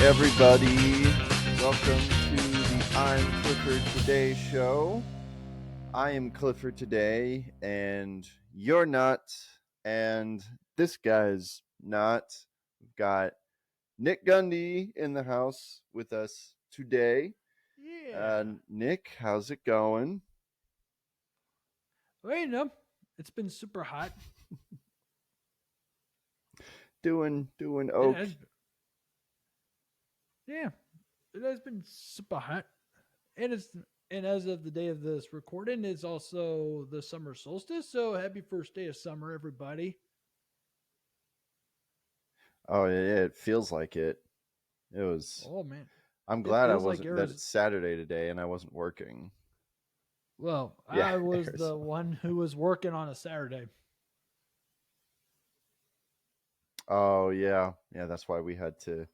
everybody. Welcome to the I'm Clifford Today show. I am Clifford today, and you're not, and this guy's not. We've got Nick Gundy in the house with us today. Yeah. Nick, how's it going? Well, it's been super hot. Doing It oak. has, yeah, it has been super hot, and as of the day of this recording, it's also the summer solstice. So happy first day of summer, everybody! Oh yeah, it feels like it. It was. Oh man, I'm it glad I feels like wasn't. That Arizona. it's Saturday today and I wasn't working. Well, Yeah, I was the Arizona. one who was working on a Saturday. Oh yeah. That's why we had to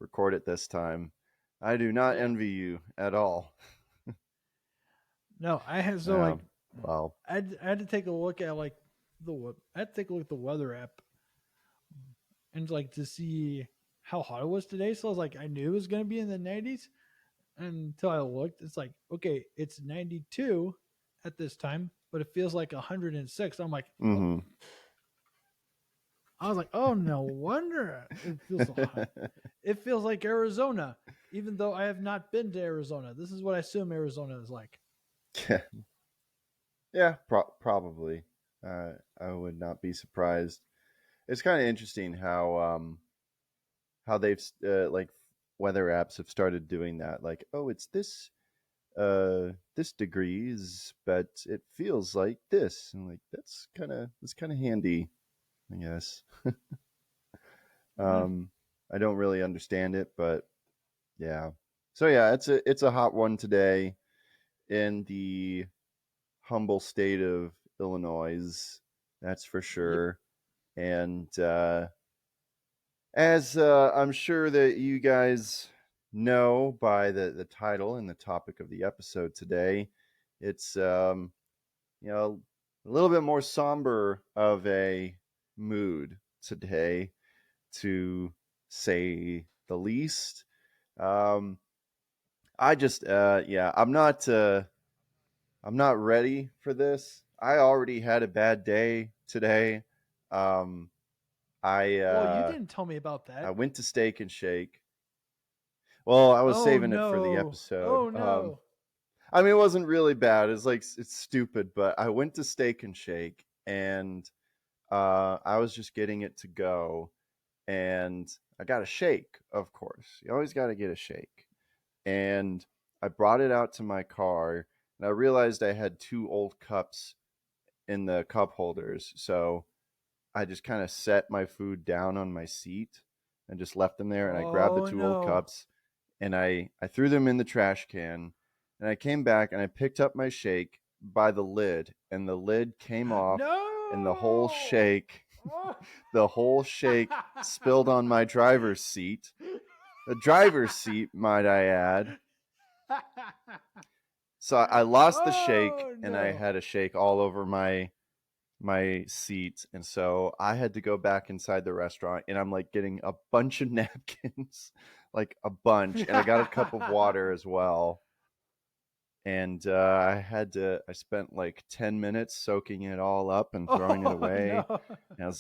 record it this time. I do not Yeah. envy you at all. No, I had so Yeah. like Well. I had to take a look at like I had to take a look at the weather app and like to see how hot it was today. So I was like, I knew it was going to be in the 90s until I looked. It's like, okay, it's 92 at this time, but it feels like 106. I'm like, oh, Mm-hmm. I was like, oh, no wonder it feels so hot. It feels like Arizona, even though I have not been to Arizona. This is what I assume Arizona is like. Yeah. Yeah. Probably. I would not be surprised. It's kind of interesting how they've like weather apps have started doing that. Like, oh, it's this degrees, but it feels like this, and like that's kind of handy, I guess. Mm. Um, I don't really understand it, but yeah. So yeah, it's a hot one today in the humble state of Illinois. That's for Yep. sure. And as I'm sure that you guys know by the title and the topic of the episode today, it's a little bit more somber of a mood today, to say the least. Um, I just yeah, I'm not ready for this. I already had a bad day today. Um, I Well, you uh, didn't tell me about I that. went to Steak and Shake. Well, I was Oh, saving it for the no. episode. Oh, no. I mean, it wasn't really bad. It's like it's stupid, but I went to Steak and Shake, and I was just getting it to go, and I got a shake. Of course, you always got to get a shake, and I brought it out to my car, and I realized I had two old cups in the cup holders, so I just kind of set my food down on my seat and just left them there, and I grabbed the Oh, two old no. cups and I threw them in the trash can, and I came back and I picked up my shake by the lid, and the lid came off, and No. Oh. the whole shake spilled on my driver's seat. The driver's seat, might I add. So I lost the shake, Oh, and I no. had a shake all over my seat, and so I had to go back inside the restaurant, and I'm like getting a bunch of napkins, like a bunch, and I got a cup of water as well. And I spent like 10 minutes soaking it all up and throwing it Oh, away. no.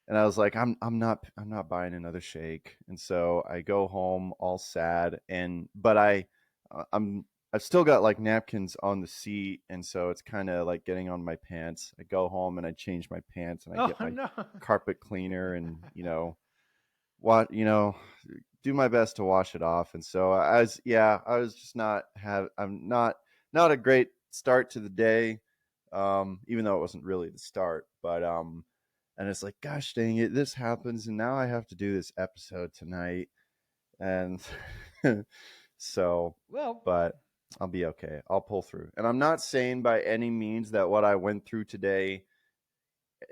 And I was like, I'm not buying another shake. And so I go home all sad, and but I'm I've still got like napkins on the seat, and so it's kind of like getting on my pants. I go home and I change my pants, and I Oh, get my no. carpet cleaner, and what do my best to wash it off. And so I was just not a great start to the day, even though it wasn't really the start. But and it's like, gosh dang it, this happens, and now I have to do this episode tonight, and so, Well, but I'll be okay. I'll pull through. And I'm not saying by any means that what I went through today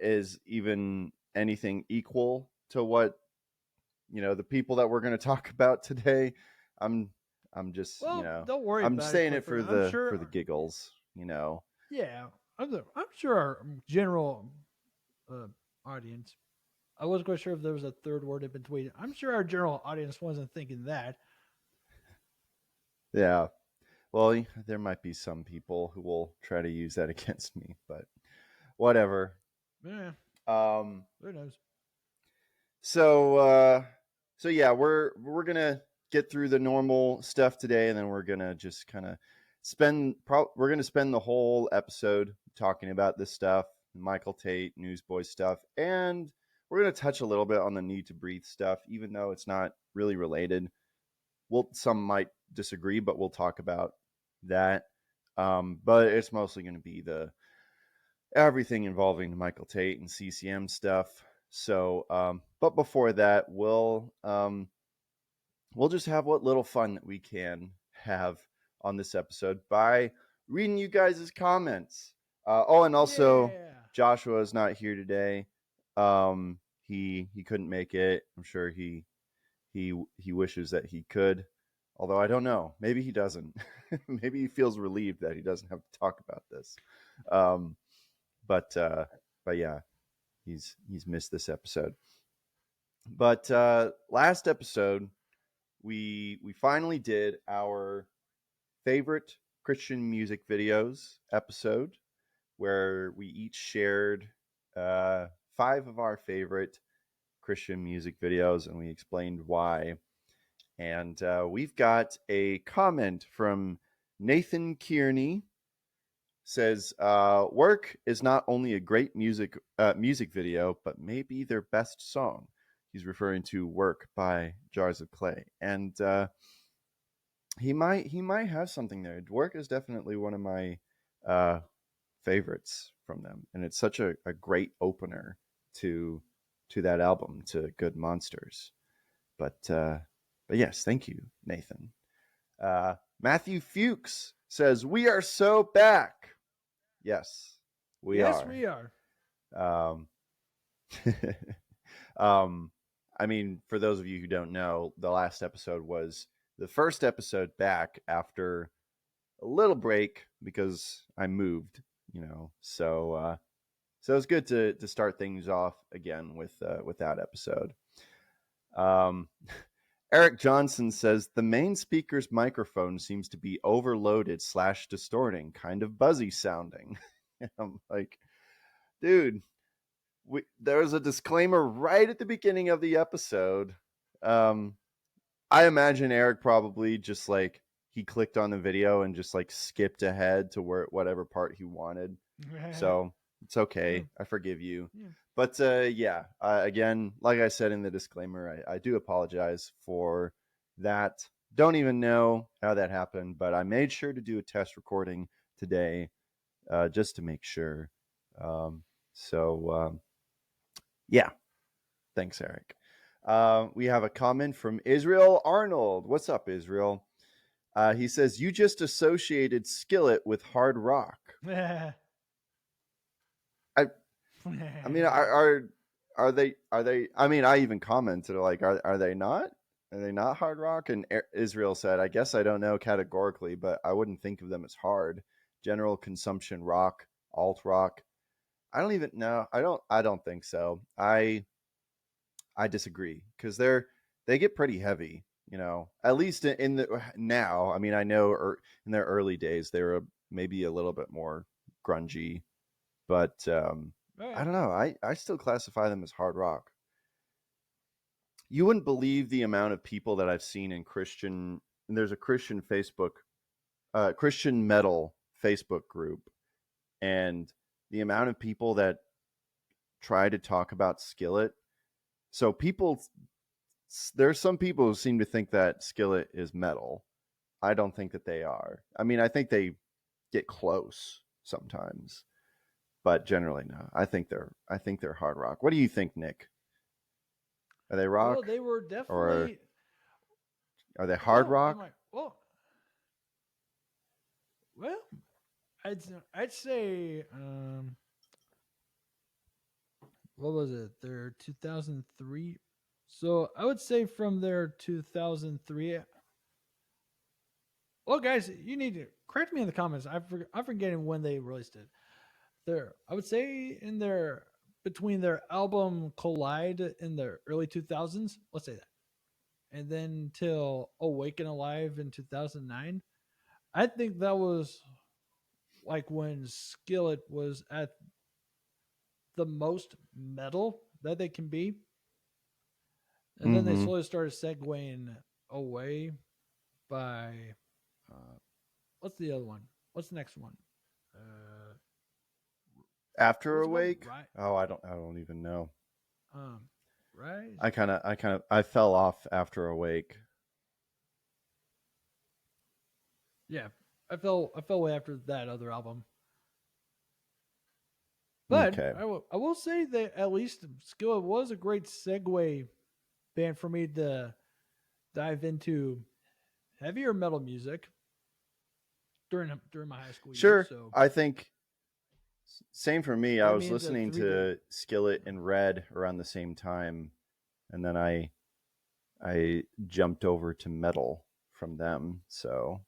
is even anything equal to what the people that we're going to talk about today. I'm I'm just don't worry I'm about it, saying it Clifford. for I'm the sure. giggles. Yeah, I'm sure our general uh, audience I wasn't quite sure if there was a third word in between. I'm sure our general audience wasn't thinking that. Yeah. Well, there might be some people who will try to use that against me, but whatever. Yeah, Um, who knows? so uh, so yeah, we're gonna get through the normal stuff today, and then we're gonna just kind of we're gonna spend the whole episode talking about this stuff, Michael Tait, Newsboy stuff, and we're gonna touch a little bit on the Need to Breathe stuff, even though it's not really related. Some might disagree, but we'll talk about that. But it's mostly going to be the everything involving Michael Tait and CCM stuff. So, but before that, we'll just have what little fun that we can have on this episode by reading you guys' comments. Oh, and also Yeah. Joshua is not here today. He couldn't make it. I'm sure he wishes that he could, although I don't know. Maybe he doesn't. Maybe he feels relieved that he doesn't have to talk about this. Um, but but yeah, he's missed this episode. But last episode, we finally did our favorite Christian music videos episode, where we each shared uh, 5 of our favorite Christian music videos, and we explained why. And we've got a comment from Nathan Kearney. Says, "Work is not only a great music video, but maybe their best song." He's referring to "Work" by Jars of Clay, and he might have something there. "Work" is definitely one of my uh, favorites from them, and it's such a great opener to that album, to Good Monsters. But yes, thank you, Nathan. Matthew Fuchs says, "We are so back." Yes, we Yes, are. we are. Um, um, I mean, for those of you who don't know, the last episode was the first episode back after a little break because I moved, so it's good to start things off again with that episode. Um, Eric Johnson says the main speaker's microphone seems to be overloaded / distorting, kind of buzzy sounding. I'm like, dude, there was a disclaimer right at the beginning of the episode. Um, I imagine Eric probably just like he clicked on the video and just like skipped ahead to whatever part he wanted. So it's Yeah, okay. I forgive you. yeah. But yeah, again, like I said in the disclaimer, I do apologize for that. Don't even know how that happened, but I made sure to do a test recording today just to make sure. Um, so yeah, thanks, Eric. We have a comment from Israel Arnold. What's up, Israel? He says, "You just associated Skillet with hard rock." I I mean, are they? I mean, I even commented like, are they not? Are they not hard rock? And Israel said, "I guess I don't know categorically, but I wouldn't think of them as hard. General consumption rock, alt rock. I don't even know. I don't think so. I disagree because they get pretty heavy. At least in the now. I mean, I know in their early days they were maybe a little bit more grungy, but I Right. don't know. I still classify them as hard rock. You wouldn't believe the amount of people that I've seen in Christian. And there's a Christian Christian metal Facebook group, and the amount of people that try to talk about Skillet. So there's some people who seem to think that Skillet is metal. I don't think that they are. I mean, I think they get close sometimes, but generally no. I think they're hard rock. What do you think, Nick? Are they Well, rock they were or definitely. are they hard Well, I'm rock? like, well, I'd say, what was it? Their 2003. So I would say from their 2003. Well, guys, you need to correct me in the comments. I'm forgetting when they released it. I would say in their between their album Collide in the early 2000s, let's say that, and then till Awaken Alive in 2009, I think that was like when Skillet was at the most metal that they can be. And then they Mm-hmm. slowly started segueing away by uh, what's the other one? What's the next one? Uh, After what's it called? Awake? Oh, I don't even know. Um, Rise. I fell off after Awake. Yeah, I fell away after that other album. But Okay. I will say that at least Skillet was a great segue band for me to dive into heavier metal music during my high school years. Sure. So I think same for me. I bring was me into listening 3 days. to Skillet and Red around the same time, and then I jumped over to metal from them. So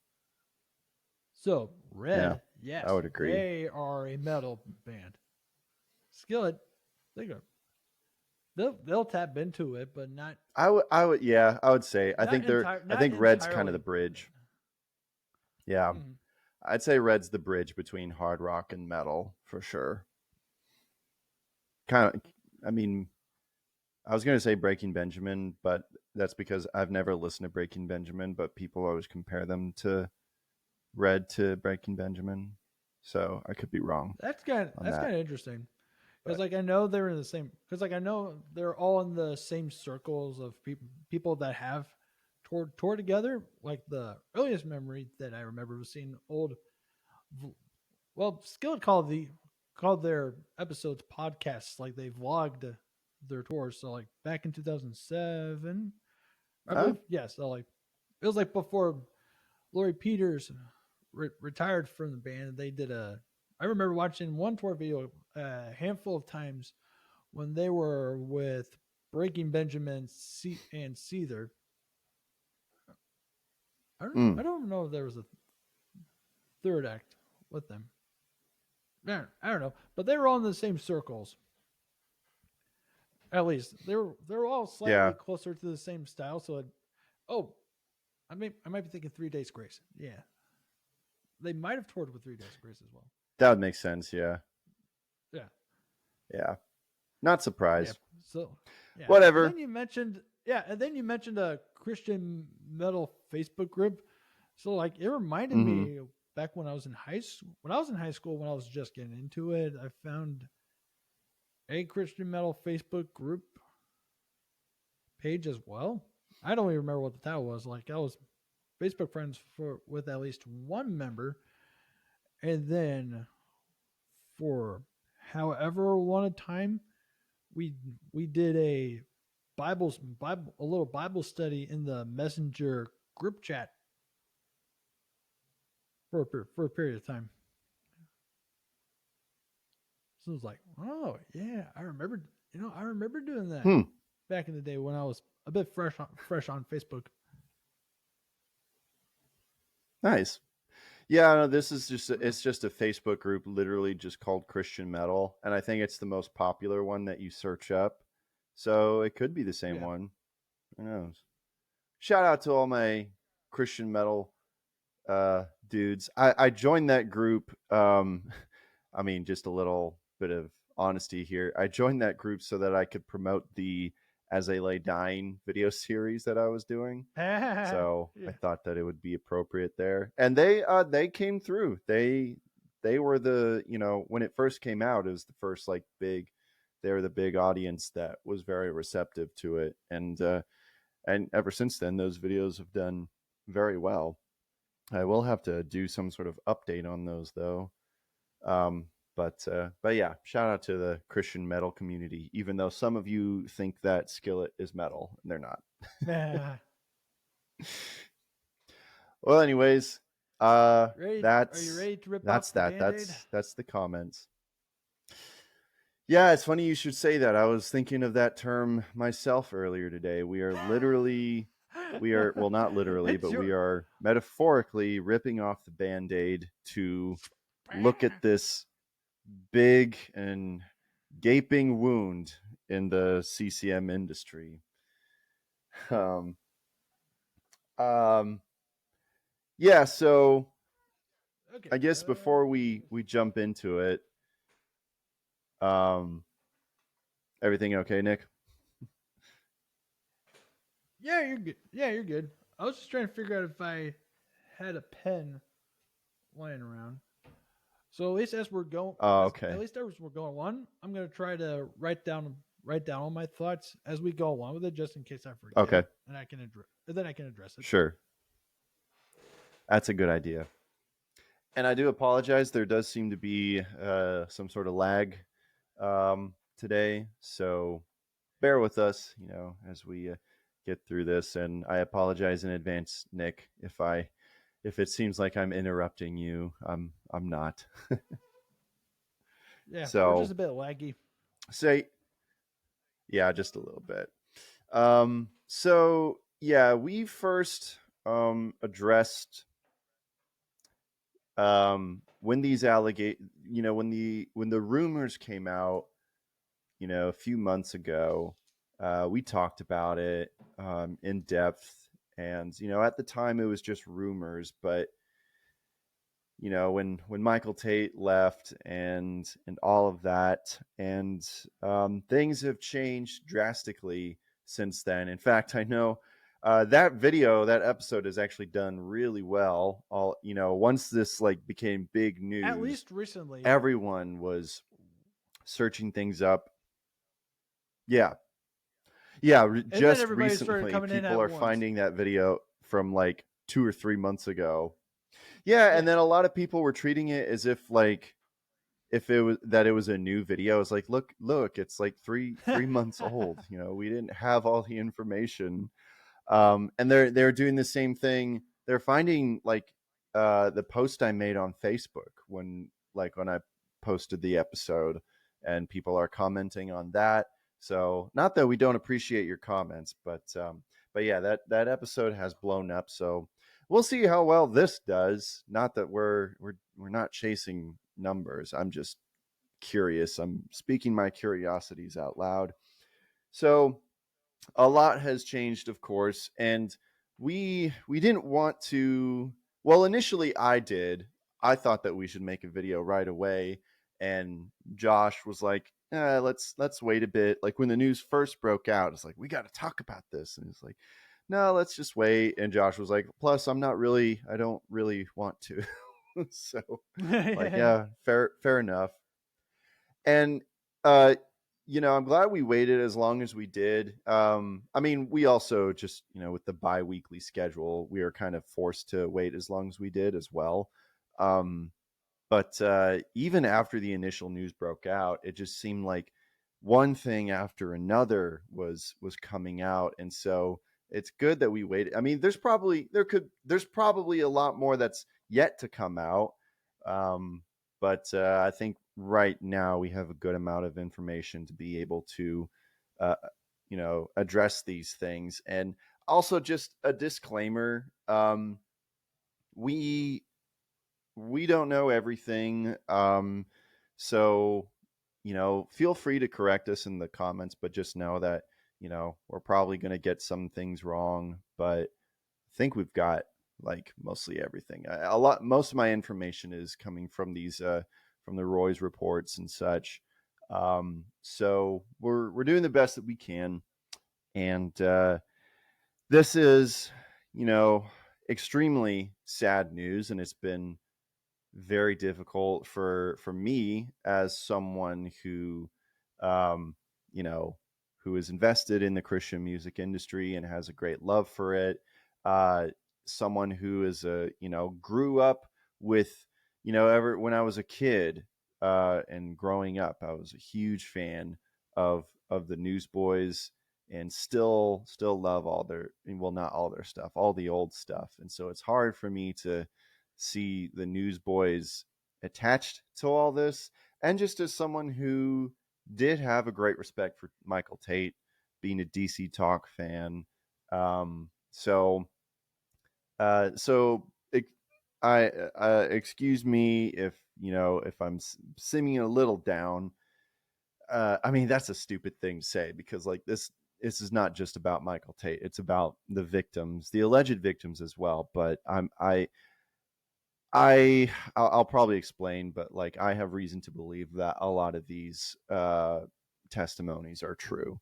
So yeah, Red, I yes, would agree. they are a metal band. Skillet, they go. They'll tap into it, but I would yeah, I would say I not think Red's kind of the entirely. bridge. Yeah. Mhm. I'd say Red's the bridge between hard rock and metal for sure. Kind of I mean, I was going to say Breaking Benjamin, but that's because I've never listened to Breaking Benjamin, but people always compare them to Red to Breaking Benjamin. So I could be wrong on That's that. kind of interesting because But like I know they're in the same because like I know they're all in the same circles of people that have toured together. Like the earliest memory that I remember was seeing old. Well, Skillet called their episodes podcasts. Like they vlogged their tours. So like back in 2007, I uh, believe. Yeah. So like it was like before Lori Peters retired from the band. They did a. I remember watching one tour video a handful of times when they were with Breaking Benjamin and Seether. I mm, don't know if there was a third act with them. I don't know, but they were all in the same circles. At least they're all yeah, slightly closer to the same style. So, oh, I might be thinking 3 Days Grace. Yeah, they might have toured with 3 Days Grace as well. that would make sense. Yeah. Yeah, Yeah. Not yeah. surprised. So, yeah, and Whatever. then you mentioned a Christian metal Facebook group. So, like, it reminded Mm-hmm. me back when I was in high school. When I was in high school, when I was just getting into it, I found a Christian metal Facebook group page as well. I don't even remember what the title was. Like, I was Facebook friends with at least one member, and then for however long a time, we we did a little Bible study in the Messenger group chat for a period of time. So it was like, oh yeah, I remember doing that Hmm. back in the day when I was a bit fresh on Facebook. Nice. Yeah, no, this is just it's just a Facebook group literally just called Christian Metal, and I think it's the most popular one that you search up. So it could be the same Yeah. one. Who knows? Shout out to all my Christian metal dudes. I joined that group. I mean, just a little bit of honesty here. I joined that group so that I could promote the As I Lay Dying video series that I was doing. Yeah. So I thought that it would be appropriate there. And they came through. They were the, when it first came out, it was the first like big they were the big audience that was very receptive to it. And ever since then those videos have done very well. I will have to do some sort of update on those though. Um, but yeah, shout out to the Christian metal community. Even though some of you think that Skillet is metal, and they're not. Yeah. Well, anyways, Ready? Are you that's ready to rip that's off the that. band-aid? That's the comments. Yeah, it's funny you should say that. I was thinking of that term myself earlier today. We are well, not literally, It's but your we are metaphorically ripping off the band-aid to look at this big and gaping wound in the CCM industry. Um, um, yeah, so Okay. I guess before we jump into it, um, everything okay, Nick? Yeah, you're good. Yeah, you're good. I was just trying to figure out if I had a pen lying around. So at least as we're going, Oh, at okay, least as we're going along, I'm gonna try to write down all my thoughts as we go along with it, just in case I okay, forget, and I can address. Then I can address it. sure, that's a good idea. And I do apologize. There does seem to be some sort of lag today, so bear with us, as we get through this. And I apologize in advance, Nick, if it seems like I'm interrupting you. I'm not. Yeah, we're just So a bit laggy. say yeah, just a little bit. So yeah, we first addressed when these allegate when the rumors came out, a few months ago. We talked about it in depth, and at the time it was just rumors, but when Michael Tait left and all of that, and things have changed drastically since then. In fact, I know that episode has actually done really well. All once this like became big At news, least recently, everyone was searching things up. Yeah, yeah. and then Just everybody started recently, coming in people at are once. finding that video from like 2 or 3 months ago. Yeah, and Yeah. then a lot of people were treating it as if it was a new video. It's like, look, it's like three months old. We didn't have all the information. And they're doing the same thing. They're finding like the post I made on Facebook when I posted the episode, and people are commenting on that. So not that we don't appreciate your comments, but yeah, that episode has blown up. So we'll see how well this does. Not that we're not chasing numbers. I'm just curious. I'm speaking my curiosities out loud. So a lot has changed, of course, and we didn't want to. Well, initially I did. I thought that we should make a video right away, and Josh was like, let's wait a bit. Like when the news first broke out, it's like we got to talk about this, and it's like, no, let's just wait. And Josh was like, plus I don't really want to. So like, yeah, fair enough. And uh I'm glad we waited as long as we did. I mean, we also just, with the bi-weekly schedule, we are kind of forced to wait as long as we did as well. um but even after the initial news broke out, it just seemed like one thing after another was coming out, and so it's good that we waited. I mean, there's probably a lot more that's yet to come out. um but I think right now we have a good amount of information to be able to uh address these things. And also, just a disclaimer, we we don't know everything. So, feel free to correct us in the comments, but just know that, we're probably going to get some things wrong, but I think we've got like mostly everything. Most of my information is coming from from the Roy's reports and such. So we're doing the best that we can. And, this is, you know, extremely sad news, and it's been very difficult for me as someone who um you know who is invested in the Christian music industry and has a great love for it. uh Someone who is a grew up with, ever when I was a kid, and growing up, I was a huge fan of the Newsboys, and still love all their, well, not all their stuff, all the old stuff. And so it's hard for me to see the Newsboys attached to all this. And just as someone who did have a great respect for Michael Tait, being a DC Talk fan. So so I excuse me if if I'm seeming a little down. I mean, that's a stupid thing to say because like this is not just about Michael Tait. It's about the victims, the alleged victims as well. But I'll probably explain, but like I have reason to believe that a lot of these testimonies are true,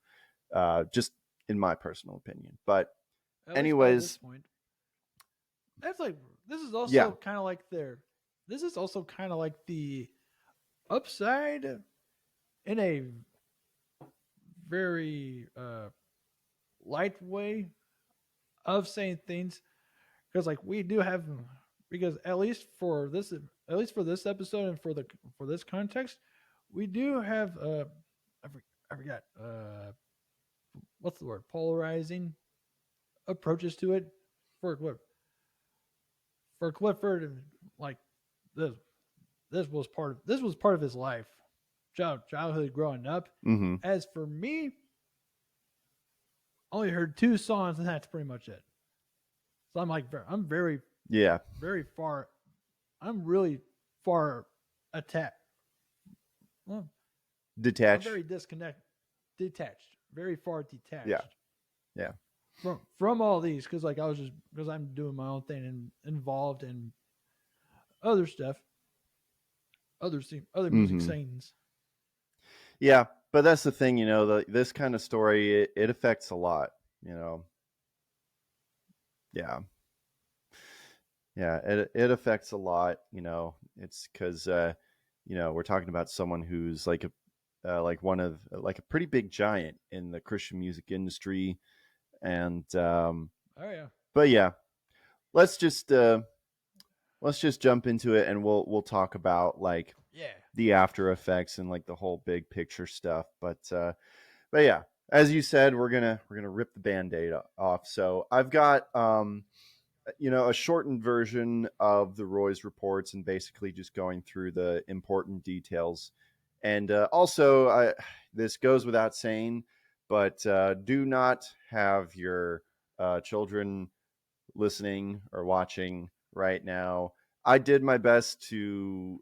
just in my personal opinion. But At least by this anyways, point. That's like this is yeah. also kind of like their. This is also kind of like the upside in a very light way of saying things because like we do have because at least for this episode and for this context we do have I, I forgot what's the word polarizing approaches to it for what for Clifford and like this this was part of his life childhood growing up. Mm-hmm. As for me, I only heard two songs and that's pretty much it. So I'm very Yeah. very far. I'm really far attached. Well, I'm Detached. very detached, very far Yeah. detached Yeah. from all these because like I was just because I'm doing my own thing and involved in other stuff, other music Mm-hmm. scenes. Yeah. But that's the thing, this kind of story, it affects a lot, you know. Yeah. Yeah, it affects a lot. It's because we're talking about someone who's like a like one of like a pretty big giant in the Christian music industry, and Oh yeah, but yeah, let's just uh, let's just jump into it, and we'll talk about like yeah, the after effects and like the whole big picture stuff. But yeah, as you said, we're gonna rip the band-aid off. So I've got a shortened version of the Roy's reports and basically just going through the important details. And also, this goes without saying, but do not have your children listening or watching right now. I did my best to,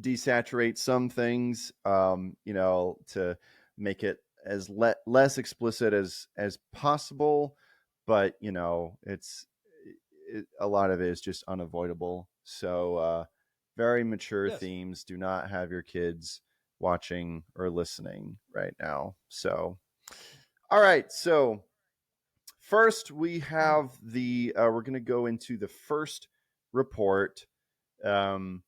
desaturate some things, to make it as less explicit as possible. But a lot of it is just unavoidable. So very mature yes. themes. Do not have your kids watching or listening right now. So all right. So first we Mm. have we're going to go into the first report. Um,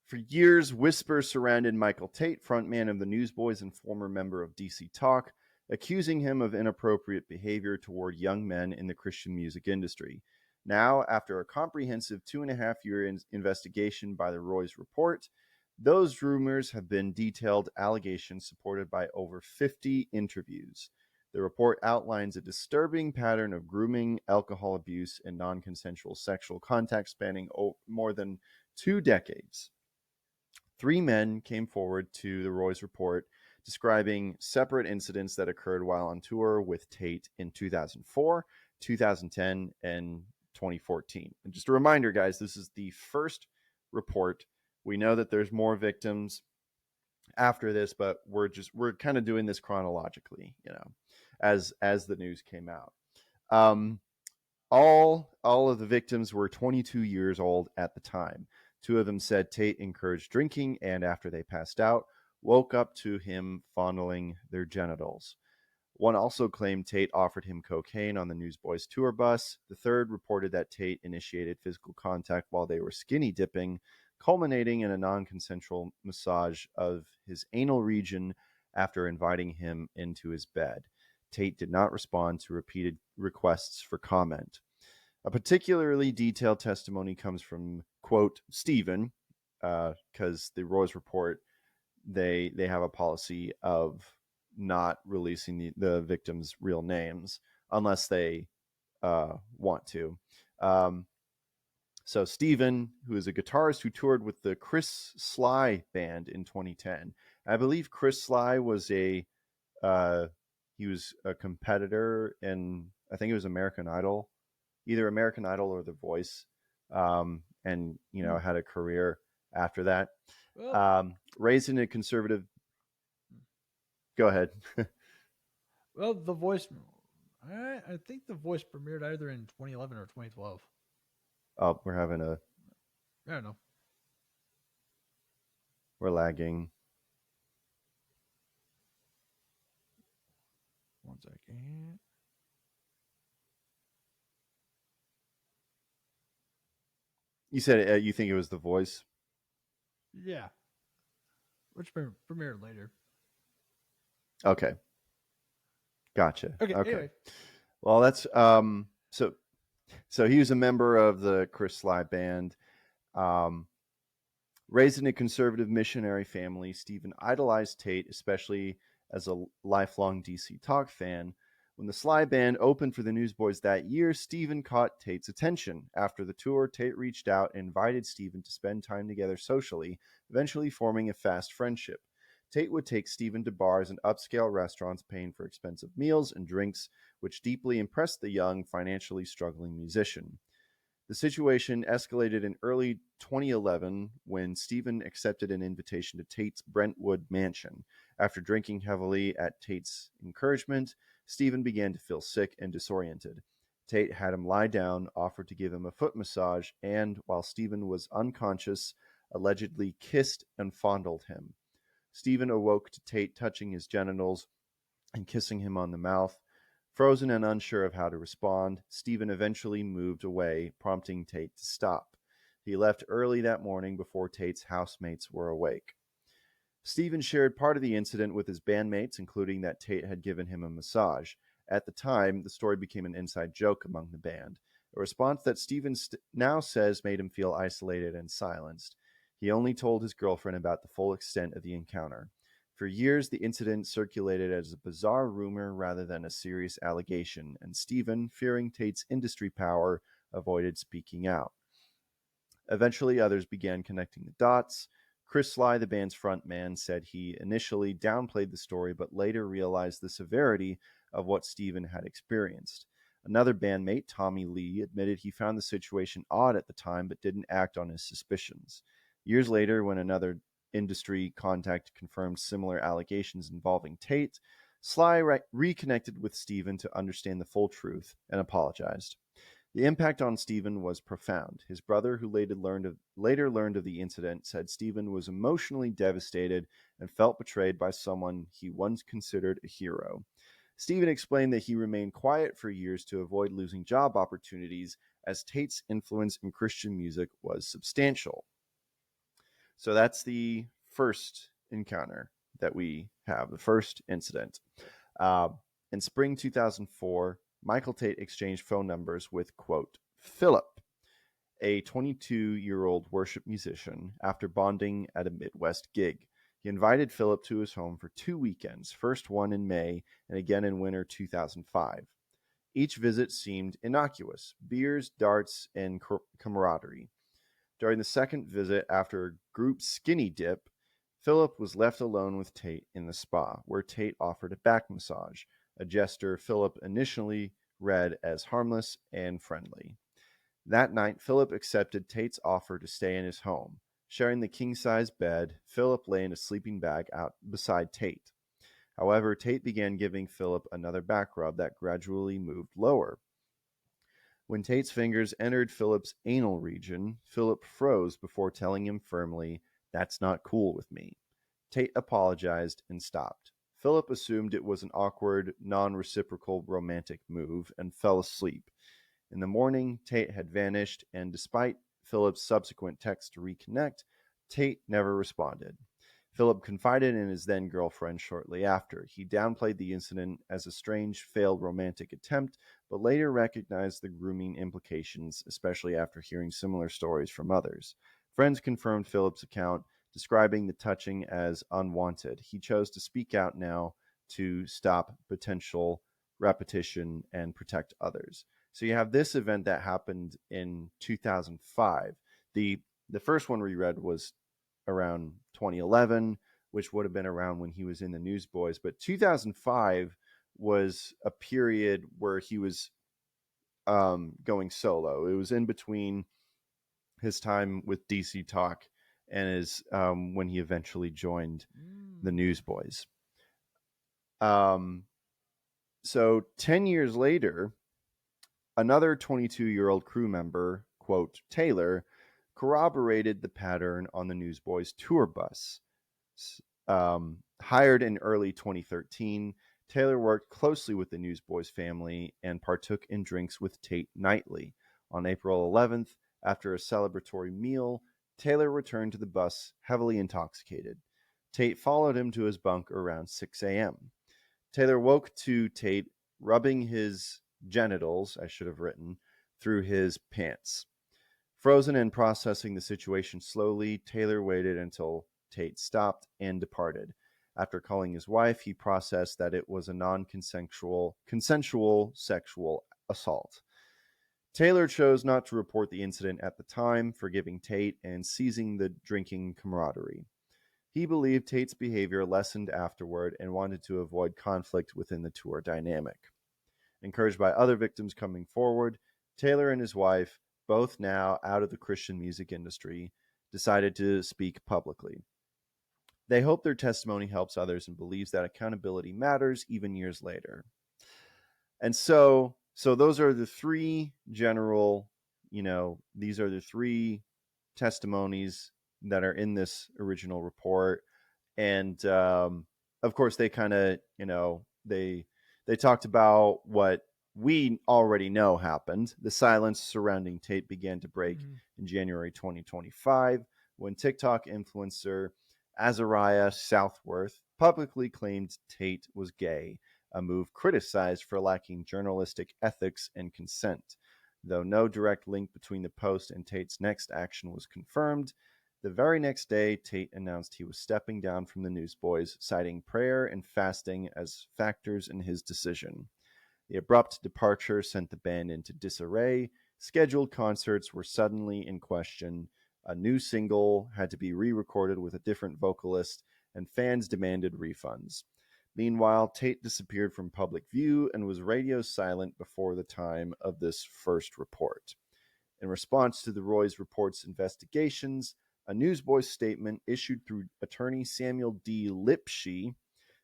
for years, whispers surrounded Michael Tait, frontman of the Newsboys and former member of DC Talk, accusing him of inappropriate behavior toward young men in the Christian music industry. Now, after a comprehensive 2.5 year investigation by the Roy's Report, those rumors have been detailed allegations supported by over 50 interviews. The report outlines a disturbing pattern of grooming, alcohol abuse, and non consensual sexual contact spanning more than 2 decades. Three men came forward to the Roy's report describing separate incidents that occurred while on tour with Tait in 2004, 2010, and 2014. And just a reminder, guys, this is the first report. We know that there's more victims after this, but we're kind of doing this chronologically, as the news came out. Um, all of the victims were 22 years old at the time. Two of them said Tait encouraged drinking and after they passed out, woke up to him fondling their genitals. One also claimed Tait offered him cocaine on the Newsboys tour bus. The third reported that Tait initiated physical contact while they were skinny dipping, culminating in a non consensual massage of his anal region after inviting him into his bed. Tait did not respond to repeated requests for comment. A particularly detailed testimony comes from, quote, Stephen, because the Roy's report, they have a policy of not releasing the victims' real names unless they want to. Um, so Stephen, who is a guitarist who toured with the Chris Sly band in 2010, I believe Chris Sly was uh, he was a competitor in, I think it was American Idol, either American Idol or The Voice, and Mm. had a career after that. Well, Raised in a conservative. Go ahead. well, The Voice. I think The Voice premiered either in 2011 or 2012. Oh, we're having a. I don't know. We're lagging. One second. You said you think it was The Voice? Yeah, which premiered later. Okay, gotcha. Okay. Okay. Anyway, Well, that's so. So he was a member of the Chris Sly band. Um, Raised in a conservative missionary family, Stephen idolized Tait, especially as a lifelong DC Talk fan. When the Sly Band opened for the Newsboys that year, Stephen caught Tait's attention. After the tour, Tait reached out and invited Stephen to spend time together socially, eventually forming a fast friendship. Tait would take Stephen to bars and upscale restaurants, paying for expensive meals and drinks, which deeply impressed the young, financially struggling musician. The situation escalated in early 2011 when Stephen accepted an invitation to Tait's Brentwood mansion. After drinking heavily at Tait's encouragement, Stephen began to feel sick and disoriented. Tait had him lie down, offered to give him a foot massage, and, while Stephen was unconscious, allegedly kissed and fondled him. Stephen awoke to Tait touching his genitals and kissing him on the mouth. Frozen and unsure of how to respond, Stephen eventually moved away, prompting Tait to stop. He left early that morning before Tait's housemates were awake. Stephen shared part of the incident with his bandmates, including that Tait had given him a massage. At the time, the story became an inside joke among the band, a response that Stephen now says made him feel isolated and silenced. He only told his girlfriend about the full extent of the encounter. For years, the incident circulated as a bizarre rumor rather than a serious allegation, and Stephen, fearing Tait's industry power, avoided speaking out. Eventually, others began connecting the dots. Chris Sly, the band's frontman, said he initially downplayed the story but later realized the severity of what Stephen had experienced. Another bandmate, Tommy Lee, admitted he found the situation odd at the time but didn't act on his suspicions. Years later, when another industry contact confirmed similar allegations involving Tait, Sly reconnected with Stephen to understand the full truth and apologized. The impact on Stephen was profound. His brother, who later learned of the incident, said Stephen was emotionally devastated and felt betrayed by someone he once considered a hero. Stephen explained that he remained quiet for years to avoid losing job opportunities, as Tait's influence in Christian music was substantial. So that's the first encounter that we have, the first incident. Uh, in spring 2004, Michael Tait exchanged phone numbers with, quote, Philip, a 22-year-old worship musician, after bonding at a Midwest gig. He invited Philip to his home for 2 weekends, first one in May and again in winter 2005. Each visit seemed innocuous: beers, darts, and camaraderie. During the second visit, after a group skinny dip, Philip was left alone with Tait in the spa, where Tait offered a back massage, a gesture Philip initially read as harmless and friendly. That night, Philip accepted Tait's offer to stay in his home. Sharing the king-size bed, Philip lay in a sleeping bag out beside Tait. However, Tait began giving Philip another back rub that gradually moved lower. When Tait's fingers entered Philip's anal region, Philip froze before telling him firmly, "That's not cool with me." Tait apologized and stopped. Philip assumed it was an awkward, non-reciprocal romantic move and fell asleep. In the morning, Tait had vanished, and despite Philip's subsequent text to reconnect, Tait never responded. Philip confided in his then girlfriend shortly after. He downplayed the incident as a strange, failed romantic attempt, but later recognized the grooming implications, especially after hearing similar stories from others. Friends confirmed Philip's account, describing the touching as unwanted. He chose to speak out now to stop potential repetition and protect others. So you have this event that happened in 2005. The first one we read was around 2011, which would have been around when he was in the Newsboys. But 2005 was a period where he was going solo. It was in between his time with DC Talk and is when he eventually joined the Mm. Newsboys. Um, so 10 years later, another 22-year-old crew member, quote, Taylor, corroborated the pattern on the Newsboys tour bus. Hired in early 2013, Taylor worked closely with the Newsboys family and partook in drinks with Tait nightly. On April 11th, after a celebratory meal, Taylor returned to the bus heavily intoxicated. Tait followed him to his bunk around 6 a.m. Taylor woke to Tait rubbing his genitals, I should have written, through his pants. Frozen and processing the situation slowly, Taylor waited until Tait stopped and departed. After calling his wife, he processed that it was a consensual sexual assault. Taylor chose not to report the incident at the time, forgiving Tait and seizing the drinking camaraderie. He believed Tait's behavior lessened afterward and wanted to avoid conflict within the tour dynamic. Encouraged by other victims coming forward, Taylor and his wife, both now out of the Christian music industry, decided to speak publicly. They hope their testimony helps others and believes that accountability matters even years later. And so those are the three general, these are the three testimonies that are in this original report. And of course they kind of, they talked about what we already know happened. The silence surrounding Tait began to break Mm-hmm. in January 2025 when TikTok influencer Azariah Southworth publicly claimed Tait was gay, a move criticized for lacking journalistic ethics and consent. Though no direct link between the post and Tait's next action was confirmed, the very next day, Tait announced he was stepping down from the Newsboys, citing prayer and fasting as factors in his decision. The abrupt departure sent the band into disarray. Scheduled concerts were suddenly in question. A new single had to be re recorded with a different vocalist, and fans demanded refunds. Meanwhile, Tait disappeared from public view and was radio silent before the time of this first report. In response to the Roy's report's investigations, a Newsboys statement issued through attorney Samuel D. Lipshe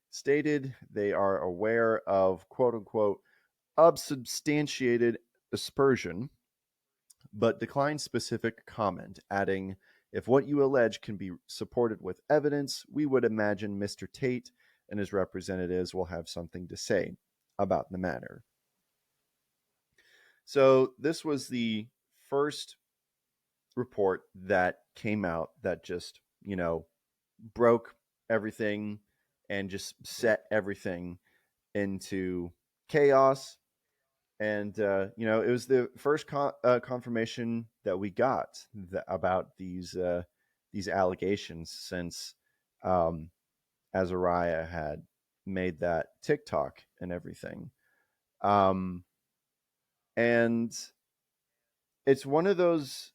stated they are aware of quote unquote unsubstantiated aspersion, but declined specific comment, adding, if what you allege can be supported with evidence, we would imagine Mr. Tait and his representatives will have something to say about the matter. So, this was the first report that came out that just, broke everything and just set everything into chaos. And, it was the first confirmation that we got about these allegations since Azariah had made that TikTok and everything. Um, and it's one of those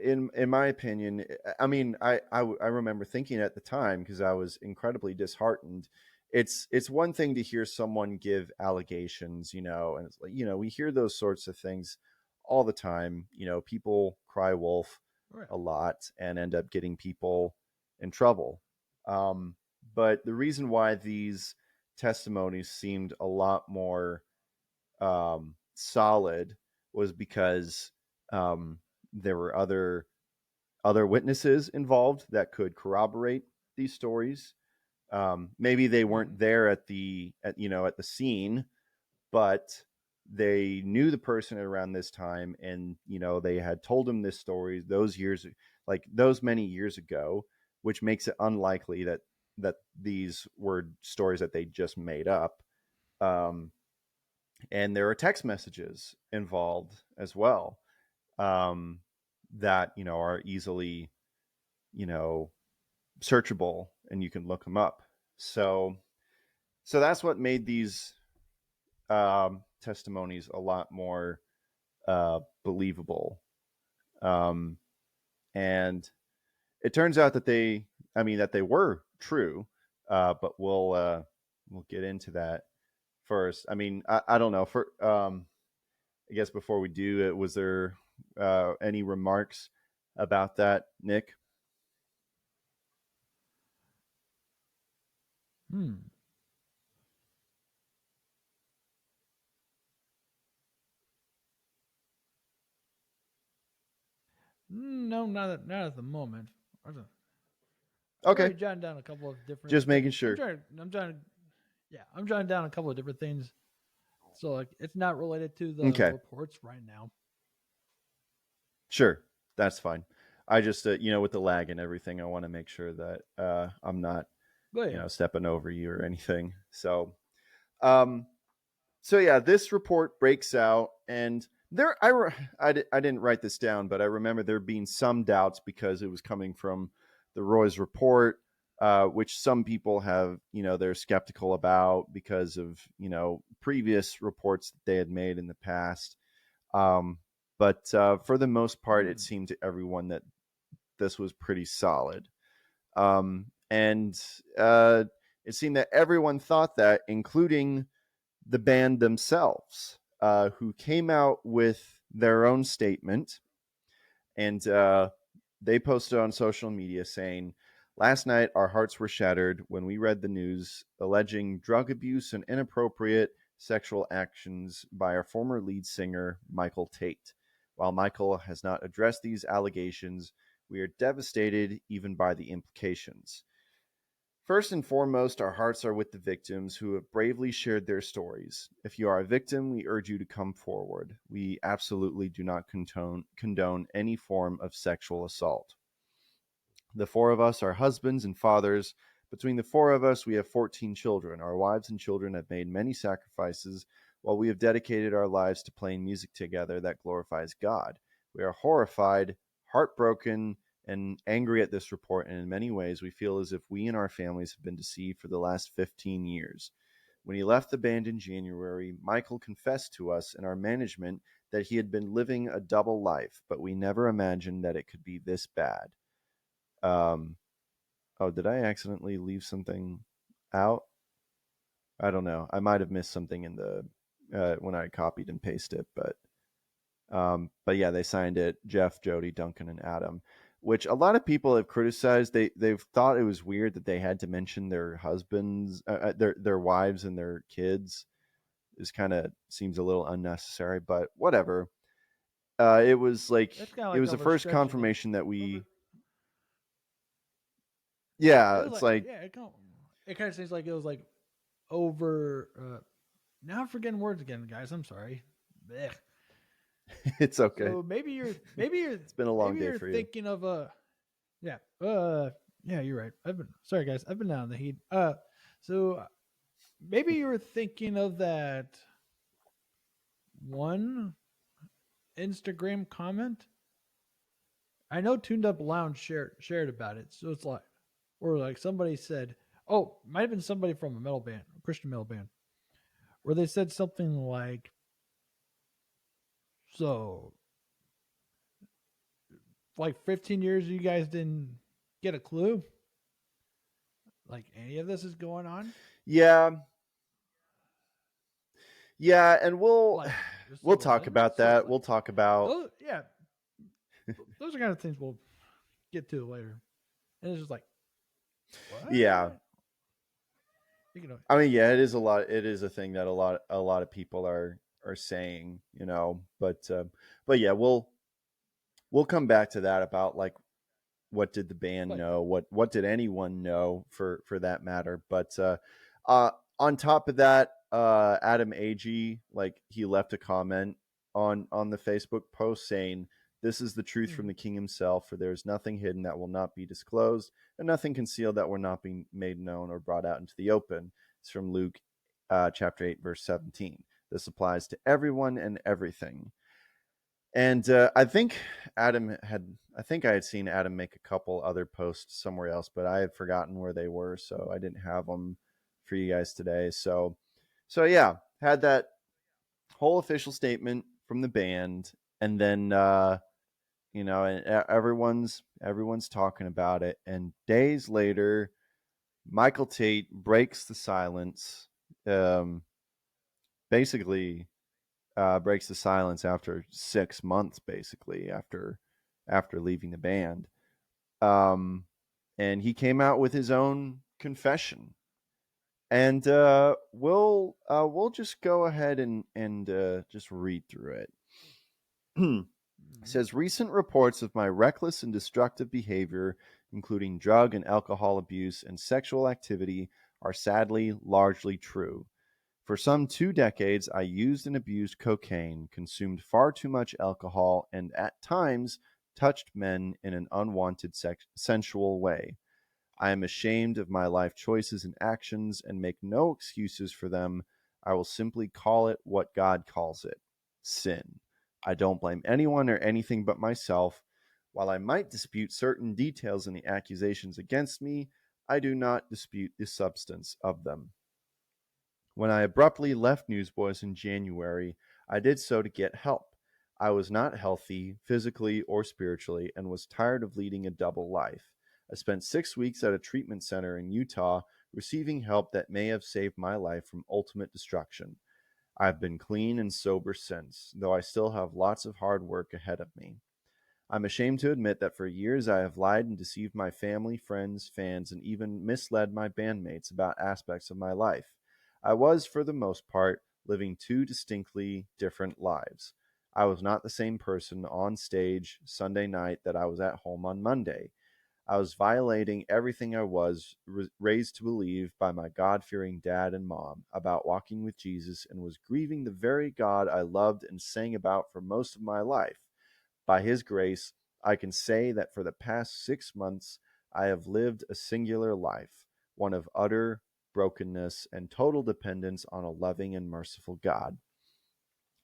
in my opinion. I mean, I remember thinking at the time, because I was incredibly disheartened. It's one thing to hear someone give allegations, and it's like, we hear those sorts of things all the time. People cry wolf Right. a lot and end up getting people in trouble. um, but the reason why these testimonies seemed a lot more solid was because um, there were other witnesses involved that could corroborate these stories. Maybe they Mm-hmm. weren't there at the scene, but they knew the person around this time, and they had told him this story those many years ago, which makes it unlikely that these were stories that they just made up. Um, and there are text messages involved as well, um, that are easily you know searchable, and you can look them up. So that's what made these testimonies a lot more believable. um, and it turns out that they were true. But we'll get into that first. I mean, I don't know. For I guess before we do it, was there any remarks about that, Nick? Hmm. No, not at the moment. I've Okay, already jotted down a couple of different just making sure. I'm trying to yeah, I'm jotting down a couple of different things. So like it's not related to the Okay, reports right now. sure, that's fine. I just, with the lag and everything, I want to make sure that I'm not, But yeah. stepping over you or anything. Um, so yeah, this report breaks out, and I didn't write this down, but I remember there being some doubts because it was coming from the Roy's report, which some people have, they're skeptical about because of previous reports that they had made in the past. Um, but for the most part, it Hmm. seemed to everyone that this was pretty solid. And it seemed that everyone thought that, including the band themselves, who came out with their own statement. And they posted on social media saying, "Last night, our hearts were shattered when we read the news alleging drug abuse and inappropriate sexual actions by our former lead singer, Michael Tait. While Michael has not addressed these allegations, we are devastated even by the implications. First and foremost, our hearts are with the victims who have bravely shared their stories. If you are a victim, we urge you to come forward. We absolutely do not condone any form of sexual assault. The four of us are husbands and fathers. Between the four of us, we have 14 children. Our wives and children have made many sacrifices while we have dedicated our lives to playing music together that glorifies God. We are horrified, heartbroken, and angry at this report, and in many ways, we feel as if we and our families have been deceived for the last 15 years. When he left the band in January, Michael confessed to us and our management that he had been living a double life, but we never imagined that it could be this bad. Um, oh, did I accidentally leave something out? I don't know. I might have missed something in the when I copied and pasted it, but yeah, they signed it. Jeff, Jody, Duncan, and Adam, which a lot of people have criticized. They've thought it was weird that they had to mention their husbands, their wives, and their kids. Is kind of seems a little unnecessary, but whatever. It was like That's kind of it like was the first overstretching it. confirmation that we. Over it Yeah, was it's like like yeah, it kind of seems like it was like over now I'm forgetting words again, guys. I'm sorry. Blech. it's okay. So It's been a long maybe day you're for you. thinking of yeah yeah, you're right. I've been sorry guys. I've been down in the heat. So maybe you're thinking of that one Instagram comment. I know Tuned Up Lounge shared about it. So it's like or like somebody said, oh, might have been somebody from a metal band, a Christian metal band, where they said something like, so like 15 years you guys didn't get a clue like any of this is going on. Yeah, yeah, and we'll Like we'll talk about so it's that. like We'll talk about those yeah, those are kind of things we'll get to later. And it's just like, what? yeah. You know, I mean, yeah, it is a lot. It is a thing that a lot of people are saying, but yeah, we'll come back to that about like what did the band but know, what did anyone know for that matter. But uh, on top of that, Adam Ag, like he left a comment on the Facebook post saying, "This is the truth from mm, the King himself, for there is nothing hidden that will not be disclosed, and nothing concealed that will not be made known or brought out into the open." It's from Luke chapter 8, verse 17. This applies to everyone and everything. And I think I had seen Adam make a couple other posts somewhere else, but I had forgotten where they were, so I didn't have them for you guys today. So yeah, had that whole official statement from the band, and then and everyone's talking about it, and days later, Michael Tait breaks the silence. Um, basically, breaks the silence after 6 months, basically after leaving the band. Um, and he came out with his own confession. and we'll just go ahead and just read through it. It Mhm. says recent reports of my reckless and destructive behavior, including drug and alcohol abuse and sexual activity, are sadly largely true. For some 2 decades, I used and abused cocaine, consumed far too much alcohol, and at times touched men in an unwanted sensual way. I am ashamed of my life choices and actions and make no excuses for them. I will simply call it what God calls it: sin. I don't blame anyone or anything but myself. While I might dispute certain details in the accusations against me, I do not dispute the substance of them. When I abruptly left Newsboys in January, I did so to get help. I was not healthy, physically or spiritually, and was tired of leading a double life. I spent 6 weeks at a treatment center in Utah, receiving help that may have saved my life from ultimate destruction. I've been clean and sober since, though I still have lots of hard work ahead of me. I'm ashamed to admit that for years I have lied and deceived my family, friends, fans, and even misled my bandmates about aspects of my life. I was, for the most part, living two distinctly different lives. I was not the same person on stage Sunday night that I was at home on Monday. I was violating everything I was raised to believe by my God fearing dad and mom about walking with Jesus, and was grieving the very God I loved and sang about for most of my life. By His grace, I can say that for the past 6 months, I have lived a singular life, one of utter brokenness and total dependence on a loving and merciful God.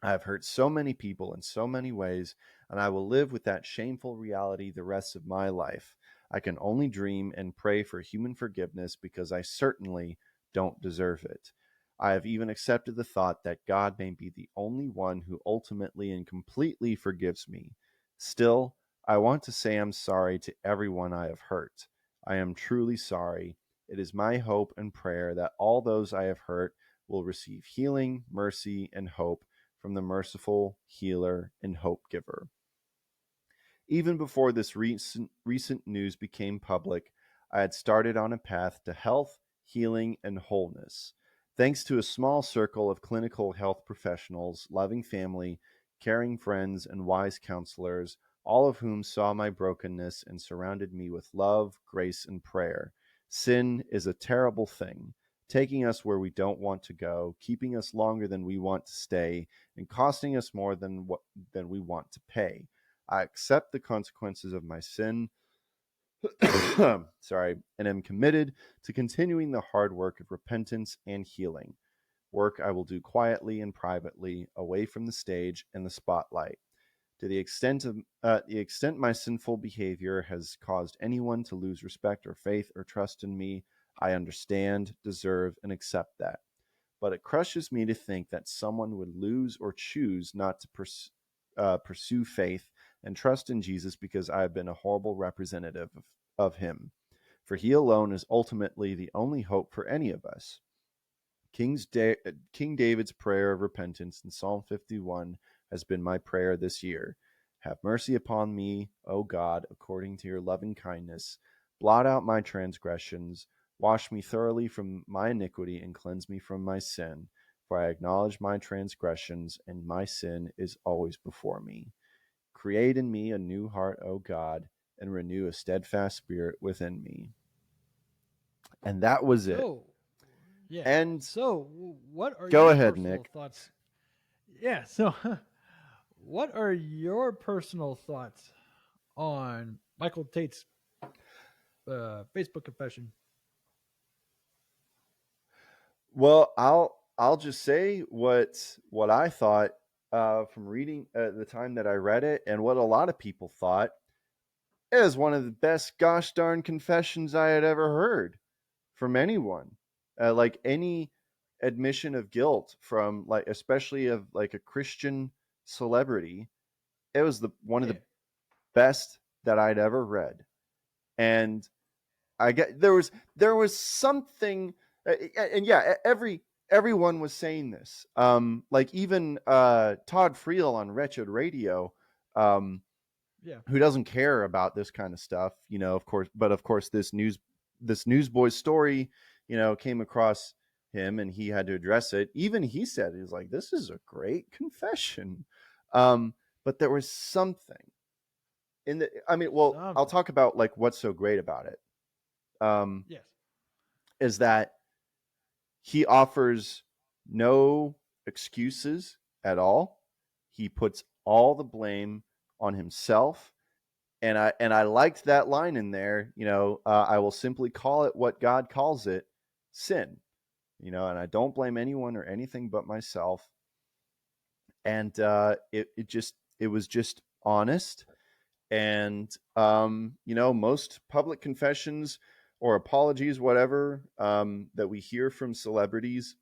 I have hurt so many people in so many ways, and I will live with that shameful reality the rest of my life. I can only dream and pray for human forgiveness because I certainly don't deserve it. I have even accepted the thought that God may be the only one who ultimately and completely forgives me. Still, I want to say I'm sorry to everyone I have hurt. I am truly sorry. It is my hope and prayer that all those I have hurt will receive healing, mercy, and hope from the merciful healer and hope giver. Even before this recent news became public, I had started on a path to health, healing, and wholeness. Thanks to a small circle of clinical health professionals, loving family, caring friends, and wise counselors, all of whom saw my brokenness and surrounded me with love, grace, and prayer. Sin is a terrible thing, taking us where we don't want to go, keeping us longer than we want to stay, and costing us more than we want to pay. I accept the consequences of my sin, sorry, and am committed to continuing the hard work of repentance and healing. Work I will do quietly and privately, away from the stage and the spotlight. To the extent my sinful behavior has caused anyone to lose respect or faith or trust in me, I understand, deserve, and accept that. But it crushes me to think that someone would lose or choose not to pursue faith and trust in Jesus because I have been a horrible representative of Him. For He alone is ultimately the only hope for any of us. King David's prayer of repentance in Psalm 51 has been my prayer this year. Have mercy upon me, O God, according to your loving kindness. Blot out my transgressions. Wash me thoroughly from my iniquity and cleanse me from my sin. For I acknowledge my transgressions, and my sin is always before me. Create in me a new heart, O God, and renew a steadfast spirit within me. And that was it. So, yeah. And So, what are go your ahead, personal Nick. thoughts? Yeah. So, what are your personal thoughts on Michael Tait's Facebook confession? Well, I'll just say what I thought from reading at the time that I read it, and what a lot of people thought. It was one of the best gosh darn confessions I had ever heard from anyone. Like any admission of guilt from, like, especially of like a Christian celebrity, it was the one of Yeah. the best that I'd ever read. And I get there was something, and yeah, everyone was saying this. Like even Todd Friel on Wretched Radio, um, Yeah. who doesn't care about this kind of stuff, of course. But of course, this newsboy story, came across. him and he had to address it. Even he said, he was like, this is a great confession. But there was something in the, I mean, well, I'll Something. talk about like what's so great about it. Um, Yes. is that he offers no excuses at all. He puts all the blame on himself. And I liked that line in there. I will simply call it what God calls it, sin. And I don't blame anyone or anything but myself. And it was just honest. And most public confessions or apologies, whatever, that we hear from celebrities,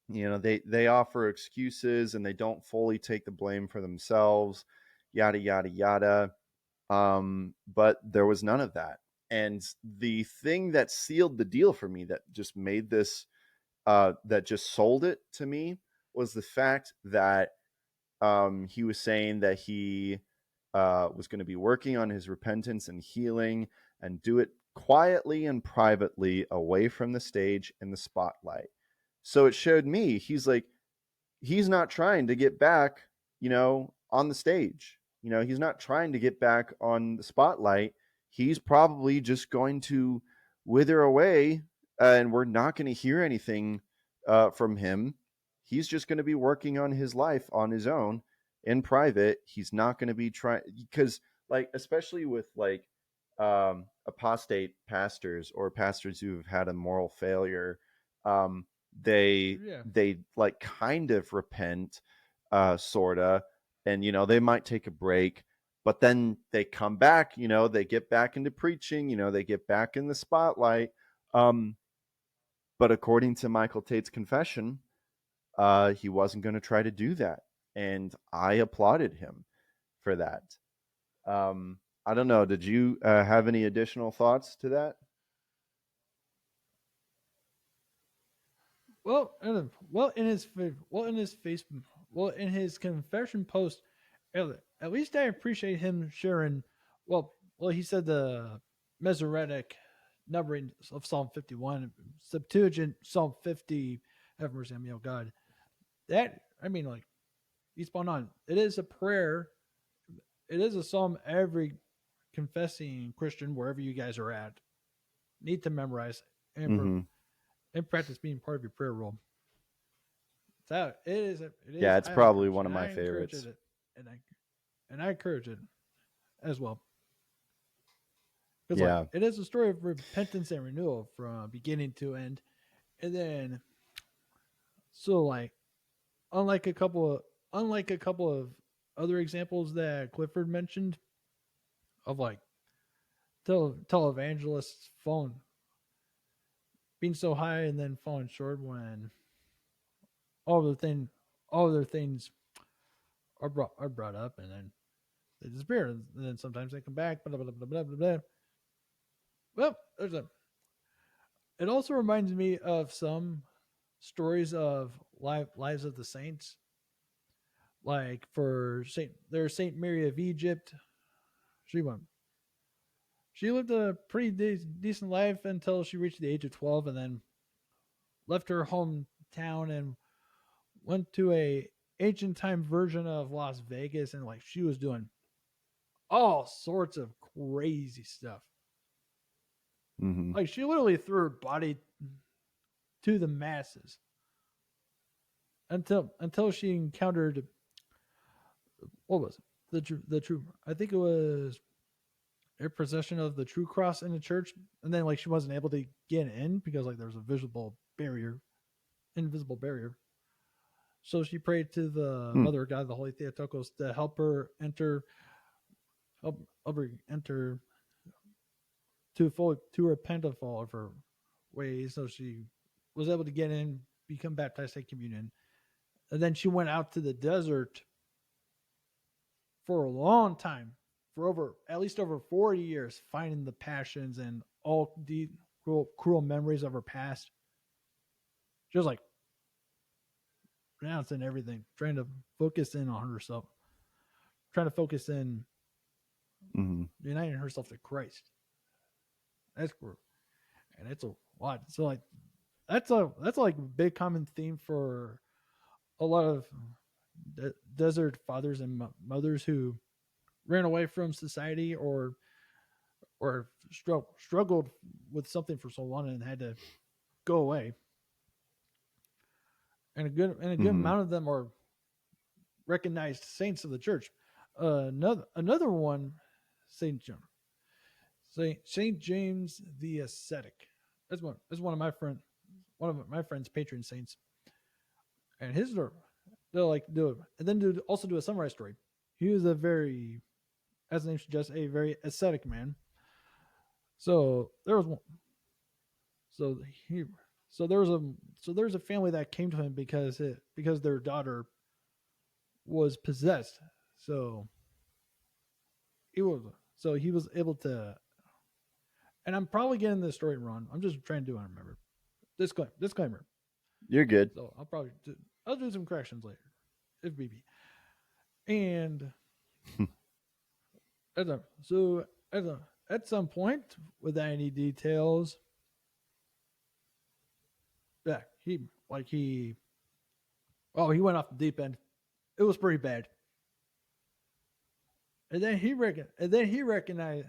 they offer excuses and they don't fully take the blame for themselves, yada yada yada. But there was none of that. And the thing that sealed the deal for me, that just made this, that just sold it to me, was the fact that he was saying that he was going to be working on his repentance and healing and do it quietly and privately away from the stage and the spotlight. So it showed me he's not trying to get back, on the stage. He's not trying to get back on the spotlight. He's probably just going to wither away, and we're not going to hear anything from him. He's just going to be working on his life on his own in private. He's not going to be trying, because, like, especially with like apostate pastors or pastors who've had a moral failure, um, they Yeah. they like kind of repent, sorta, and they might take a break, but then they come back. They get back into preaching. They get back in the spotlight. um but according to Michael Tait's confession, he wasn't going to try to do that, and I applauded him for that. I don't know, did you have any additional thoughts to that? Well, in his face, well, in his confession post, at least I appreciate him sharing. He said the Masoretic numbering of Psalm 51, Septuagint Psalm 50. Have mercy on me, oh God. That, I mean, like, he's spun on. It is a prayer. It is a psalm every confessing Christian, wherever you guys are at, need to memorize and Mm-hmm. and practice being part of your prayer roll. So it is. It Yeah, is it's highly probably encouraged, one of and my I encourage favorites. it, and I encourage it as well, because like Yeah. it is a story of repentance and renewal from beginning to end, and then so like unlike a couple of unlike a couple of other examples that Clifford mentioned of like televangelists falling being so high and then falling short when all the thing all their things are brought up and then they disappear and then sometimes they come back blah blah blah blah blah blah. Well, there's a. It also reminds me of some stories of lives of the saints, like for there's Saint Mary of Egypt. She went. She lived a pretty decent life until she reached the age of 12, and then left her hometown and went to a ancient time version of Las Vegas, and like she was doing all sorts of crazy stuff. Mm-hmm. Like she literally threw her body to the masses until she encountered, what was it? The true, I think it was a procession of the true cross in the church, and then like she wasn't able to get in because like there was a invisible barrier. So she prayed to the Hmm. Mother of God, the Holy Theotokos, to help her enter to repent of all of her ways. So she was able to get in, become baptized, take communion, and then she went out to the desert for a long time, for over at least over 40 years, finding the passions and all the cruel memories of her past. She was like renouncing everything, trying to focus in on herself, trying to focus in Mm-hmm. uniting herself to Christ. That's cool. And it's a lot. So like that's like a big common theme for a lot of desert fathers and mothers who ran away from society or struggled with something for so long and had to go away. And a good Mm-hmm. amount of them are recognized saints of the church. Another one, Saint John, Saint James the Ascetic. That's one of my friend's patron saints, and his they'll like do it, and then also do a summary story. He was a very, as the name suggests, a very ascetic man. So there was one. So he so there was a family that came to him because their daughter was possessed. So he was he was able to, and I'm probably getting this story wrong. I'm just trying to do what I remember. Disclaimer. You're good. So I'll do some corrections later, if maybe. And at a, so at some point, without any details, yeah, he he went off the deep end. It was pretty bad. And then he recognized,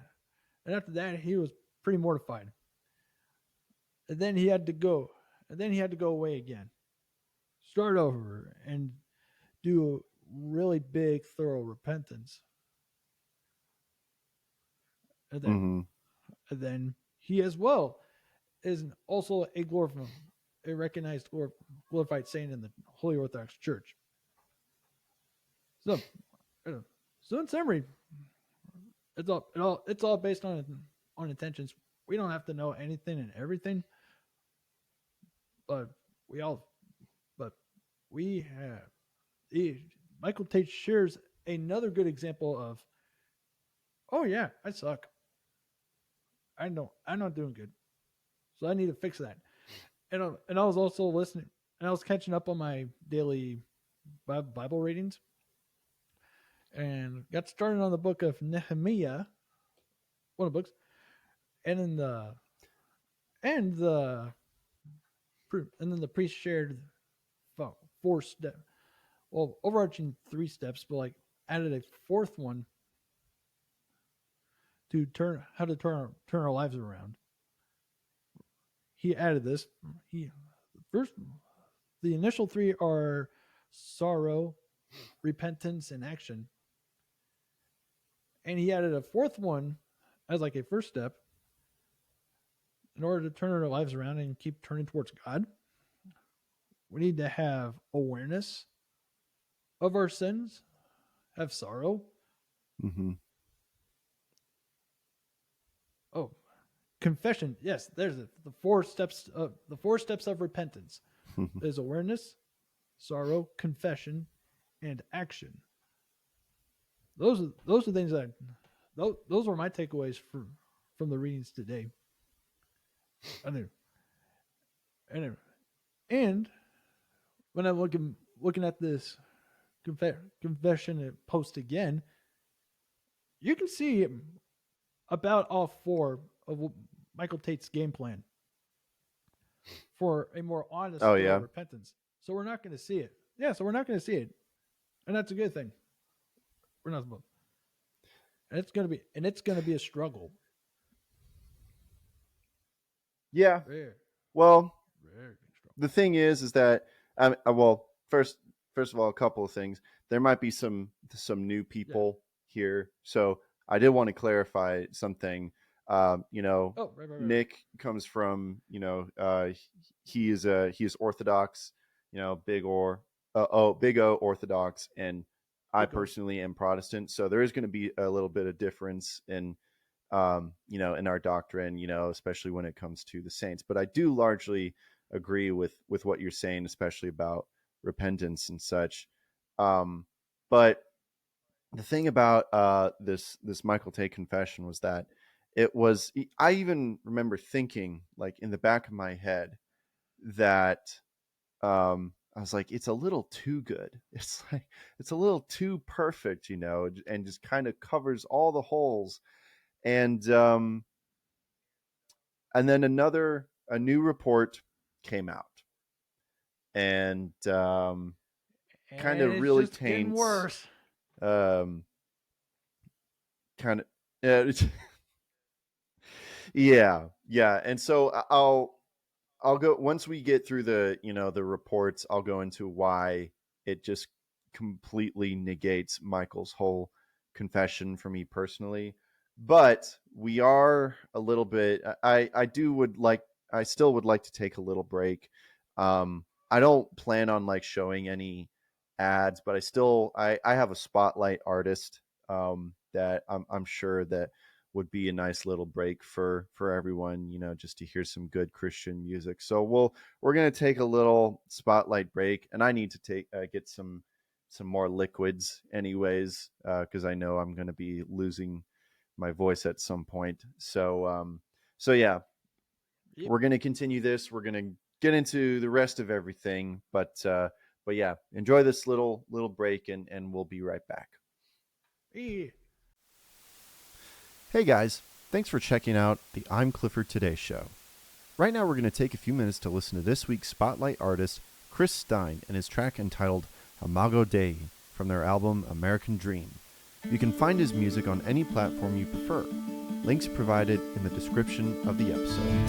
and after that he was pretty mortified. And then he had to go, and then he had to go away again, start over, and do a really big, thorough repentance. And then, Mm-hmm. he as well is also a recognized glorified saint in the Holy Orthodox Church. So, so in summary, it's all based on intentions. We don't have to know anything and everything, but we all but we have Michael Tait shares another good example of, oh yeah, I suck. I know I'm not doing good, so I need to fix that. And I was also listening, and I was catching up on my daily Bible readings, and got started on the book of Nehemiah, one of the books, and in the and the and then the priest shared four step, well, overarching three steps, but like added a fourth one to turn our lives around. He added this. He first The initial three are sorrow, repentance, and action, and he added a fourth one as like a first step in order to turn our lives around and keep turning towards God. We need to have awareness of our sins, have sorrow. Mm-hmm. Oh, confession. Yes, there's it. The four steps of repentance is awareness, sorrow, confession, and action. Those are things that those were my takeaways from the readings today. And and and when I'm looking at this confession post again, you can see about all four of Michael Tait's game plan for a more honest, Oh thorough yeah. repentance. So we're not going to see it. Yeah, so we're not going to see it, and that's a good thing. We're not supposed, and it's going to be a struggle. Yeah. Very, Well, very big struggle. the thing is that well, first of all, a couple of things. There might be some new Yeah. people here, so I did want to clarify something. Oh, right. Nick comes from he is Orthodox, big O Orthodox, and I Big O. personally am Protestant. So there is going to be a little bit of difference in our doctrine, especially when it comes to the saints. But I do largely agree with what you're saying, especially about repentance and such. But the thing about this Michael Tait confession was that it was. I even remember thinking, like in the back of my head, that I was like, it's a little too good. It's like it's a little too perfect, and just kind of covers all the holes. And and then a new report came out, and kind And of it's really just getting taints worse. um, kind of yeah, yeah. And so I'll go once we get through the the reports. I'll go into why it just completely negates Michael's whole confession for me personally. But we are a little bit. I do would like. I still would like to take a little break. I don't plan on like showing any ads, but I have a spotlight artist that I'm sure that would be a nice little break for everyone, just to hear some good Christian music. So we're gonna take a little spotlight break, and I need to get some more liquids, anyways, because I know I'm gonna be losing my voice at some point. So yeah, Yep. we're gonna continue this. We're gonna get into the rest of everything, but yeah, enjoy this little break, and we'll be right back. Yeah. Hey guys, thanks for checking out the I'm Clifford Today show. Right now we're going to take a few minutes to listen to this week's spotlight artist, Chris Styne, and his track entitled Imago Dei from their album American Dream. You can find his music on any platform you prefer. Links provided in the description of the episode.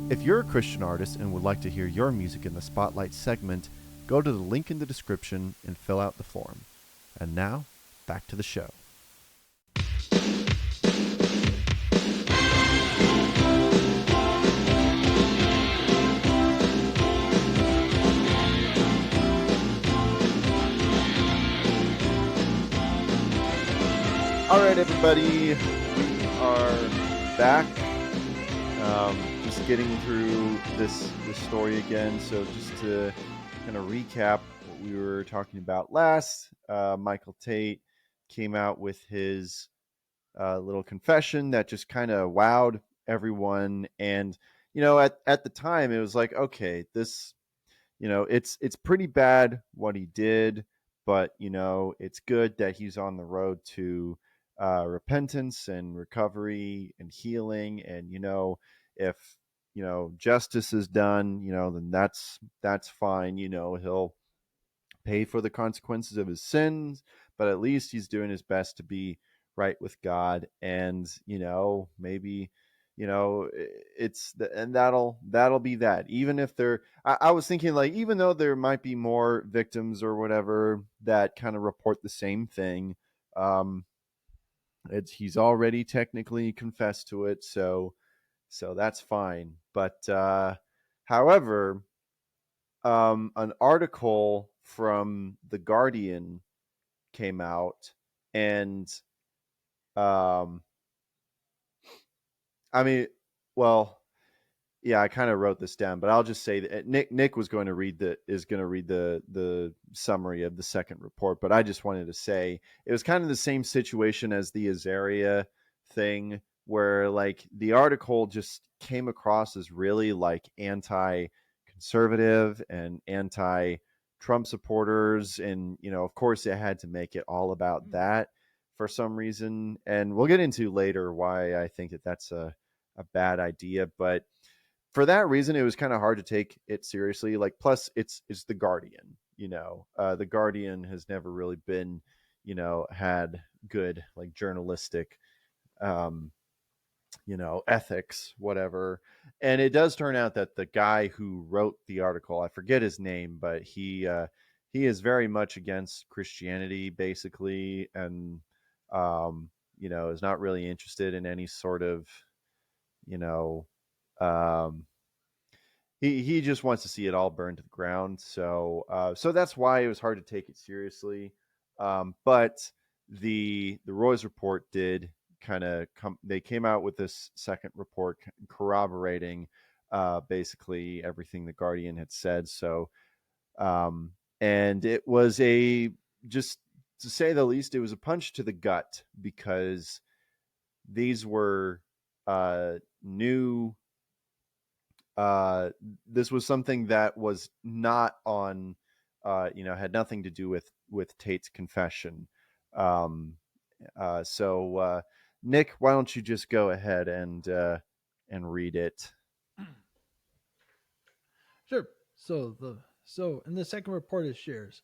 If you're a Christian artist and would like to hear your music in the Spotlight segment, go to the link in the description and fill out the form. And now, back to the show. All right, everybody, we are back. Just getting through this story again. So just to kind of recap what we were talking about last, Michael Tait came out with his little confession that just kind of wowed everyone. And at the time, it was like, okay, this it's pretty bad what he did, but it's good that he's on the road to repentance and recovery and healing. And if justice is done, then that's fine. He'll pay for the consequences of his sins, but at least he's doing his best to be right with God. And maybe and that'll be that. Even if I was thinking, like, even though there might be more victims or whatever that kind of report the same thing, um he's already technically confessed to it, so that's fine. But however, an article from the Guardian came out, and um I mean, well, yeah, I kind of wrote this down, but I'll just say that Nick was going to read the summary of the second report, but I just wanted to say it was kind of the same situation as the Azaria thing, where like the article just came across as really like anti-conservative and anti-Trump supporters, and of course, it had to make it all about that for some reason, and we'll get into later why I think that that's a bad idea, but for that reason, it was kind of hard to take it seriously. Like, plus, it's the Guardian. The Guardian has never really been, had good like journalistic, um, ethics, whatever. And it does turn out that the guy who wrote the article, I forget his name, but he is very much against Christianity, basically, and is not really interested in any sort of, you know, um, he just wants to see it all burned to the ground. So that's why it was hard to take it seriously. But the Roy's report did kind of come. They came out with this second report corroborating basically everything the Guardian had said. Um, and it was just to say the least, it was a punch to the gut, because these were new uh, this was something that was not on, had nothing to do with Tate's confession. Um, so, Nick, why don't you just go ahead and read it? Sure. So in the second report it shares.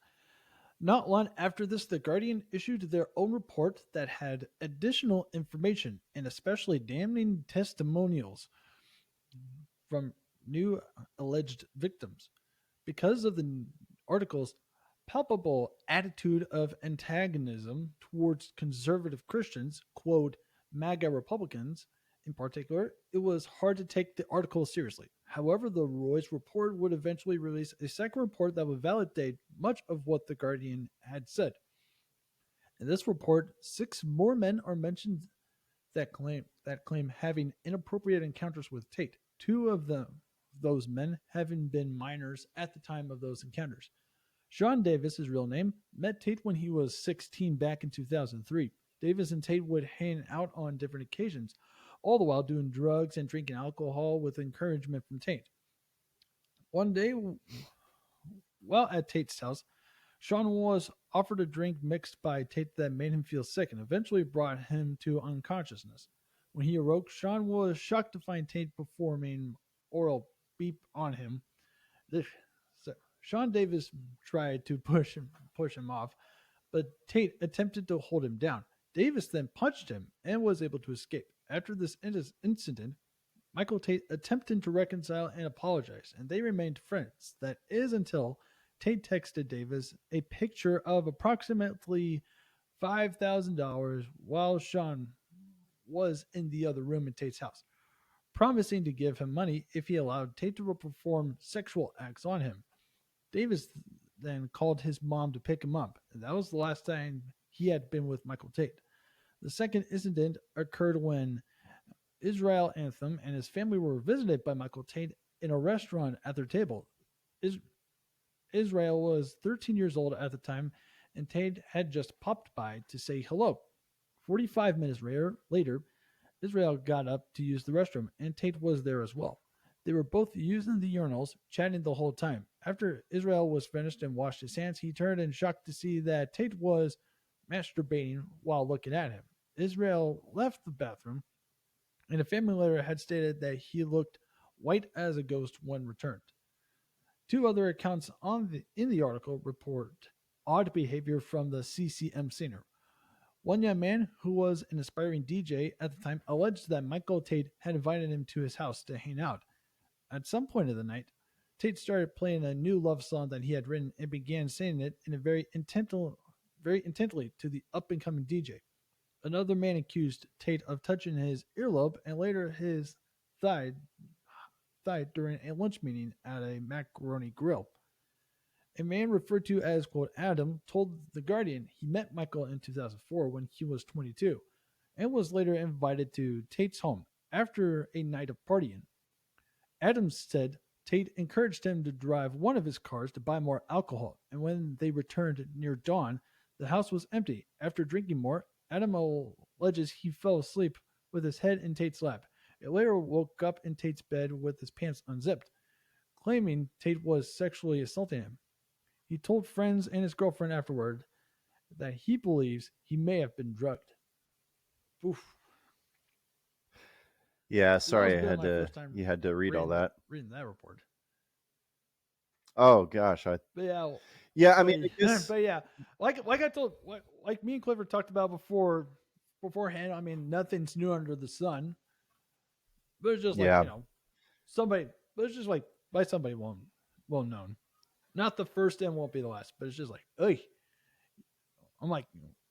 Not long after this, the Guardian issued their own report that had additional information and especially damning testimonials from new alleged victims. Because of the article's palpable attitude of antagonism towards conservative Christians, quote, MAGA Republicans in particular, it was hard to take the article seriously. However, the Roy's report would eventually release a second report that would validate much of what the Guardian had said. In this report, 6 more men are mentioned that claim having inappropriate encounters with Tait. Two of those men having been minors at the time of those encounters. Sean Davis, his real name, met Tait when he was 16 back in 2003. Davis and Tait would hang out on different occasions, all the while doing drugs and drinking alcohol with encouragement from Tait. One day, while at Tait's house, Sean was offered a drink mixed by Tait that made him feel sick and eventually brought him to unconsciousness. When he awoke, Sean was shocked to find Tait performing oral beep on him. So Sean Davis tried to push him off, but Tait attempted to hold him down. Davis then punched him and was able to escape. After this incident, Michael Tait attempted to reconcile and apologize, and they remained friends. That is until Tait texted Davis a picture of approximately $5,000 while Sean was in the other room in Tait's house, promising to give him money if he allowed Tait to perform sexual acts on him. Davis then called his mom to pick him up, and that was the last time he had been with Michael Tait. The second incident occurred when Israel Anthem and his family were visited by Michael Tait in a restaurant at their table. Is- Israel was 13 years old at the time, and Tait had just popped by to say hello. 45 minutes later, Israel got up to use the restroom, and Tait was there as well. They were both using the urinals, chatting the whole time. After Israel was finished and washed his hands, he turned in shock to see that Tait was masturbating while looking at him. Israel left the bathroom, and a family letter had stated that he looked white as a ghost when returned. Two other accounts in the article report odd behavior from the CCM singer. One young man who was an aspiring DJ at the time alleged that Michael Tait had invited him to his house to hang out. At some point of the night, Tait started playing a new love song that he had written and began singing it in a very intently to the up and coming DJ. Another man accused Tait of touching his earlobe and later his thigh, thigh during a lunch meeting at a macaroni grill. A man referred to as, quote, Adam told The Guardian he met Michael in 2004 when he was 22 and was later invited to Tait's home after a night of partying. Adams said Tait encouraged him to drive one of his cars to buy more alcohol, and when they returned near dawn, the house was empty. After drinking more, Adam alleges he fell asleep with his head in Tait's lap. He later woke up in Tait's bed with his pants unzipped, claiming Tait was sexually assaulting him. He told friends and his girlfriend afterward that he believes he may have been drugged. Oof. Yeah, So that was sorry, a bit of my first time you had to read all reading that. reading that report. Oh gosh, I But yeah, yeah, I but, mean, I guess but yeah, like I told, like me and Clifford talked about beforehand. I mean, nothing's new under the sun. But it's just like yeah. somebody. But it's just like by somebody well known. Not the first and won't be the last. But it's just like, hey, I'm like,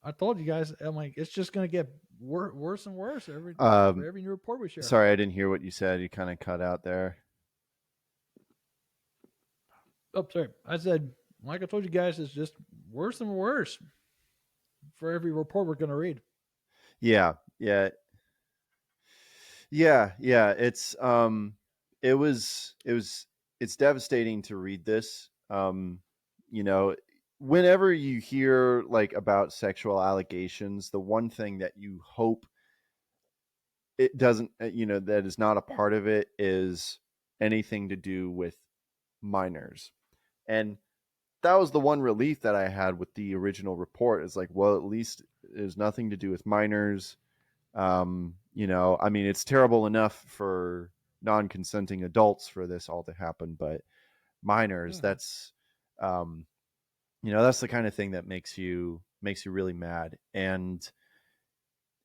I told you guys. I'm like, it's just gonna get worse and worse for Um every new report we share. sorry, I didn't hear what you said. You kind of cut out there. Oh, sorry. I said, like I told you guys, it's just worse and worse for every report we're gonna read. Yeah. Yeah. Yeah, yeah, it was it's devastating to read this. You know, whenever you hear like about sexual allegations, the one thing that you hope it doesn't that is not a part of it is anything to do with minors. And that was the one relief that I had with the original report is like, well, at least there's nothing to do with minors. I mean, it's terrible enough for non-consenting adults for this all to happen, but minors, Mm-hmm. um, that's the kind of thing that makes you really mad. And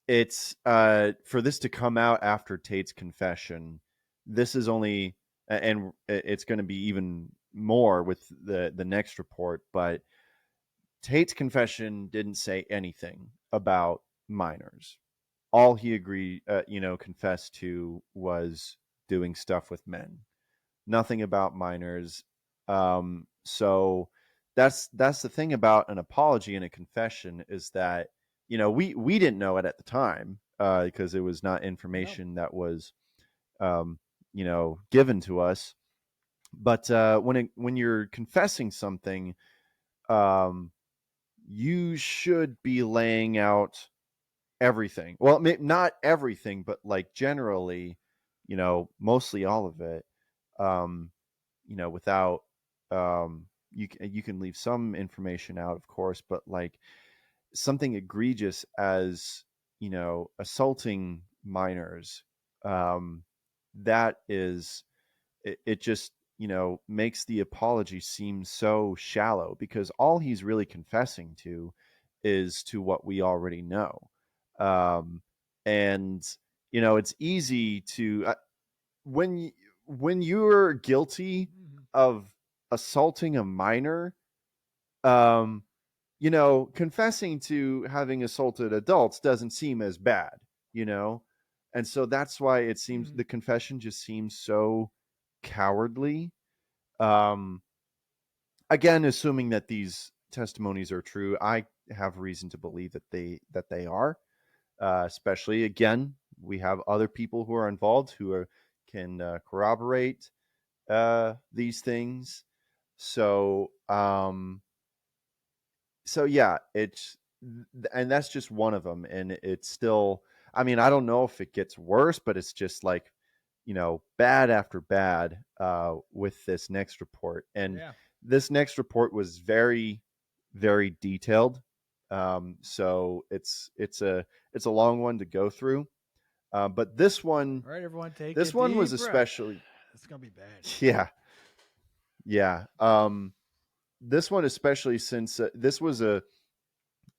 it's for this to come out after Tate's confession. This is only, and it's going to be even more with the next report, but Tate's confession didn't say anything about minors. All he agreed, confessed to was doing stuff with men. Nothing about minors. So that's the thing about an apology and a confession is that we didn't know it at the time because it was not No. information that was given to us. But when you're confessing something, um, you should be laying out everything. Well, not everything, but like generally, mostly all of it. Um, without you can leave some information out, of course, but like something egregious as assaulting minors, um, that is it just makes the apology seem so shallow because all he's really confessing to is to what we already know. um and it's easy to when when you're guilty Mm-hmm. of assaulting a minor, um confessing to having assaulted adults doesn't seem as bad, you know and so that's why it seems Mm-hmm. the confession just seems so cowardly. um Again, assuming that these testimonies are true, I have reason to believe that they are. especially again, we have other people who are involved can corroborate these things. So, so yeah, and that's just one of them, and it's still. I mean, I don't know if it gets worse, but it's just like, bad after bad with this next report, and Yeah. this next report was very, very detailed. So it's a long one to go through, but All right, everyone, take a this one was deep breath. especially, It's gonna be bad. yeah, yeah. This one especially since this was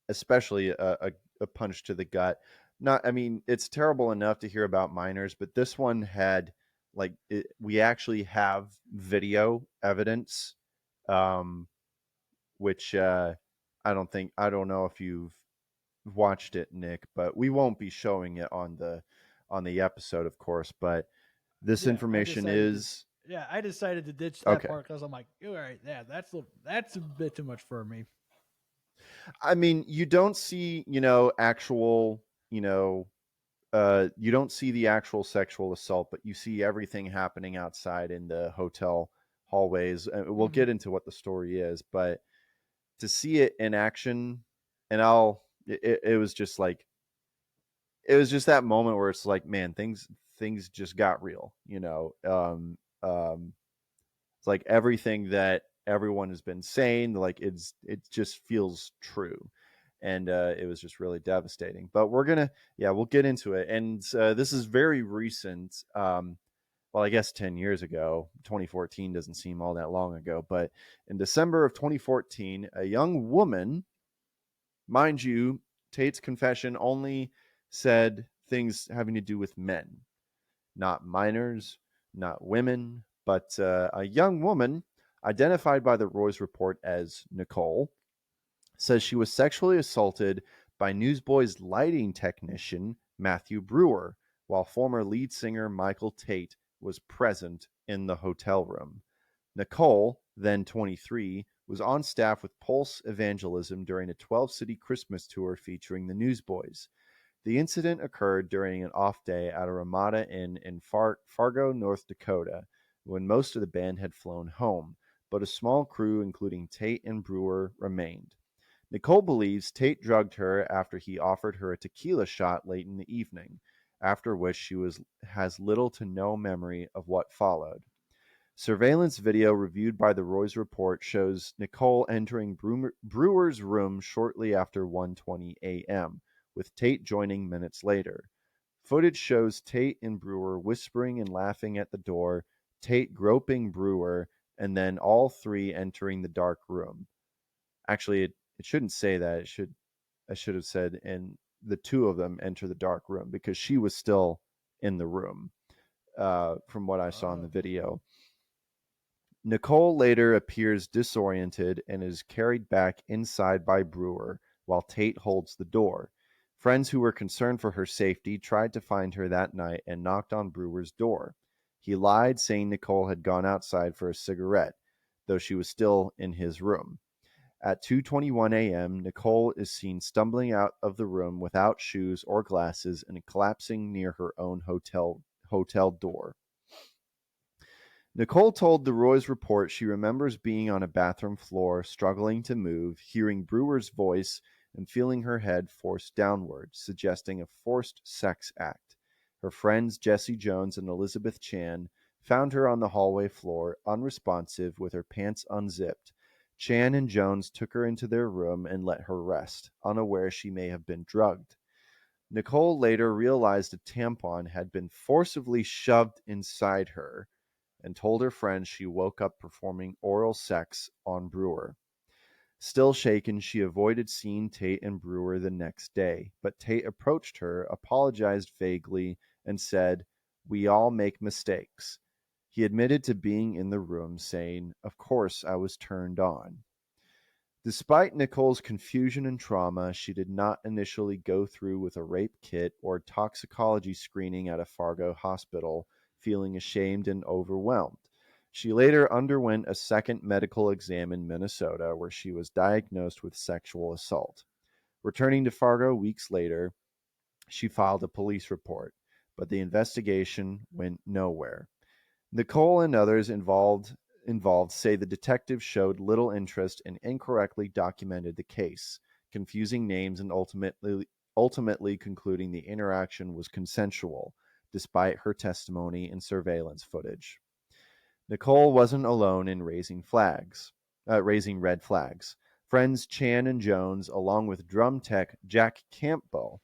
especially a punch to the gut. Not, I mean, it's terrible enough to hear about minors, but this one had we actually have video evidence, um, which I don't know if you've watched it, Nick, but we won't be showing it on the episode, of course. But this Yeah, I information decided to. is Yeah, I decided to ditch that okay. part because I'm like, all right, yeah, that's a bit too much for me. I mean, you don't see, actual, you don't see the actual sexual assault, but you see everything happening outside in the hotel hallways. We'll Mm-hmm. get into what the story is, but to see it in action, and it was just like, it was just that moment where it's like, man, things just got real, it's like everything that everyone has been saying, like it just feels true, and it was just really devastating. But we'll get into it, and this is very recent. Well, I guess 10 years ago, 2014 doesn't seem all that long ago, but in December of 2014, a young woman, mind you, Tate's confession only said things having to do with men, not minors, not women, but a young woman identified by the Roy's report as Nicole says she was sexually assaulted by Newsboys lighting technician Matthew Brewer while former lead singer Michael Tait was present in the hotel room. Nicole, then 23, was on staff with Pulse Evangelism during a 12-city Christmas tour featuring the Newsboys. The incident occurred during an off day at a Ramada Inn in Fargo, North Dakota, when most of the band had flown home, but a small crew, including Tait and Brewer, remained. Nicole believes Tait drugged her after he offered her a tequila shot late in the evening, after which has little to no memory of what followed. Surveillance video reviewed by the Roy's report shows Nicole entering Brewer's room shortly after 1:20 a.m., with Tait joining minutes later. Footage shows Tait and Brewer whispering and laughing at the door, Tait groping Brewer, and then all three entering the dark room. Actually, it shouldn't say that. I should have said, and the two of them enter the dark room because she was still in the room, from what I saw in the Oh, video. Nicole later appears disoriented and is carried back inside by Brewer while Tait holds the door. Friends who were concerned for her safety tried to find her that night and knocked on Brewer's door. He lied, saying Nicole had gone outside for a cigarette, though she was still in his room. At 2:21 a.m., Nicole is seen stumbling out of the room without shoes or glasses and collapsing near her own hotel door. Nicole told the Roy's report she remembers being on a bathroom floor, struggling to move, hearing Brewer's voice, and feeling her head forced downward, suggesting a forced sex act. Her friends Jesse Jones and Elizabeth Chan found her on the hallway floor, unresponsive, with her pants unzipped. Chan and Jones took her into their room and let her rest, unaware she may have been drugged. Nicole later realized a tampon had been forcibly shoved inside her and told her friends she woke up performing oral sex on Brewer. Still shaken, she avoided seeing Tait and Brewer the next day, but Tait approached her, apologized vaguely, and said, "We all make mistakes." He admitted to being in the room, saying, "Of course I was turned on." Despite Nicole's confusion and trauma, she did not initially go through with a rape kit or toxicology screening at a Fargo hospital, feeling ashamed and overwhelmed. She later underwent a second medical exam in Minnesota, where she was diagnosed with sexual assault. Returning to Fargo weeks later, She filed a police report, but the investigation went nowhere. Nicole and others involved say the detective showed little interest and incorrectly documented the case, confusing names and ultimately concluding the interaction was consensual, despite her testimony and surveillance footage. Nicole wasn't alone in raising red flags. Friends Chan and Jones, along with drum tech Jack Campbell,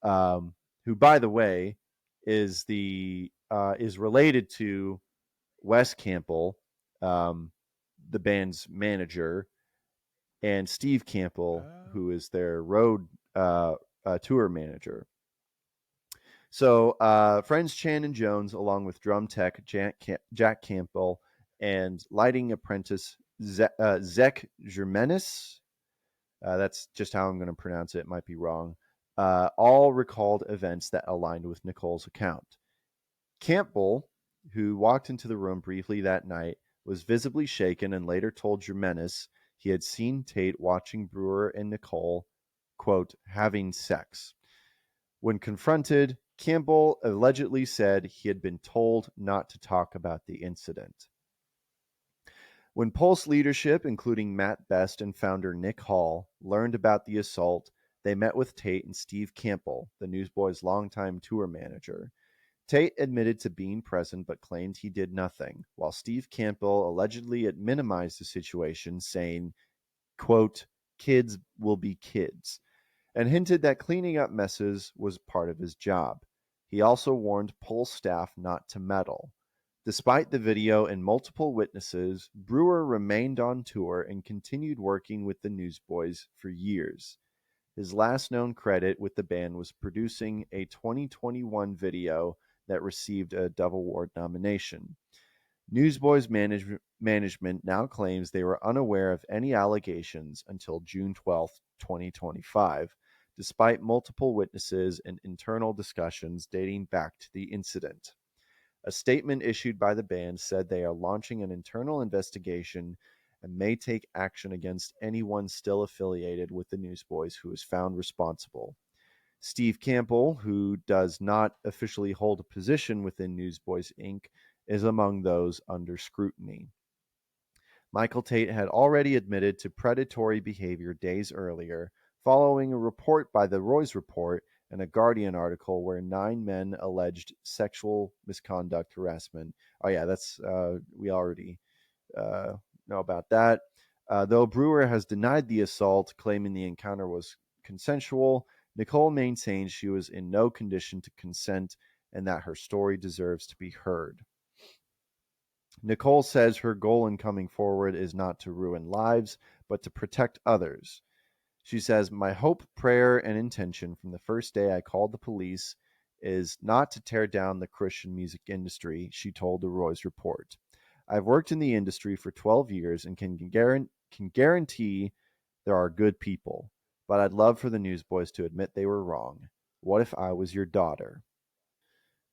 um, who, by the way, is related to Wes Campbell, um, the band's manager, and Steve Campbell, who is their road tour manager. So, friends Chan and Jones, along with drum tech Jack Campbell and lighting apprentice Zek Germanis, that's just how I'm going to pronounce it. It might be wrong. All recalled events that aligned with Nicole's account. Campbell, who walked into the room briefly that night, was visibly shaken and later told Germanis he had seen Tait watching Brewer and Nicole, quote, having sex. When confronted, Campbell allegedly said he had been told not to talk about the incident. When Pulse leadership, including Matt Best and founder Nick Hall, learned about the assault, they met with Tait and Steve Campbell, the Newsboys' longtime tour manager. Tait admitted to being present but claimed he did nothing, while Steve Campbell allegedly minimized the situation, saying, quote, kids will be kids, and hinted that cleaning up messes was part of his job. He also warned Pulse staff not to meddle. Despite the video and multiple witnesses, Brewer remained on tour and continued working with the Newsboys for years. His last known credit with the band was producing a 2021 video that received a Dove Award nomination. Newsboys management now claims they were unaware of any allegations until June 12, 2025, despite multiple witnesses and internal discussions dating back to the incident. A statement issued by the band said they are launching an internal investigation and may take action against anyone still affiliated with the Newsboys who is found responsible. Steve Campbell, who does not officially hold a position within Newsboys Inc., is among those under scrutiny. Michael Tait had already admitted to predatory behavior days earlier, following a report by the Roy's Report and a Guardian article where 9 men alleged sexual misconduct harassment. Oh yeah, that's we already know about that. Though Brewer has denied the assault, claiming the encounter was consensual, Nicole maintains she was in no condition to consent and that her story deserves to be heard. Nicole says her goal in coming forward is not to ruin lives, but to protect others. She says, my hope, prayer, and intention from the first day I called the police is not to tear down the Christian music industry, she told the Roy's Report. I've worked in the industry for 12 years and can guarantee there are good people, but I'd love for the Newsboys to admit they were wrong. What if I was your daughter?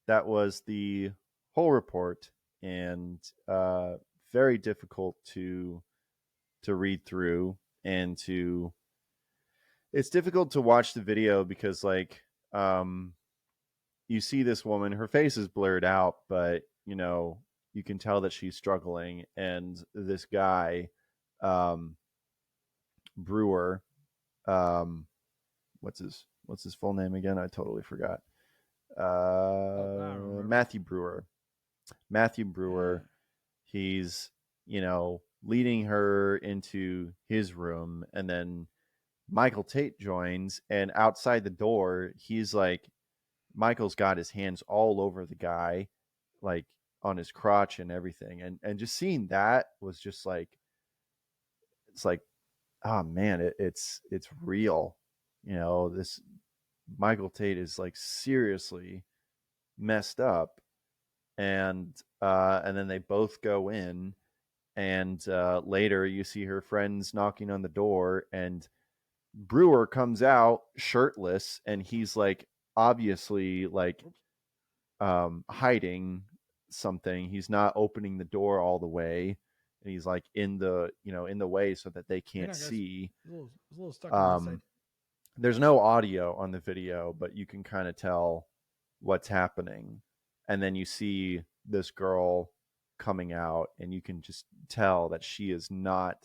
That was the whole report, and very difficult to read through, and to it's difficult to watch the video because um you see this woman, her face is blurred out, but you can tell that she's struggling, and this guy, um Brewer, um what's his full name again? I totally forgot. Oh, I don't remember. Matthew Brewer. Yeah. He's leading her into his room, and then Michael Tait joins, and outside the door he's like, Michael's got his hands all over the guy, like on his crotch and everything, and just seeing that was just like, it's like, oh man, it's real. This Michael Tait is like seriously messed up, and then they both go in, and later you see her friends knocking on the door, and Brewer comes out shirtless, and he's like obviously like Oops. hiding something. He's not opening the door all the way, and he's like in the way so that they Hang can't on, guys. see. It's a little stuck on my Um, side. there's no audio on the video, but you can kind of tell what's happening. And then you see this girl coming out, and you can just tell that she is not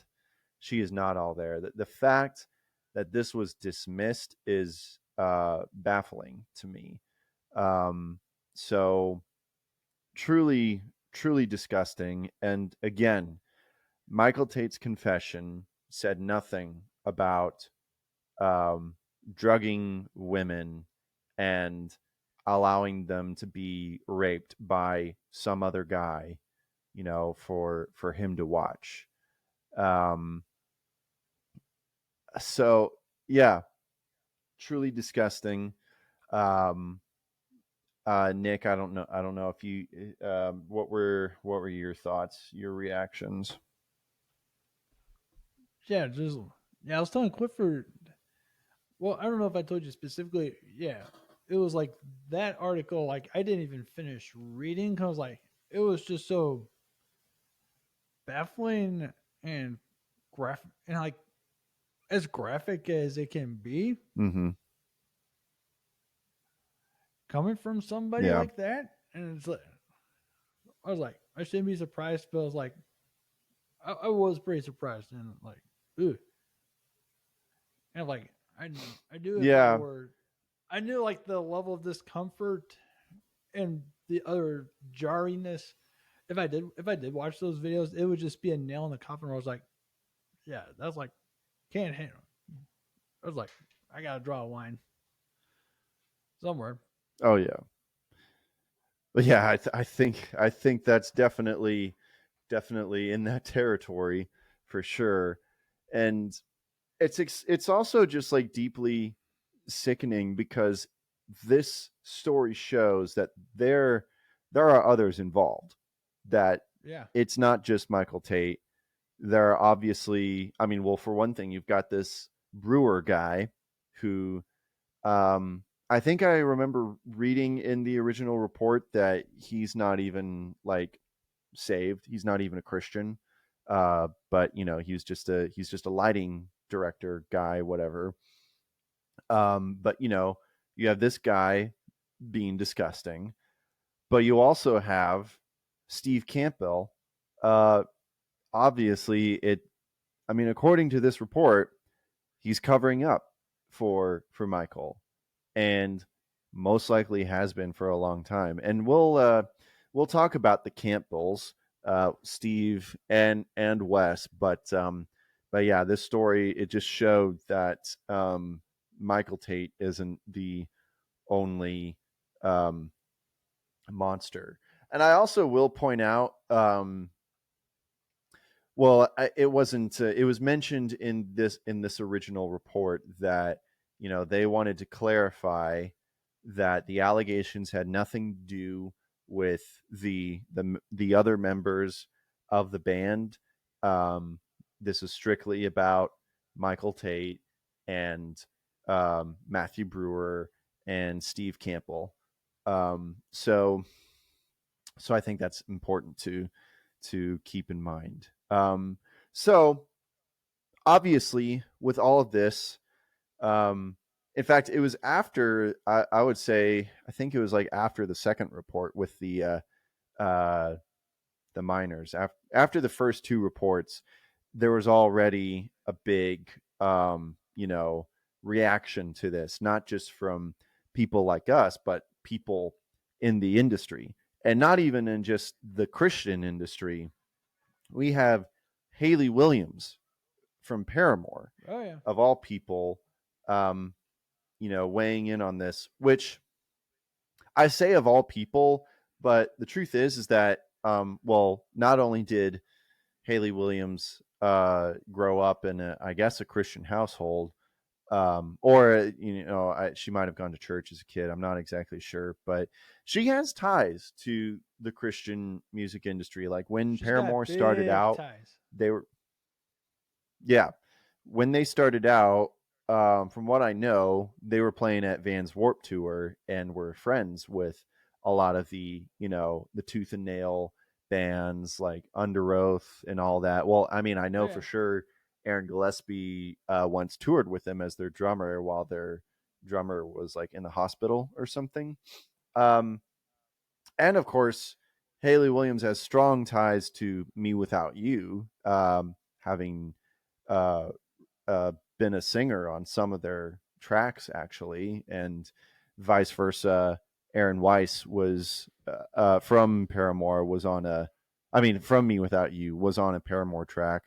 all there. The fact that this was dismissed is baffling to me. Um, so truly, truly disgusting. And again, Michael Tate's confession said nothing about um, drugging women and allowing them to be raped by some other guy, for him to watch. Um, so yeah, truly disgusting. Um, Nick, I don't know if you, what were your thoughts, your reactions? Yeah, just yeah. I was telling Clifford. Well, I don't know if I told you specifically. Yeah, it was like that article. Like I didn't even finish reading because like it was just so baffling and graphic and like as graphic as it can be Mm-hmm. coming from somebody Yeah. like that. And it's like I was like I shouldn't be surprised, but I was like I was pretty surprised and like ooh and like I knew if I Yeah. were I knew like the level of discomfort and the other jarringness. If I did watch those videos, it would just be a nail in the coffin. Where I was like, yeah, that's like can't handle. I was like, I gotta draw a line somewhere. Oh yeah. But yeah, I think that's definitely in that territory for sure. And it's also just like deeply sickening because this story shows that there are others involved, that Yeah, it's not just Michael Tate. There are obviously, I mean, well, for one thing, you've got this Brewer guy who, I think I remember reading in the original report that he's not even like saved. He's not even a Christian. But he's just a lighting director guy, whatever. But you have this guy being disgusting, but you also have Steve Campbell. Uh, Obviously, I mean, according to this report, he's covering up for Michael, and most likely has been for a long time. And we'll talk about the Campbells, Steve and Wes, but yeah, this story, it just showed that Michael Tate isn't the only um, monster. And I also will point out, well, it wasn't. It was mentioned in this original report that they wanted to clarify that the allegations had nothing to do with the other members of the band. Um, this is strictly about Michael Tate and Matthew Brewer and Steve Campbell. So I think that's important to keep in mind. So obviously, with all of this, um, in fact, it was after, I would say, I think it was like after the second report with uh, the miners. After the first two reports, there was already a big, reaction to this, not just from people like us, but people in the industry, and not even in just the Christian industry. We have Haley Williams from Paramore, oh yeah, of all people, um, weighing in on this, which I say of all people, but the truth is that, well, not only did Haley Williams grow up in I guess, a Christian household, or she might have gone to church as a kid. I'm not exactly sure, but she has ties to the Christian music industry. Like when she's Paramore got started big out, ties. they were yeah, when they started out, from what I know, they were playing at Van's Warp Tour and were friends with a lot of the Tooth and Nail bands like Under Oath and all that. Well, I mean, I Oh know for yeah, sure Aaron Gillespie once toured with them as their drummer while their drummer was like in the hospital or something. Um, and of course, Haley Williams has strong ties to Me Without You, having uh, been a singer on some of their tracks actually, and vice versa. Aaron Weiss was from Paramore was on a, I mean, from Me Without You was on a Paramore track.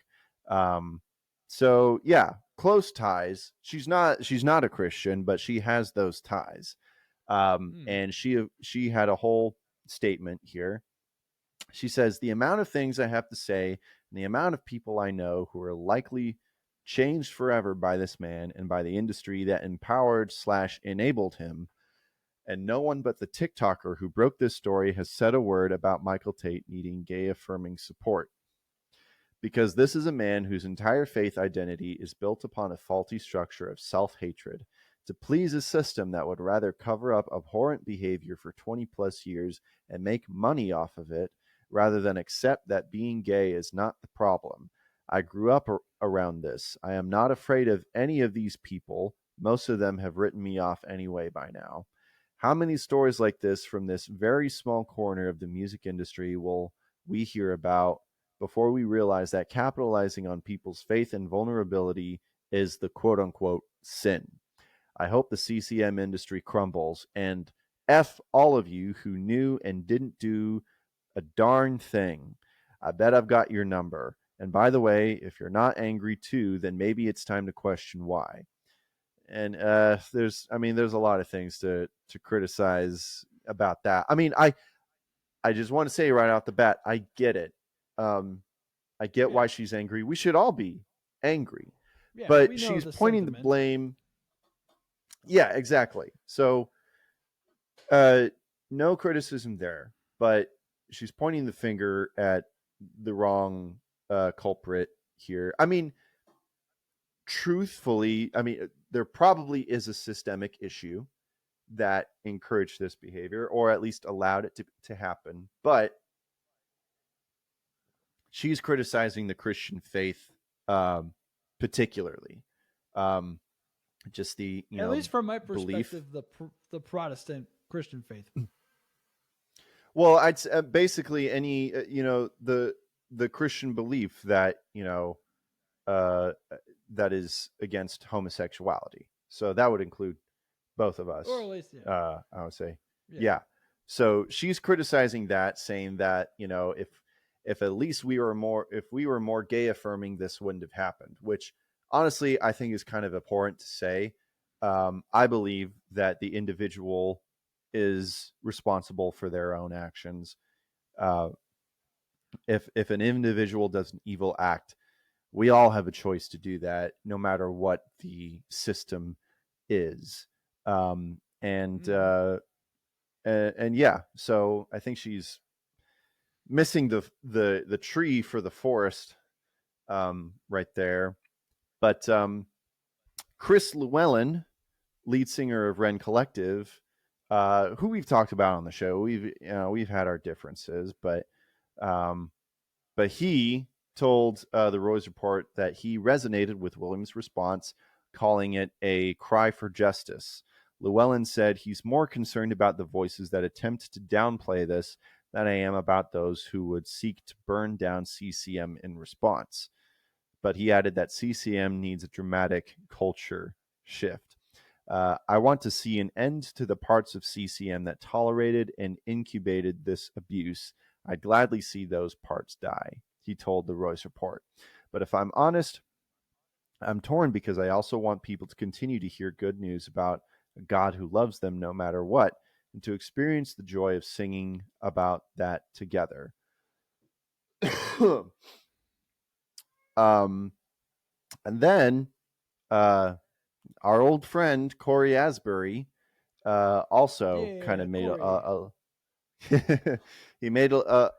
Um, so yeah, close ties. She's not a Christian, but she has those ties. Hmm. And she had a whole statement here. She says, the amount of things I have to say and the amount of people I know who are likely changed forever by this man and by the industry that empowered/enabled him. And no one but the TikToker who broke this story has said a word about Michael Tait needing gay affirming support. Because this is a man whose entire faith identity is built upon a faulty structure of self hatred to please a system that would rather cover up abhorrent behavior for 20 plus years and make money off of it rather than accept that being gay is not the problem. I grew up around this. I am not afraid of any of these people. Most of them have written me off anyway by now. How many stories like this from this very small corner of the music industry will we hear about before we realize that capitalizing on people's faith and vulnerability is the quote unquote sin? I hope the CCM industry crumbles and F all of you who knew and didn't do a darn thing. I bet I've got your number. And by the way, if you're not angry too, then maybe it's time to question why. And there's a lot of things to criticize about that. I mean, I just want to say right off the bat, I get it. Um, I get Yeah. why she's angry. We should all be angry. Yeah. We But know she's the pointing the sentiment. blame. Yeah, exactly. So, uh, no criticism there, but she's pointing the finger at the wrong culprit here. I mean, truthfully, I mean, there probably is a systemic issue that encouraged this behavior or at least allowed it to happen. But she's criticizing the Christian faith, um, particularly. Um, just the At least from my belief. perspective, the Protestant Christian faith. Well, I'd basically any the Christian belief that uh, that is against homosexuality. So that would include both of Or at us. least, yeah. I would say, Yeah. yeah. So she's criticizing that, saying that if at least we were more gay affirming, this wouldn't have happened. Which honestly, I think is kind of abhorrent to say. I believe that the individual is responsible for their own actions. Uh, if an individual does an evil act, we all have a choice to do that, no matter what the system is. And Mm-hmm. and yeah, so I think she's missing the tree for the forest, right there. But Chris Llewellyn, lead singer of Ren Collective, who we've talked about on the show, we've had our differences, um, but he told the Roy's Report that he resonated with Williams' response, calling it a cry for justice. Llewellyn said he's more concerned about the voices that attempt to downplay this than I am about those who would seek to burn down CCM in response. But he added that CCM needs a dramatic culture shift. I want to see an end to the parts of CCM that tolerated and incubated this abuse. I'd gladly see those parts die, he told the Royce Report. But if I'm honest, I'm torn because I also want people to continue to hear good news about a God who loves them no matter what, and to experience the joy of singing about that together. um, and then uh, our old friend Corey Asbury also kind Yeah, of made Corey.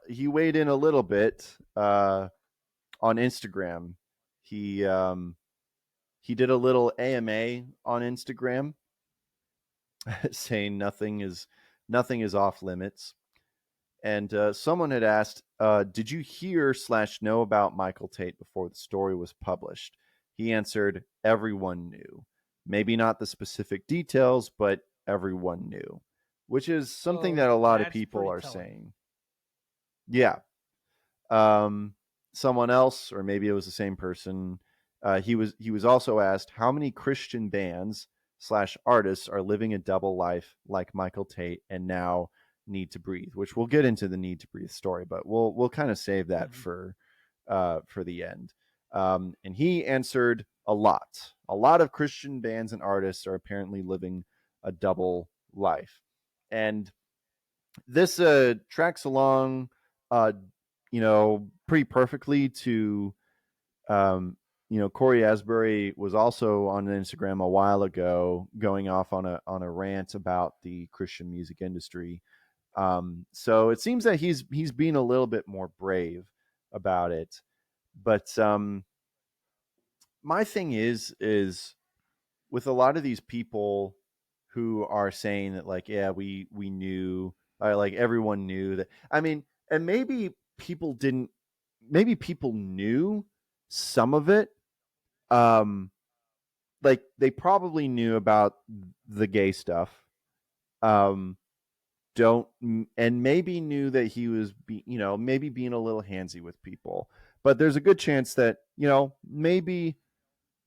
he weighed in a little bit on Instagram. He he did a little AMA on Instagram saying nothing is off limits. And someone had asked, "Did you hear/know about Michael Tait before the story was published?" He answered, everyone knew. Maybe not the specific details, but everyone knew, which is something Oh, that a lot of that's people pretty are telling. saying. Yeah. Um, Someone else, or maybe it was the same person, he was also asked how many Christian bands slash artists are living a double life like Michael Tait and now Need to Breathe, which we'll get into the Need to Breathe story, but we'll kind of save that Mm-hmm. for the end. And he answered a lot. A lot of Christian bands and artists are apparently living a double life, and this tracks along, uh, pretty perfectly to, um, Corey Asbury was also on Instagram a while ago, going off on a rant about the Christian music industry. So it seems that he's being a little bit more brave about it. But my thing is with a lot of these people who are saying that, like, yeah, we knew, like everyone knew that. I mean, and maybe people knew some of it. um like they probably knew about the gay stuff. um don't And maybe knew that he was maybe being a little handsy with people, but there's a good chance that, maybe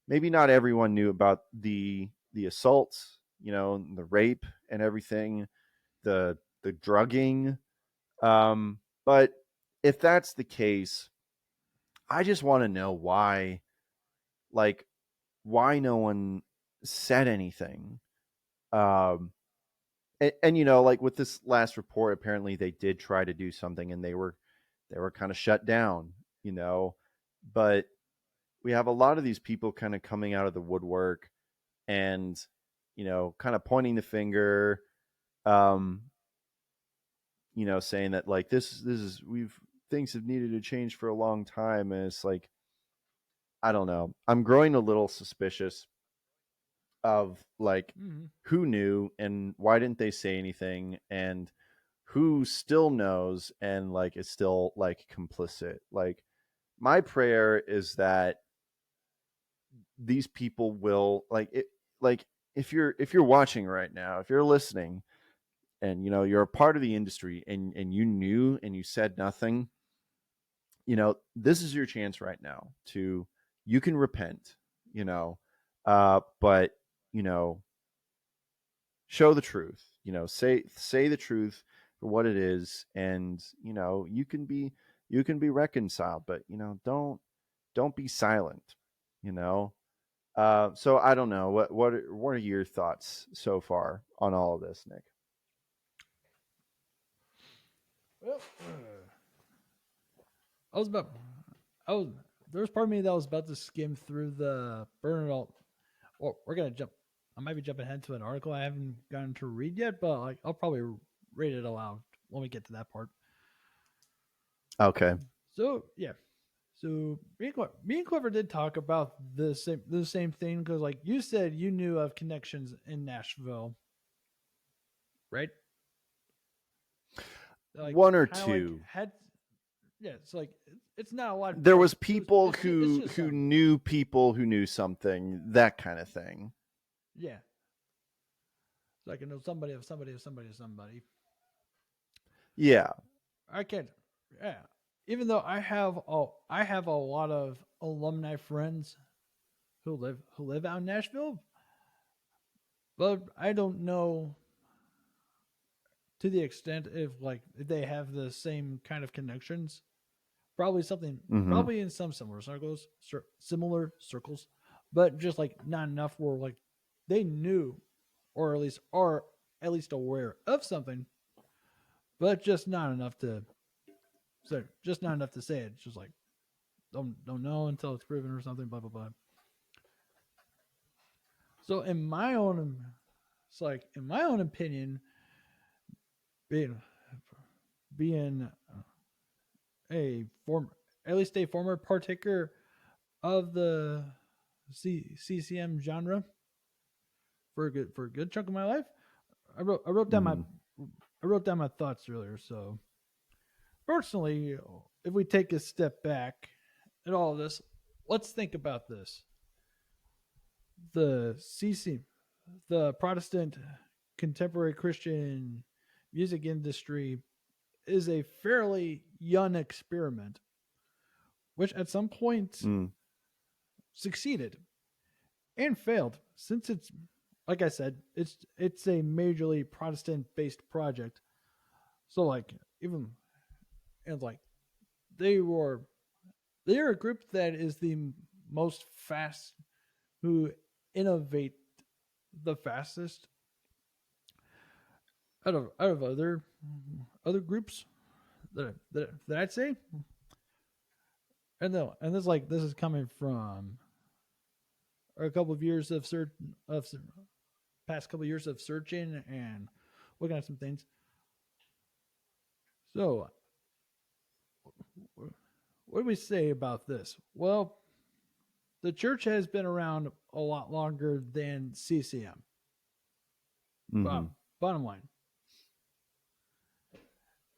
not everyone knew about the assaults, the rape and everything, the drugging. But if that's the case, I just want to know why, like, why no one said anything. Um, and like with this last report, apparently they did try to do something, and they were kind of shut down. You know, but we have a lot of these people kind of coming out of the woodwork and, kind of pointing the finger, um, saying that, like, this is we've things have needed to change for a long time, and it's like, I don't know. I'm growing a little suspicious of, like, Mm-hmm. who knew and why didn't they say anything, and who still knows and, like, is still, like, complicit. Like, my prayer is that these people will, like it, like, if you're watching right now, if you're listening, and you're a part of the industry, and you knew and you said nothing, this is your chance right now to, you can repent, but, you know show the truth, say the truth for what it is, and, you can be reconciled, but, don't be silent, you know so I don't know, what are your thoughts so far on all of this, Nick? Well, I was about, I was, there was part of me that was about to skim through the burn it all. Or we're gonna jump. I might be jumping ahead to an article I haven't gotten to read yet, but like I'll probably read it aloud when we get to that part. Okay. So yeah, so me and Clifford did talk about the same thing because like you said you knew of connections in Nashville, right? Like One or kind of like two. had yeah. It's like it's not a lot. There Like was people it's who just who some. knew people who knew something, that kind of thing. Yeah, it's like I know somebody of somebody of somebody of somebody. Yeah. I can't. Yeah. Even though I have a lot of alumni friends who live out in Nashville, but I don't know to the extent if they have the same kind of connections. Probably something. Mm-hmm. Probably in some similar circles, but just like not enough where like they knew, or at least are at least aware of something, but just not enough to say it. It's just like don't know until it's proven or something. Blah blah blah. So in my own opinion, being being a form at least a former partaker of the CCM genre for a good chunk of my life, Mm-hmm. I wrote down my thoughts earlier. So personally, if we take a step back at all of this, let's think about this. the CC, the Protestant contemporary Christian music industry, is a fairly young experiment, which at some point Mm. succeeded and failed. Since it's, like I said, it's a majorly Protestant based project. So like even and like they were they're a group that is the most fast who innovate the fastest out of other groups that I'd say. And no, and this is coming from a couple of years of search of past couple of years of searching and looking at some things. So, what do we say about this? Well, the church has been around a lot longer than CCM. Mm-hmm. Bottom line,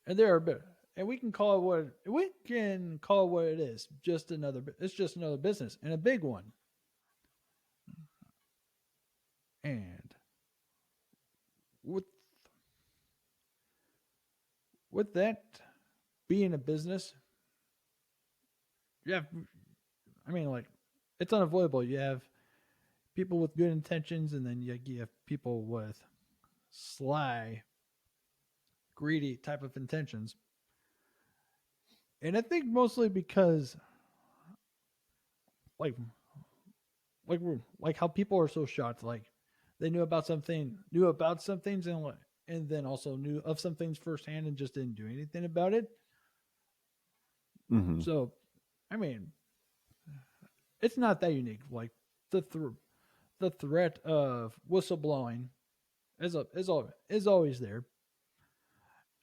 and there are and we can call it what it is. It's just another business and a big one. And with that being a business, you have, I mean, like, it's unavoidable. You have people with good intentions, and then you have people with sly, greedy type of intentions. And I think mostly because, like, like like how people are so shocked, like they knew about some things, and then also knew of some things firsthand, and just didn't do anything about it. Mm-hmm. So, I mean, it's not that unique. Like the the threat of whistleblowing is always there.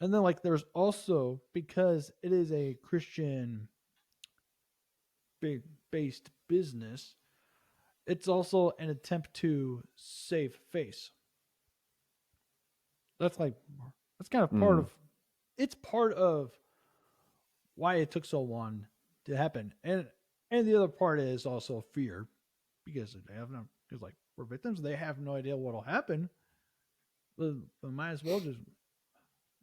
And then like there's also, because it is a Christian based business, it's also an attempt to save face. That's like that's kind of part Mm. of it's part of why it took so long to happen. And the other part is also fear, because they have no, because like for victims they have no idea what'll happen. But might as well just,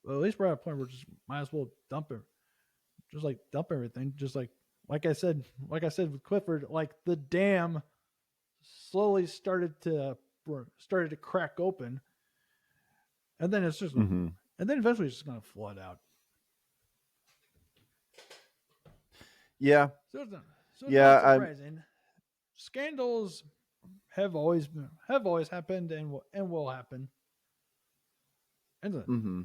well, at least we're at a point where just might as well dump it, just like dump everything, just like I said with Clifford, like the dam slowly started to crack open, and then it's just, Mm-hmm. and then eventually it's just gonna flood out. Yeah. So it's not, so it's not Yeah. I'm. surprising. Scandals have always happened and will happen. And Mm-hmm.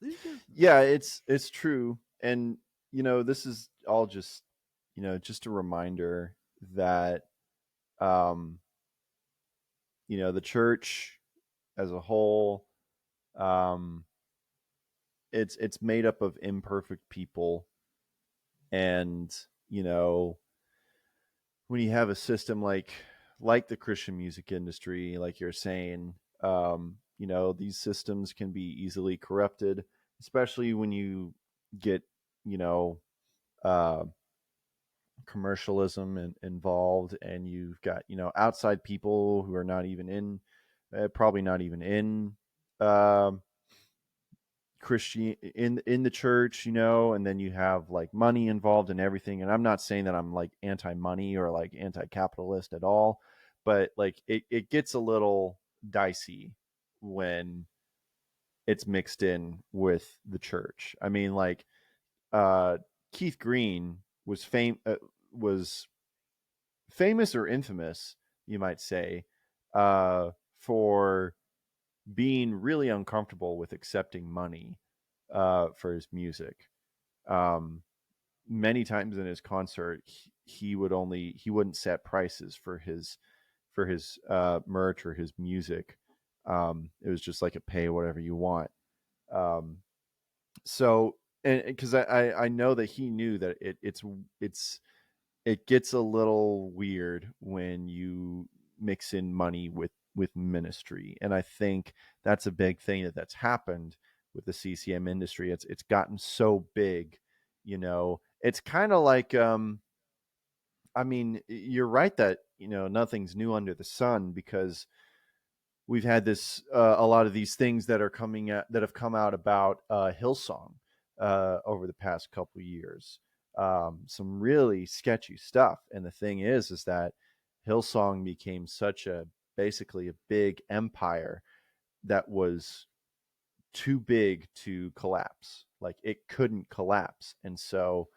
these just Yeah. It's true, and this is all just just a reminder that um the church as a whole, um it's made up of imperfect people, and you know when you have a system like the Christian music industry, like you're saying, these systems can be easily corrupted, especially when you get you know uh commercialism involved, and you've got outside people who are not even in, probably not even in, um Christian, in the church, and then you have like money involved in everything. And I'm not saying that I'm like anti-money or like anti-capitalist at all, but like it gets a little dicey when it's mixed in with the church. I mean, like, uh Keith Green was famous or infamous, you might say, for being really uncomfortable with accepting money for his music. Um, Many times in his concert, he wouldn't set prices for his merch or his music. It was just like a pay whatever you want. Um, so, and because I know that he knew that it's it gets a little weird when you mix in money with ministry, and I think that's a big thing that's happened with the CCM industry. It's gotten so big. It's kind of like I mean, you're right that nothing's new under the sun, because we've had this a lot of these things that are coming at that have come out about Hillsong over the past couple years. Some really sketchy stuff, and the thing is that Hillsong became such a basically a big empire that was too big to collapse. Like, it couldn't collapse, and so,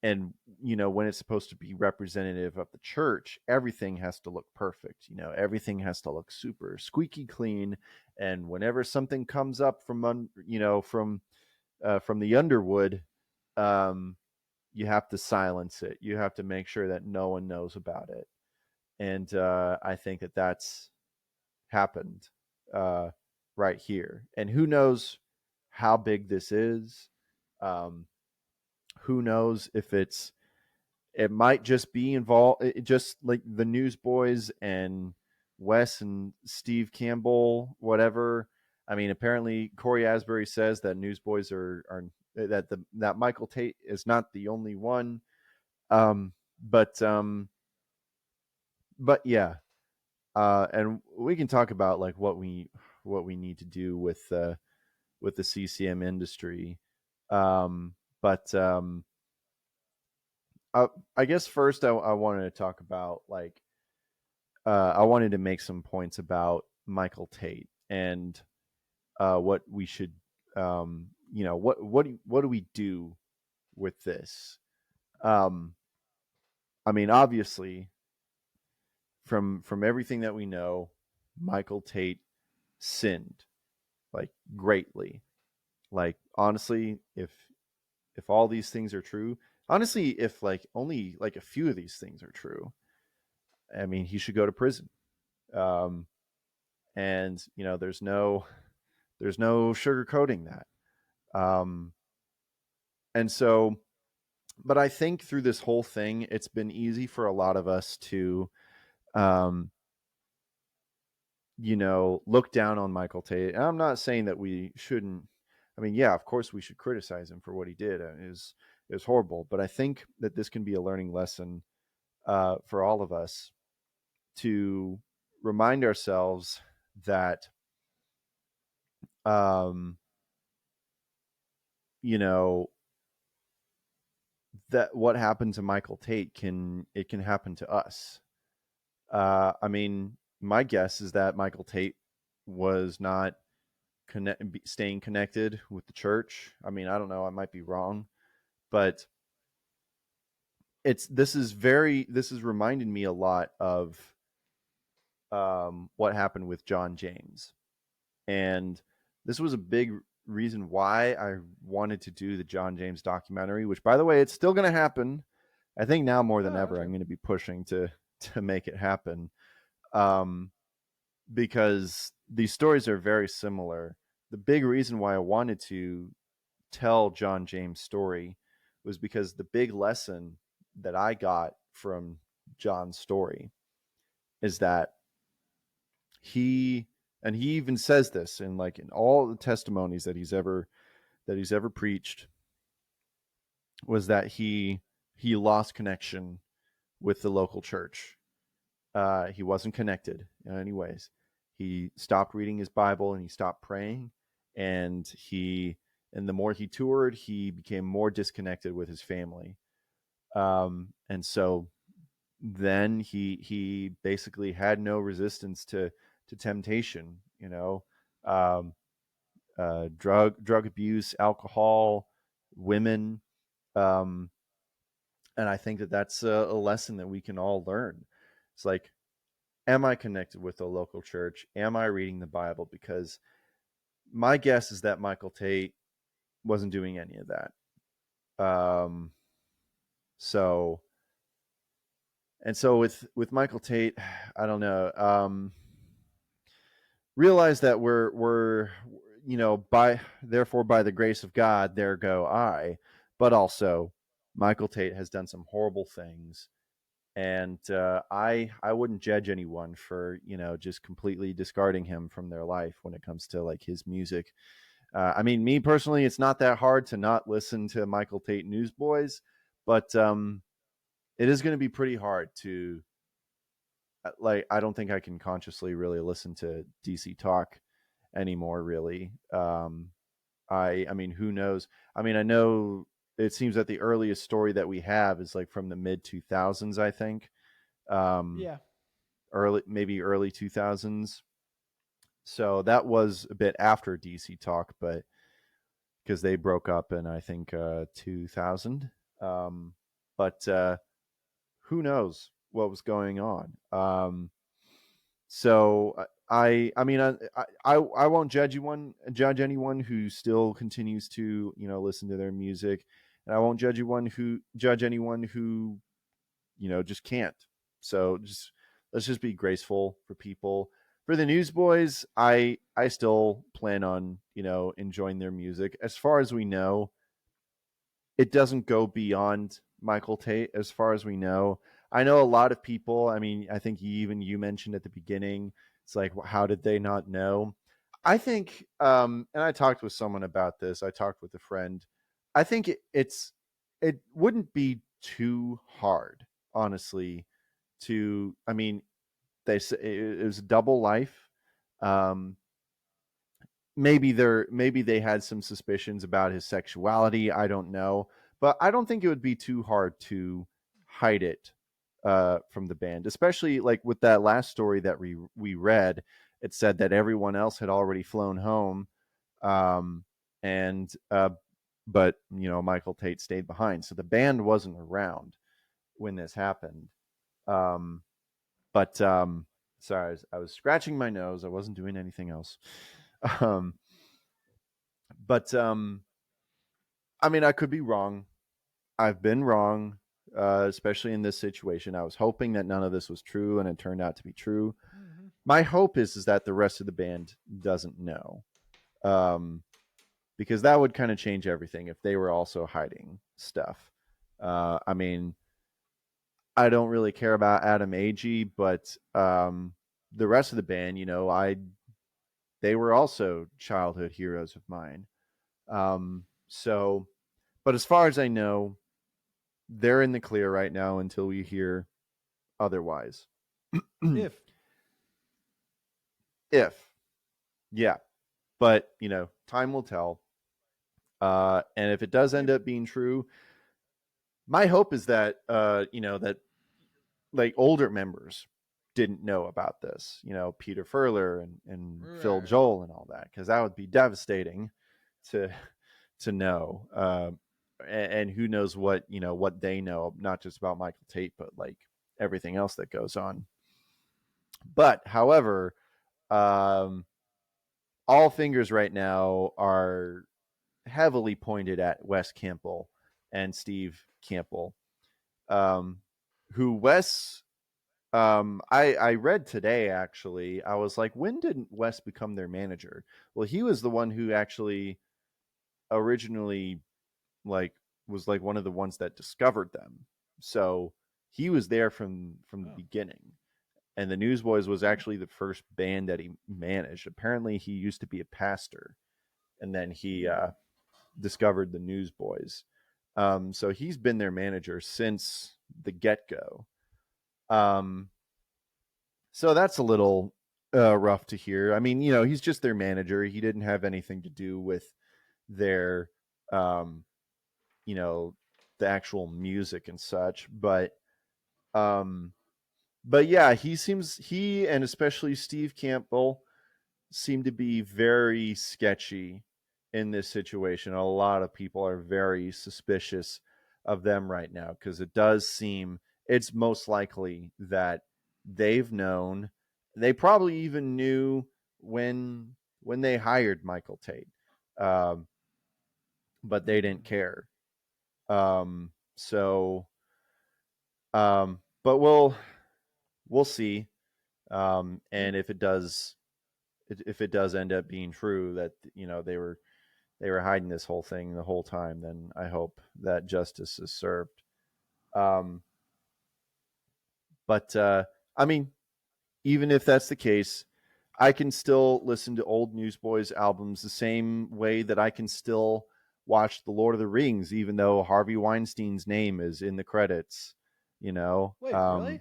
and when it's supposed to be representative of the church, everything has to look perfect. Everything has to look super squeaky clean, and whenever something comes up from the underwood, um you have to silence it. You have to make sure that no one knows about it. And I think that that's happened uh right here. And who knows how big this is. um who knows if it might just be involved, just like the Newsboys and Wes and Steve Campbell, whatever. I mean, apparently Corey Asbury says that Newsboys are that Michael Tait is not the only one. Um, but yeah, and we can talk about like what we need to do with the CCM industry. Um, but I, I guess first I wanted to talk about like I wanted to make some points about Michael Tait and what we should, what do we do with this? Um, I mean, obviously, from everything that we know, Michael Tait sinned like greatly. Like, honestly, if all these things are true, honestly, if like only like a few of these things are true, I mean, he should go to prison. Um, and there's no sugarcoating that. Um, and so, but I think through this whole thing, it's been easy for a lot of us to, um, look down on Michael Tait. And I'm not saying that we shouldn't. I mean, yeah, of course we should criticize him for what he did. It was horrible, but I think that this can be a learning lesson for all of us to remind ourselves that, um, you know, that what happened to Michael Tait can happen to us. I mean, my guess is that Michael Tait was not staying connected with the church. I mean, I don't know. I might be wrong, but this is reminding me a lot of what happened with John James, and this was a big reason why I wanted to do the John James documentary. Which, by the way, it's still going to happen. I think now more than Oh, ever, okay. I'm going to be pushing to make it happen. Um, because these stories are very similar. The big reason why I wanted to tell John James' story was because the big lesson that I got from John's story is that he and he even says this in all the testimonies that he's ever preached, was that he lost connection with the local church. He wasn't connected in any ways. He stopped reading his Bible and he stopped praying. And the more he toured, he became more disconnected with his family. And so then he basically had no resistance to temptation. Um, drug abuse, alcohol, women. Um, and I think that that's a lesson that we can all learn. It's like, am I connected with the local church? Am I reading the Bible? Because my guess is that Michael Tait wasn't doing any of that. So with Michael Tait, I don't know. Realize that we're by therefore by the grace of God, there go I. But also, Michael Tait has done some horrible things, and I wouldn't judge anyone for just completely discarding him from their life when it comes to like his music. I mean, me personally, it's not that hard to not listen to Michael Tait Newsboys, but it is going to be pretty hard to like. I don't think I can consciously really listen to DC Talk anymore. Really, I mean, who knows? I mean, I know it seems that the earliest story that we have is like from the mid 2000s. I think um, Yeah. maybe early 2000s. So that was a bit after DC Talk, but because they broke up in I think 2000. Um, but who knows what was going on? So I mean I won't judge anyone who still continues to listen to their music, and I won't judge anyone who just can't. So just let's just be graceful for people. For the Newsboys, I still plan on enjoying their music. As far as we know, it doesn't go beyond Michael Tait, as far as we know. I know a lot of people. I mean, I think you mentioned at the beginning. It's like, how did they not know? I think, and I talked with someone about this. I talked with a friend. I think it wouldn't be too hard, honestly. To I mean, they say it was a double life. Um, maybe they had some suspicions about his sexuality. I don't know, but I don't think it would be too hard to hide it from the band, especially like with that last story that we read. It said that everyone else had already flown home, um, and but Michael Tait stayed behind, so the band wasn't around when this happened. Um, but sorry, I was scratching my nose. I wasn't doing anything else. Um, but I mean, I could be wrong. I've been wrong, especially in this situation. I was hoping that none of this was true, and it turned out to be true. Hmm. My hope is that the rest of the band doesn't know, um, because that would kind of change everything if they were also hiding stuff. I mean, I don't really care about Adam Agee, but the rest of the band, they were also childhood heroes of mine. So, but as far as I know, they're in the clear right now until we hear otherwise. If If, yeah, but time will tell. And if it does end yep. up being true, my hope is that that like older members didn't know about this. Peter Furler and Phil Right. Joel and all that, because that would be devastating to know. And who knows what they know, not just about Michael Tait, but like everything else that goes on. But however, um, all fingers right now are heavily pointed at Wes Campbell and Steve Campbell, um, who Wes. I read today actually. I was like, when did Wes become their manager? Well, he was the one who actually originally like was like one of the ones that discovered them. So he was there from the Oh. beginning. And the Newsboys was Hmm. actually the first band that he managed. Apparently, he used to be a pastor, and then he discovered the Newsboys. So he's been their manager since the get go. Um, so that's a little rough to hear. I mean, he's just their manager. He didn't have anything to do with their, um, you know, the actual music and such. Um, but yeah, he and especially Steve Campbell seem to be very sketchy in this situation. A lot of people are very suspicious of them right now because it does seem it's most likely that they've known, they probably even knew when they hired Michael Tait, um, but they didn't Hmm. care. So, but we'll see. Yep. And if it does end up being true that they were hiding this whole thing the whole time, then I hope that justice is served. Um, but I mean, even if that's the case, I can still listen to old Newsboys albums the same way that I can still watch The Lord of the Rings, even though Harvey Weinstein's name is in the credits. you know. Wait, really?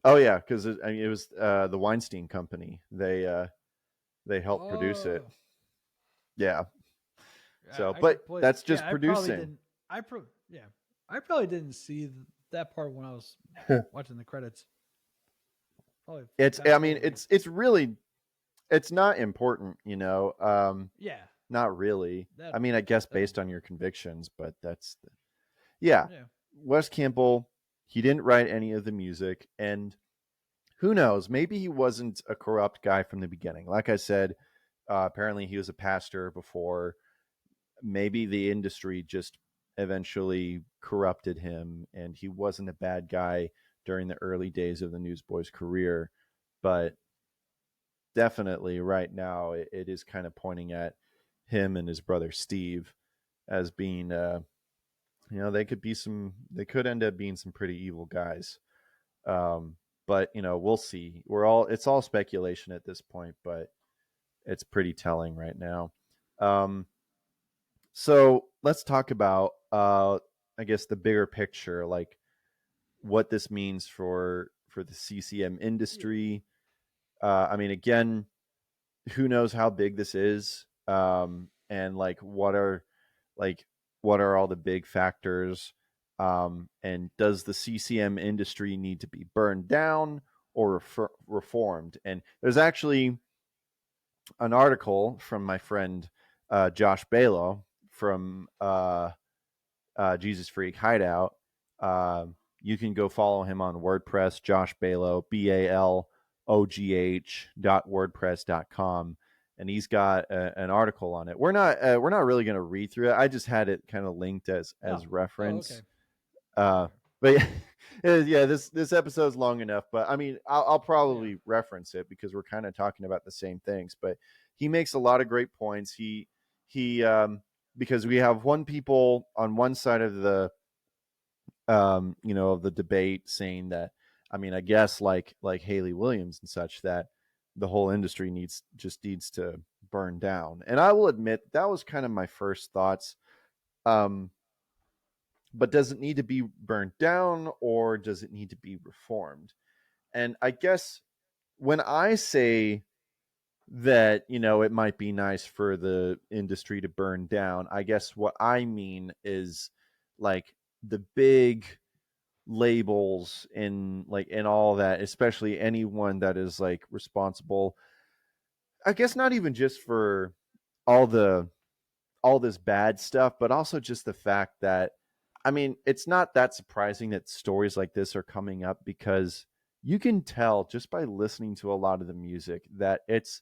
Oh yeah, because I mean, it was the Weinstein Company. They helped produce it. Oh, Yeah. So, I but completely. that's Yeah, just I probably producing. didn't. Yeah, I probably didn't see that part when I was watching the credits. Probably It's I fast mean, forwarded. it's really it's not important, you know. Yeah, Not really. that I mean, I guess that based one's on fine. your convictions, but yeah. Yeah, Wes Campbell, he didn't write any of the music, and who knows? Maybe he wasn't a corrupt guy from the beginning. Like I said, apparently he was a pastor before. Maybe the industry just eventually corrupted him, and he wasn't a bad guy during the early days of the Newsboys' career. But definitely, right now, it is kind of pointing at him and his brother Steve as being, they could end up being some pretty evil guys. But we'll see. It's all speculation at this point, but it's pretty telling right now. Um, so let's talk about, I guess, the bigger picture, like what this means for the CCM yeah, industry. I mean, again, who knows how big this is, and like what are all the big factors, and does the CCM industry need to be burned down or reformed? And there's actually an article from my friend Josh Balo from Jesus Freak Hideout. You can go follow him on WordPress, Josh Balo, BALOGH.wordpress.com. And he's got an article on it. We're not really going to read through it. I just had it kind of linked as no. Oh, okay. reference. All Uh, right. but yeah, this episode's long enough. But I mean, I'll Yeah. probably reference it because we're kind of talking about the same things. But he makes a lot of great points. He because we have one people on one side of the of the debate saying that, I mean, I guess like Haley Williams and such, that the whole industry needs to burn down. And I will admit that was kind of my first thoughts. Um, but does it need to be burned down or does it need to be reformed? And I guess when I say that, it might be nice for the industry to burn down, I guess what I mean is like the big labels and all that, especially anyone that is like responsible, I guess not even just for all the all this bad stuff, but also just the fact that, I mean, it's not that surprising that stories like this are coming up because you can tell just by listening to a lot of the music that it's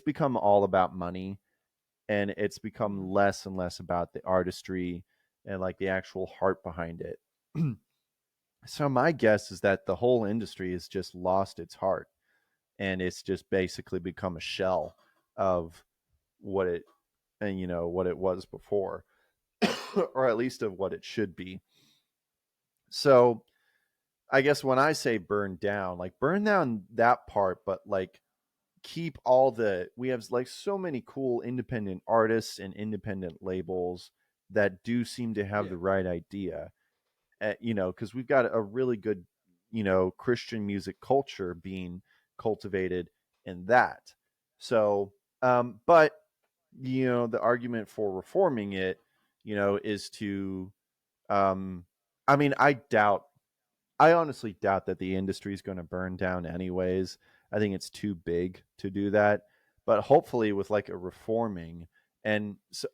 become all about money, and it's become Mm-hmm. less and less about the artistry and like the actual heart behind it. So my guess is that the whole industry has just lost its heart, and it's just basically become a shell of what it and what it was before, or at least of what it should be. So I guess when I say burn down, like burn down that part, but like keep all the we have like so many cool independent artists and independent labels that do seem to have Yeah. the right idea. Because we've got a really good, Christian music culture being cultivated in that. So, but the argument for reforming it, is to, um, I mean, I honestly doubt that the industry is going to burn down anyways. I think it's too big to do that. But hopefully, with like a reforming, and so,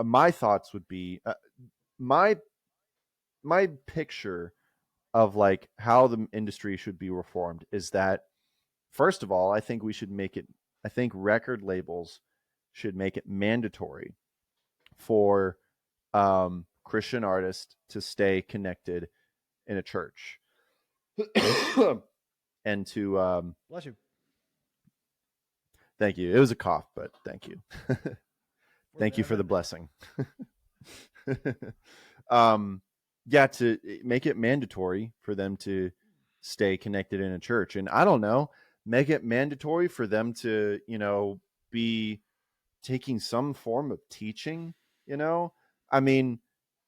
my thoughts would be, my my picture of like how the industry should be reformed is that, first of all, I think record labels should make it mandatory for Christian artists to stay connected in a church and to Bless you. thank you. It was a cough, but thank you. Thank you I've for the been there. blessing. um, yeah, to make it mandatory for them to stay connected in a church, and I don't know, make it mandatory for them to be taking some form of teaching. I mean,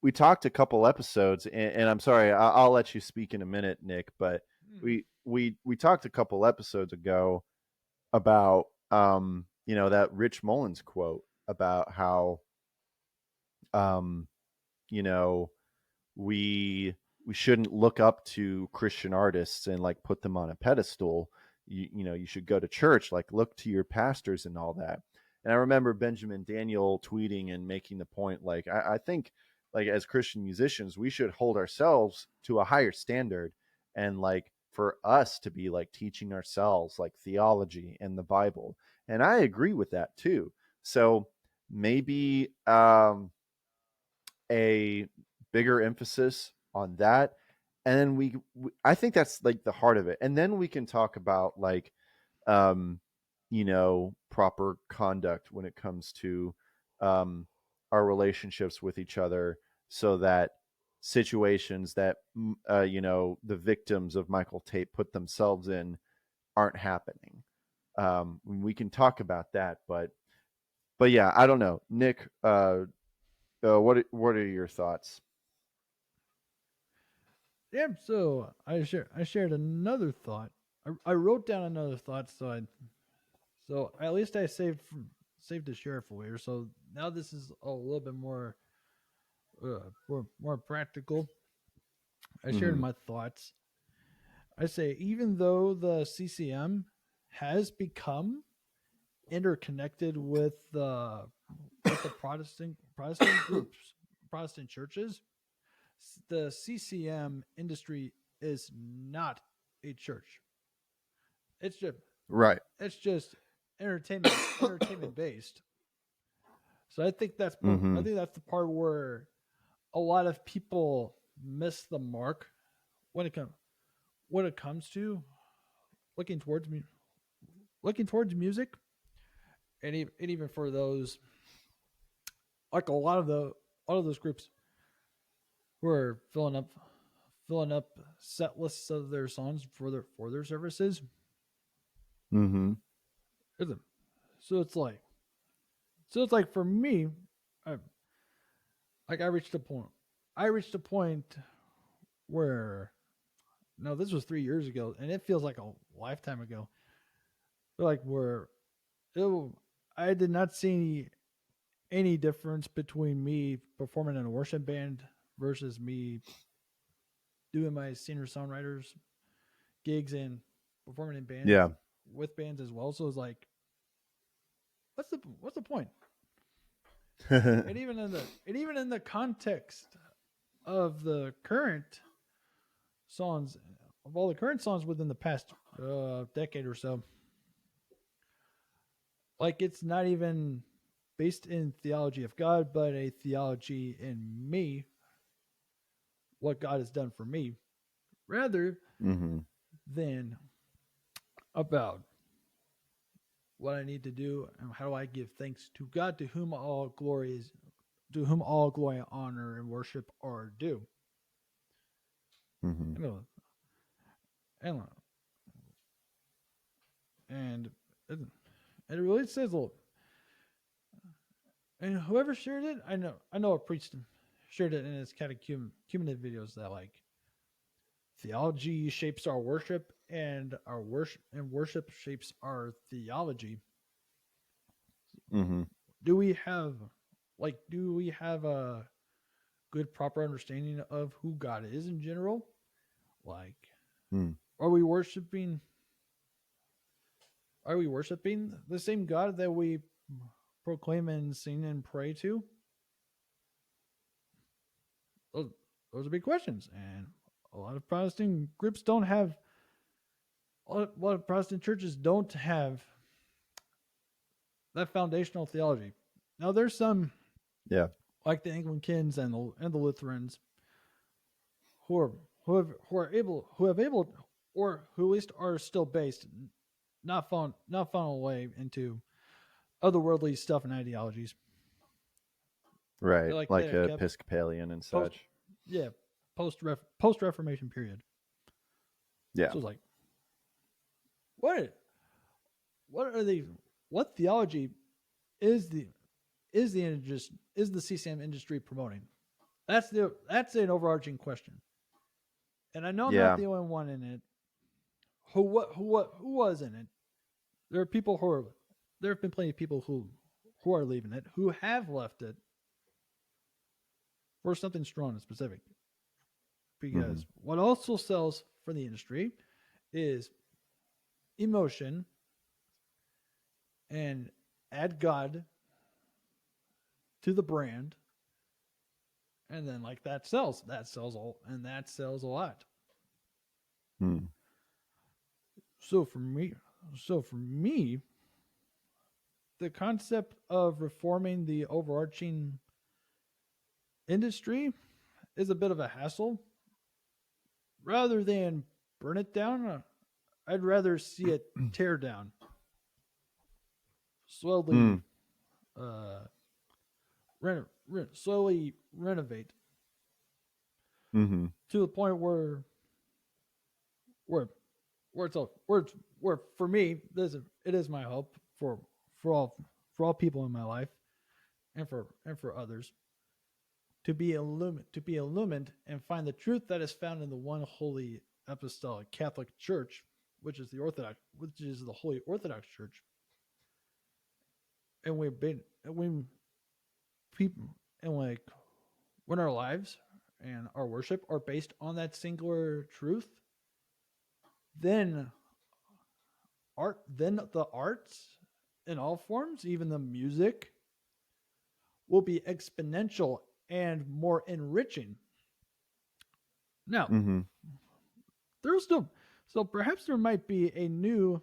we talked a couple episodes, and I'm sorry, I'll let you speak in a minute, Nick, but Mhm. we talked a couple episodes ago about that Rich Mullins quote about how um you know we we shouldn't look up to Christian artists and like put them on a pedestal. You should go to church, like look to your pastors and all that. And I remember Benjamin Daniel tweeting and making the point, like I think like as Christian musicians, we should hold ourselves to a higher standard, and like for us to be like teaching ourselves like theology and the Bible. And I agree with that too. So maybe a bigger emphasis on that, and then I think that's like the heart of it, and then we can talk about like um proper conduct when it comes to um our relationships with each other, so that situations that the victims of Michael Tait put themselves in aren't happening. We can talk about that, but yeah, I don't know, Nick. What are your thoughts? Yeah, so I shared another thought. I wrote down another thought, so at least I saved to share for later. So now this is a little bit more practical. I shared Mm-hmm. my thoughts. I say even though the CCM has become interconnected with the Protestant groups, Protestant churches, the CCM industry is not a church. It's just Right. it's just entertainment based. So I Mm-hmm. think that's the part where a lot of people miss the mark when it comes to looking towards me looking towards music, and even for those, like a lot of those groups who are filling up set lists of their songs for their services. Mm-hmm. So it's like for me, I, I reached a point. I reached a point where no, this was 3 years ago, and it feels like a lifetime ago. Like where it, I did not see any difference between me performing in a worship band versus me doing my singer songwriters gigs and performing in bands Yeah. with bands as well. So it's like, what's the point? And even in the context of the current songs, of all the current songs within the past decade or so, like it's not even based in theology of God, but a theology in me, what God has done for me, rather Mm-hmm. than about what I need to do and how do I give thanks to God, to whom all glory, honor, and worship are due. Mm-hmm. And, and, and it really says a little. And whoever shared it, I know a priest shared it in his catechumenate videos that like theology shapes our worship, and worship shapes our theology. Mm-hmm. Do we have do we have a good proper understanding of who God is in general? Like, Mm. are we worshiping are we worshiping the same God that we proclaim and sing and pray to? Those, those are big questions, and a lot of Protestant groups don't have. A lot of Protestant churches don't have that foundational theology. Now, there's some Yeah. like the Anglicans and the Lutherans who are who have able or who at least are still based, not found a way into otherworldly stuff and ideologies. Right. They Like have a kept Episcopalian and post such. yeah post Reformation period. Yeah. So it's like what what are they what theology is the is the is the CCM industry promoting? That's an overarching question, and I know I'm not Yeah. the only one in it. Who was in it? There are people who are. There have been plenty of people who are leaving it, who have left it for something strong and specific. Mm-hmm. Because what also sells for the industry is emotion and add God to the brand, and then like that sells all, and that sells a lot. Mm. So for me, so for me, the concept of reforming the overarching industry is a bit of a hassle. Rather than burn it down, I'd rather see it tear down, slowly, Mm. uh, slowly renovate Mm-hmm. to the point where where it's all where for me it is my hope for all for all people in my life and for others to be illumined and find the truth that is found in the one holy apostolic Catholic Church, which is the Holy Orthodox Church, and we people and like when our lives and our worship are based on that singular truth, then then the arts in all forms, even the music, will be exponential and more enriching. Now, Mm-hmm. there's still so perhaps there might be a new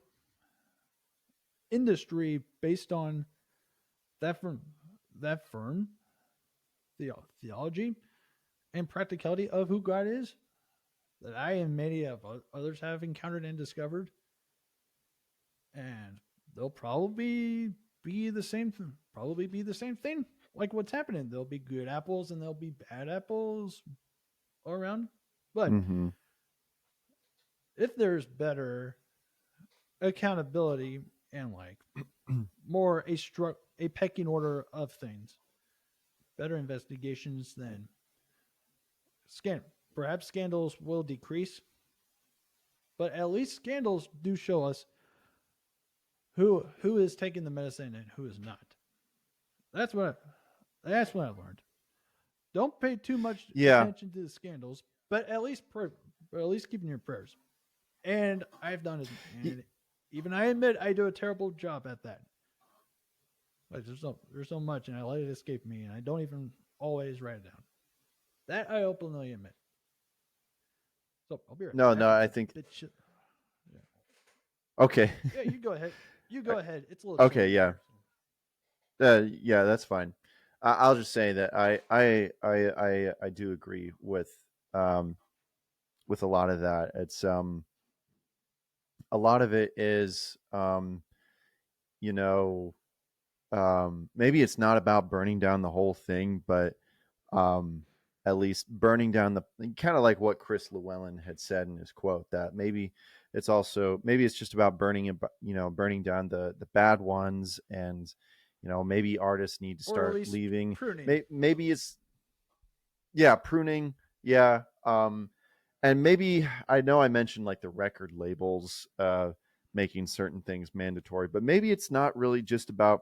industry based on that firm theology and practicality of who God is that I and many of others have encountered and discovered, and they'll probably be the same thing like what's happening. There'll be good apples and there'll be bad apples all around. But Mm-hmm. if there's better accountability and like more a pecking order of things, better investigations, then scan perhaps scandals will decrease. But at least scandals do show us who is taking the medicine and who is not. That's what that's what I learned. Don't pay too much Yeah. attention to the scandals, but at least keep in your prayers. And I've done it, Y- and even I admit I do a terrible job at that. Like there's so much, and I let it escape me, and I don't even always write it down. That I openly admit. So I'll be right No, back. no, It's I a think bit shit. Yeah. okay. Yeah, you go ahead. You go ahead. It's a little Okay, chilly yeah. here. So. Yeah, that's fine. I'll just say that I do agree um with a lot of that. It's a lot of it is you know maybe it's not about burning down the whole thing, but um, at least burning down the kind of like what Chris Llewellyn had said in his quote that maybe it's just about burning down the bad ones, and maybe artists need to Or at start least leaving. pruning. Maybe it's yeah, pruning, yeah. And maybe I know I mentioned like the record labels making certain things mandatory, but maybe it's not really just about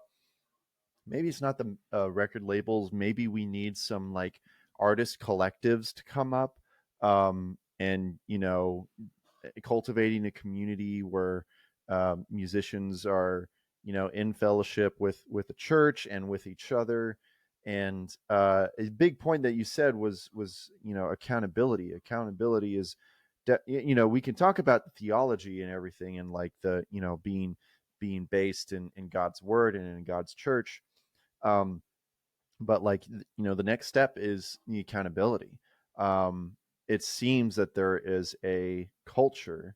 maybe it's not the record labels. Maybe we need some like artist collectives to come up and cultivating a community where musicians are in fellowship with the church and with each other. And a big point that you said was accountability. Accountability is we can talk about the theology and everything, and like the being based in God's word and in God's church. um, but like the next step is the accountability. um, it seems that there is a culture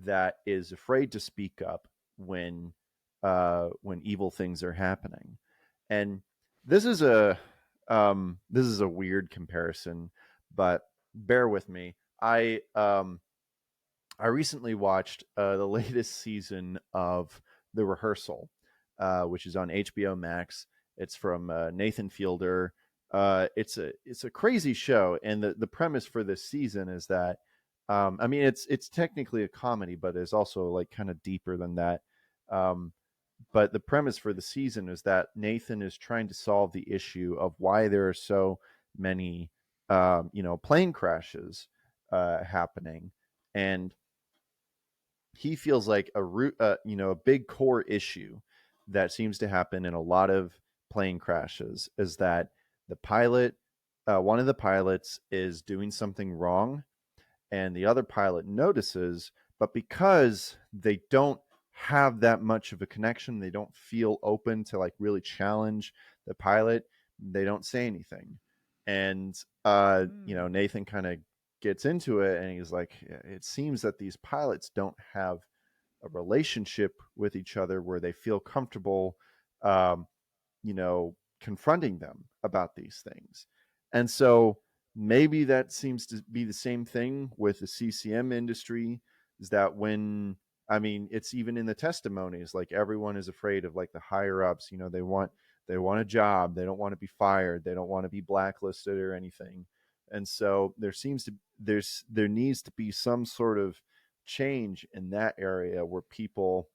that is afraid to speak up when evil things are happening. And this is a weird comparison, but bear with me. I recently watched the latest season of The Rehearsal, which is on HBO Max. It's from Nathan Fielder It's a crazy show, and the premise for this season is that I mean it's technically a comedy, but it's also like kind of deeper than that. Um, but the premise for the season is that Nathan is trying to solve the issue of why there are so many plane crashes happening, and he feels like a big core issue that seems to happen in a lot of plane crashes is that the pilot, one of the pilots, is doing something wrong, and the other pilot notices, but because they don't have that much of a connection, they don't feel open to like really challenge the pilot, they don't say anything. And Mm. Nathan kind of gets into it, and he's like, it seems that these pilots don't have a relationship with each other where they feel comfortable um, confronting them about these things. And so maybe that seems to be the same thing with the CCM industry, is that when I mean it's even in the testimonies, like everyone is afraid of like the higher ups, they want a job, they don't want to be fired, they don't want to be blacklisted or anything. And so there needs to be some sort of change in that area where people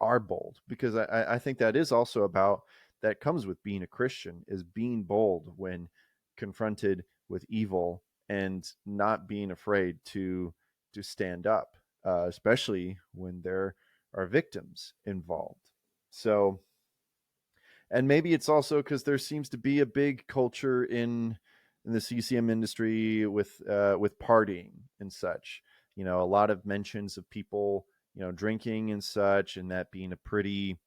are bold, because I think that is also about that comes with being a Christian, is being bold when confronted with evil and not being afraid to stand up, especially when there are victims involved. So, and maybe it's also because there seems to be a big culture in the CCM industry with partying and such. A lot of mentions of people drinking and such, and that being a pretty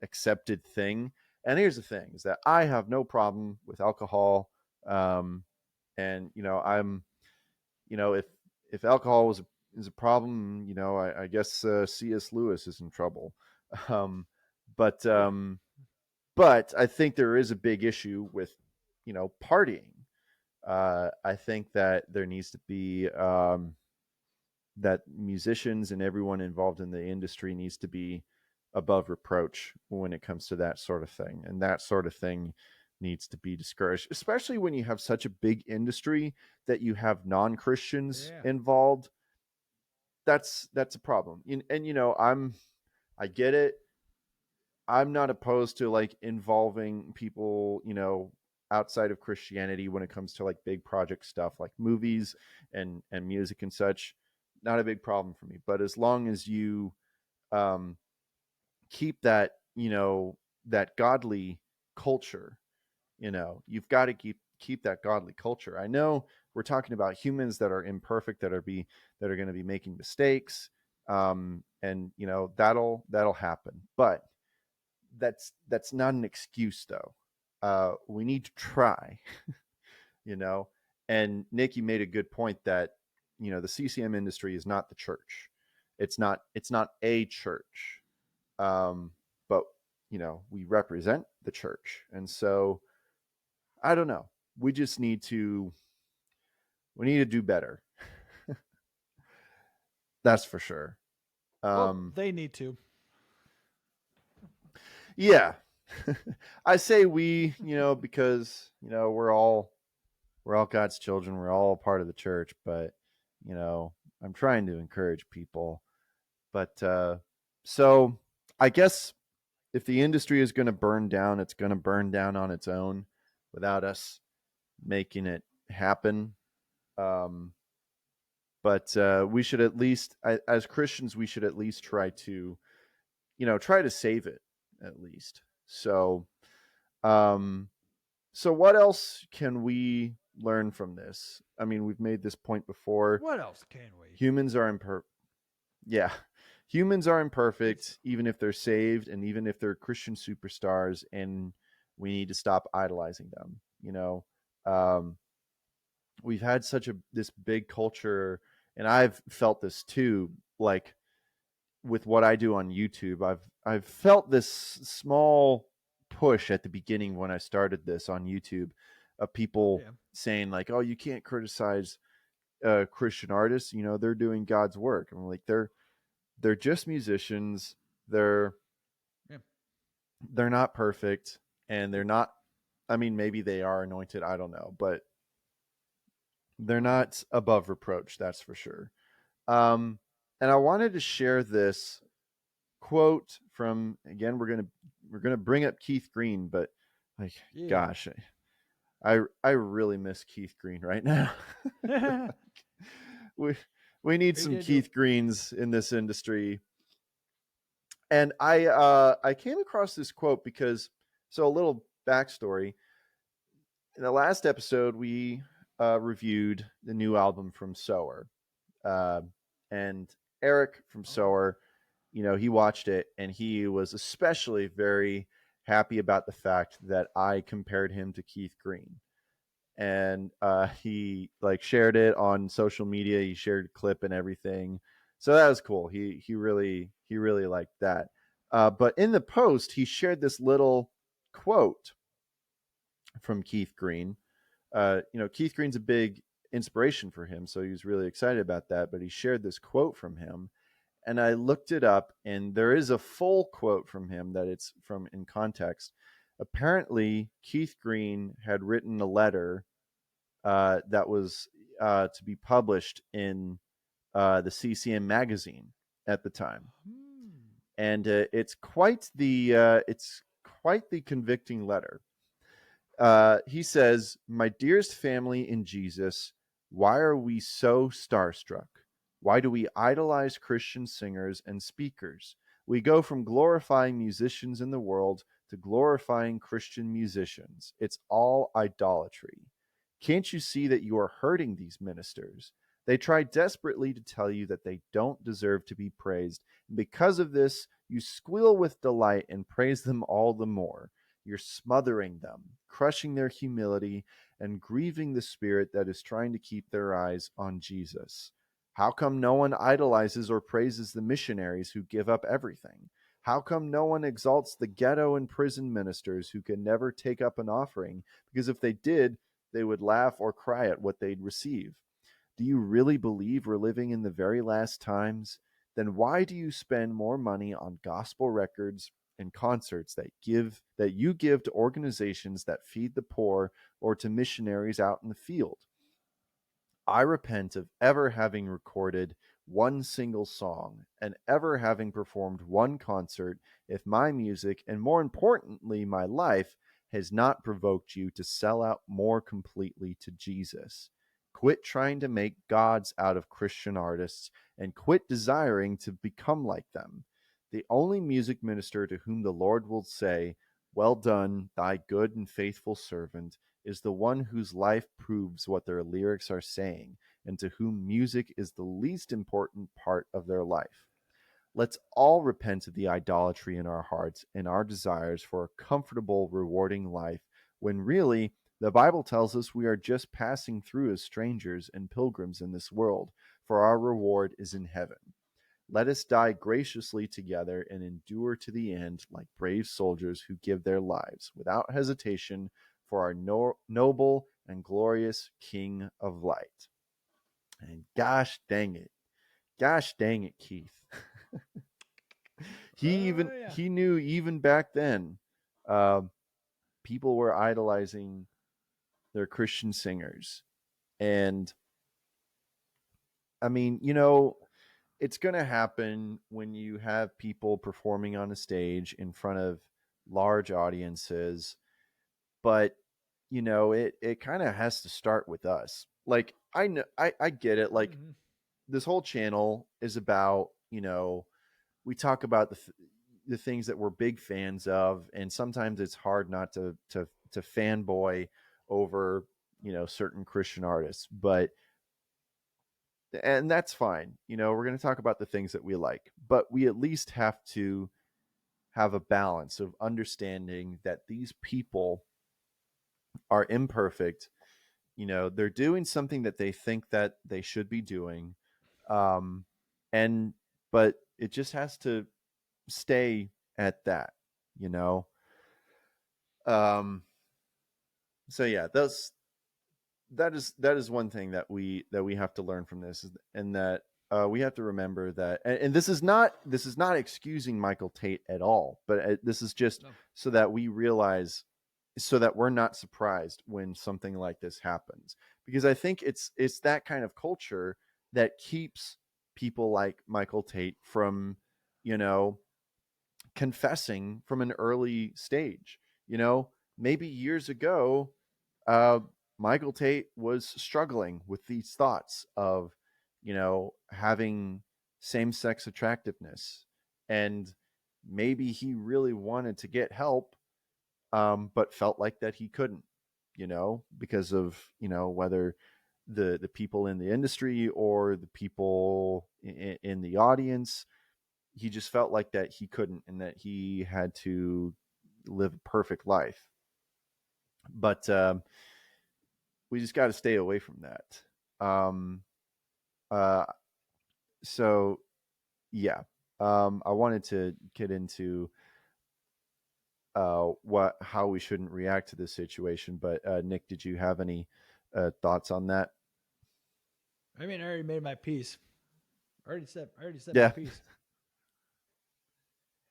accepted thing. And here's the thing: is that I have no problem with alcohol, um, and I'm if alcohol is a problem, I guess C.S. Lewis is in trouble. Um, but Yeah. um, but I think there is a big issue with partying. I think that there needs to be that musicians and everyone involved in the industry needs to be above reproach when it comes to that sort of thing, and that sort of thing needs to be discouraged, especially when you have such a big industry that you have non-Christians Yeah. involved. That's a problem. And I get it. I'm not opposed to like involving people, outside of Christianity when it comes to like big project stuff like movies and music and such. Not a big problem for me. But as long as you um, keep that godly culture, you've got to keep that godly culture. I know we're talking about humans that are imperfect, that are going to be making mistakes, and that'll happen. But that's not an excuse though. We need to try, you know. And Nick, you made a good point that the CCM industry is not the church. It's not a church, um, but we represent the church, and so I don't know. We just we need to do better. That's for sure. Well, Um, they need to. yeah, I say we, because we're all God's children. We're all part of the church, but you know, I'm trying to encourage people. But so I guess if the industry is going to burn down, it's going to burn down on its own without us making it happen. Um, but we should at least, as Christians, we should at least try to save it at least. Um, so what else can we learn from this? I mean, we've made this point before. What else can we? Humans are imperfect. Yeah, humans are It's imperfect, even if they're saved, and even if they're Christian superstars, and we need to stop idolizing them. Um, we've had such a this big culture, and I've felt this too. Like with what I do on YouTube, I've felt this small push at the beginning when I started this on YouTube of people yeah. saying like, "Oh, you can't criticize Christian artists. They're doing God's work." I'm like, they're just musicians. They're Yeah. they're not perfect, and they're not. I mean, maybe they are anointed. I don't know, but they're not above reproach. That's for sure. Um, and I wanted to share this quote from, again, we're gonna bring up Keith Green, but like, Yeah. gosh, I really miss Keith Green right now. we we need He some did do. Keith Greens in this industry. And I came across this quote because, so a little backstory. In the last episode, we reviewed the new album from Sower, uh, and Eric from Oh. Sower, he watched it and he was especially very happy about the fact that I compared him to Keith Green. And he like shared it on social media. He shared a clip and everything, so that was cool. He really liked that. But in the post, he shared this little quote from Keith Green. Keith Green's a big inspiration for him, so he was really excited about that. But he shared this quote from him, and I looked it up, and there is a full quote from him that it's from in context. Apparently, Keith Green had written a letter that was to be published in the CCM magazine at the time, Hmm. and it's quite the convicting letter. He says, "My dearest family in Jesus, why are we so starstruck? Why do we idolize Christian singers and speakers? We go from glorifying musicians in the world to glorifying Christian musicians. It's all idolatry. Can't you see that you are hurting these ministers? They try desperately to tell you that they don't deserve to be praised. And because of this, you squeal with delight and praise them all the more. You're smothering them, crushing their humility, and grieving the spirit that is trying to keep their eyes on Jesus. How come no one idolizes or praises the missionaries who give up everything? How come no one exalts the ghetto and prison ministers who can never take up an offering? Because if they did, they would laugh or cry at what they'd receive. Do you really believe we're living in the very last times? Then why do you spend more money on gospel records and concerts that you give to organizations that feed the poor or to missionaries out in the field? I repent of ever having recorded one single song and ever having performed one concert if my music, and more importantly, my life, has not provoked you to sell out more completely to Jesus. Quit trying to make gods out of Christian artists and quit desiring to become like them. The only music minister to whom the Lord will say, "Well done, thy good and faithful servant," is the one whose life proves what their lyrics are saying, and to whom music is the least important part of their life. Let's all repent of the idolatry in our hearts and our desires for a comfortable, rewarding life, when really, the Bible tells us we are just passing through as strangers and pilgrims in this world, for our reward is in heaven. Let us die graciously together and endure to the end like brave soldiers who give their lives without hesitation for our noble and glorious King of Light. And gosh dang it, Keith. Yeah. He knew even back then, uh, people were idolizing their Christian singers, and I mean, it's going to happen when you have people performing on a stage in front of large audiences, but it kind of has to start with us. Like, I know, I get it. Like, Hmm. this whole channel is about, we talk about the things that we're big fans of, and sometimes it's hard not to fanboy over, certain Christian artists, but and that's fine. We're going to talk about the things that we like, but we at least have to have a balance of understanding that these people are imperfect. They're doing something that they think that they should be doing, um and but it just has to stay at that, you know um so yeah, that is one thing that we have to learn from this, and that we have to remember that, and this is not excusing Michael Tait at all, but this is just No. so that we realize so that we're not surprised when something like this happens, because I think it's that kind of culture that keeps people like Michael Tait from, you know, confessing from an early stage. You know, maybe years ago, uh, Michael Tait was struggling with these thoughts of, you know, having same sex attractiveness. And maybe he really wanted to get help, but felt like that he couldn't, you know, because of, you know, whether the people in the industry or the people in the audience, he just felt like that he couldn't, and that he had to live a perfect life. But we just got to stay away from that. Uh, so yeah, I wanted to get into what how we shouldn't react to this situation. But Nick, did you have any thoughts on that? I mean, I already made my piece. I already said my Yeah, piece.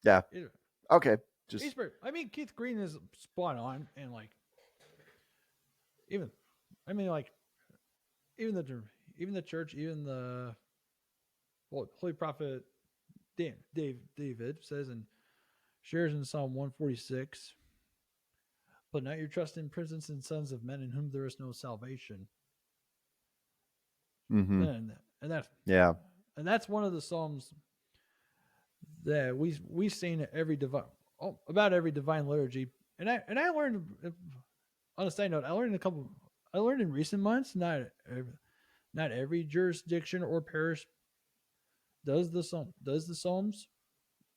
yeah. It, Okay, just I mean, Keith Green is spot on, and like even, I mean, like even the even the church, even the holy prophet David says and shares in Psalm 146, "Put not your trust in princes and sons of men in whom there is no salvation." mm-hmm. And that Yeah, and that's one of the psalms that we sing every divine about every divine liturgy. And I learned on a side note, I learned in recent months, not every jurisdiction or parish does the psalms.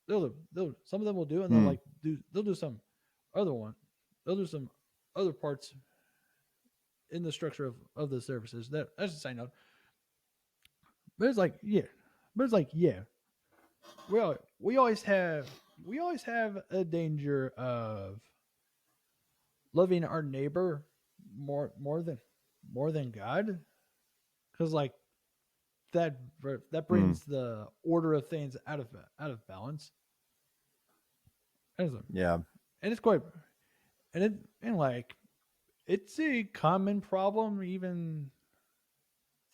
They'll some of them will do, and mm. they'll do some other one. They'll do some other parts in the structure of the services. That's a side note. But it's like yeah, but it's like yeah. Well, we always have a danger of loving our neighbor more than God, because like that that Mm. brings the order of things out of balance. And Yeah, it's quite and like it's a common problem even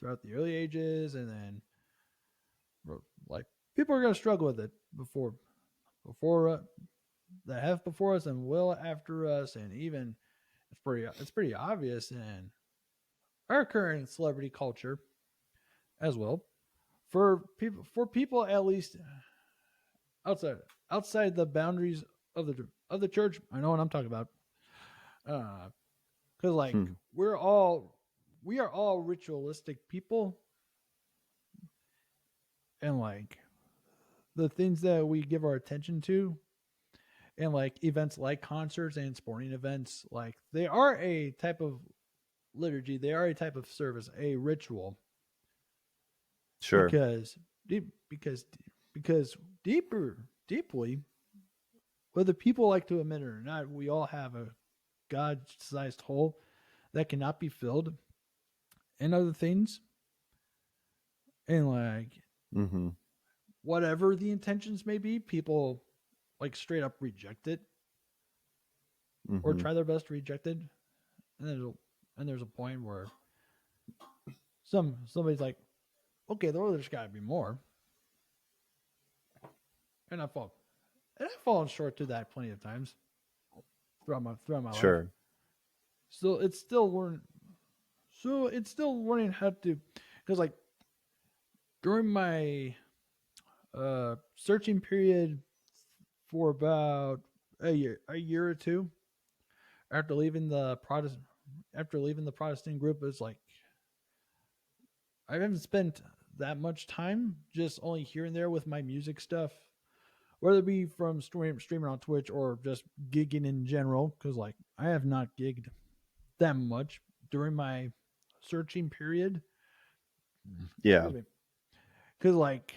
throughout the early ages, and then like people are gonna struggle with it before that have before us and will after us, and even it's pretty obvious in our current celebrity culture as well for people at least outside outside the boundaries of the church. I know what I'm talking about. Because like mm. we are all ritualistic people, and like the things that we give our attention to, and like events like concerts and sporting events, like they are a type of liturgy. They are a type of service, a ritual, Sure. because deep because deeply, whether people like to admit it or not, we all have a God-sized hole that cannot be filled, and other things, and like Mm-hmm. whatever the intentions may be, people like straight up reject it or Mm-hmm. try their best to reject it, and there's a point where somebody's like, okay, there's got to be more, and I've fallen short to that plenty of times throughout my life. Sure. So it's still learning. So it's still learning how to, because like during my searching period for about a year or two after leaving the Protestant group, it's like I haven't spent that much time just only here and there with my music stuff, whether it be from streaming on Twitch or just gigging in general. Because like I have not gigged that much during my searching period. Yeah. Excuse me. Because like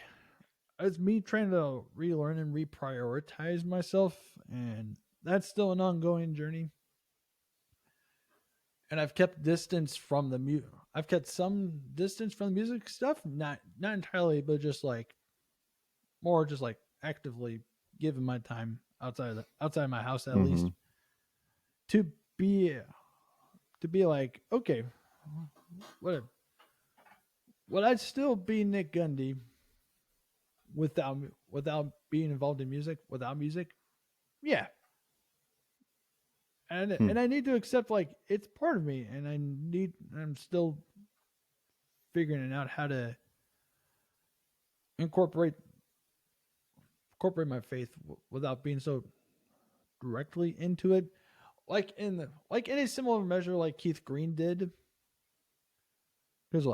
it's me trying to relearn and reprioritize myself, and that's still an ongoing journey. And I've kept distance from the music. I've kept some distance from the music stuff, not entirely, but just like more, just like actively giving my time outside of my house at Mm-hmm. least to be to be like, okay, what would I still be Nick Gundy without being involved in music, without music? Yeah. Hmm. And I need to accept like it's part of me, and I'm still figuring out how to incorporate my faith without being so directly into it, like in a similar measure like Keith Green did, because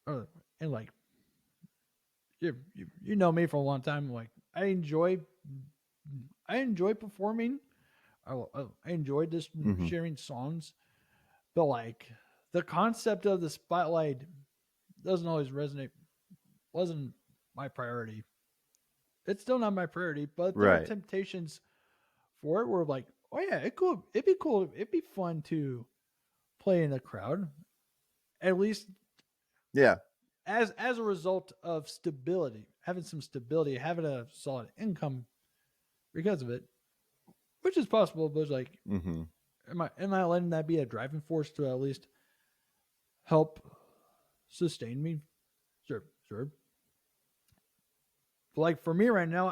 uh, and like you know me for a long time, like I enjoy performing. I enjoy just Hmm. sharing songs, but like the concept of the spotlight doesn't always resonate. Wasn't my priority. It's still not my priority, but there are Right. temptations for it where like, oh yeah, it'd be cool, it'd be fun to play in a crowd, at least Yeah. as a result of stability, having some stability, having a solid income because of it, which is possible. But it's like, Hmm. am I letting that be a driving force to at least help sustain me? Sure, sure. But like for me right now,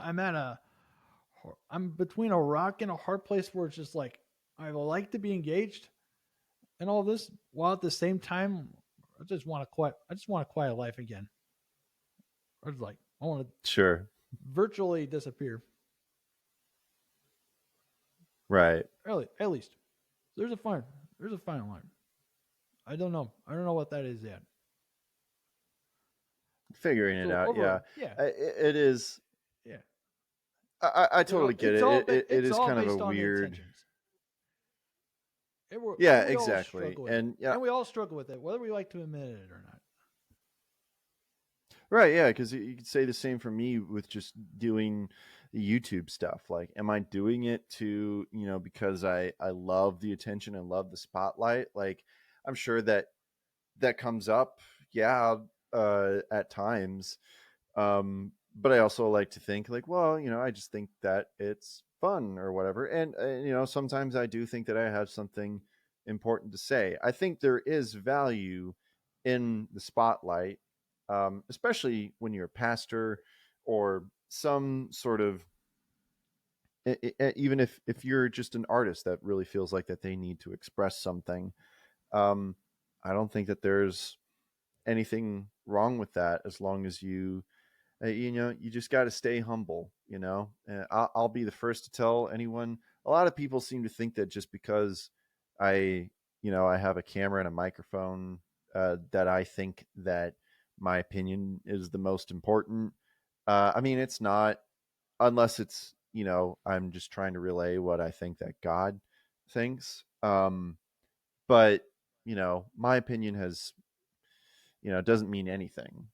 I'm between a rock and a hard place where it's just like I would like to be engaged and all this, while at the same time I just want a quiet life again. I was like, I want to Sure. virtually disappear. Right. At least there's a fine line. I don't know what that is yet. Figuring it So out. Yeah. over, yeah, It is. yeah. I totally get it. It It's is all kind of a based on the weird. intentions, Yeah, and we all exactly. struggle with it, And yeah, and we all struggle with it, whether we like to admit it or not. right. Yeah, because you could say the same for me with just doing the YouTube stuff. Like, am I doing it to, because I love the attention and love the spotlight? Like, I'm sure that that comes up. Yeah, at times. But I also like to think like, well, I just think that it's fun or whatever. And sometimes I do think that I have something important to say. I think there is value in the spotlight, especially when you're a pastor or some sort of even if you're just an artist that really feels like that they need to express something. um, I don't think that there's anything wrong with that as long as you just got to stay humble. I'll be the first to tell anyone. A lot of people seem to think that just because I I have a camera and a microphone, that I think that my opinion is the most important. I mean, it's not, unless it's I'm just trying to relay what I think that God thinks. But my opinion has doesn't mean anything.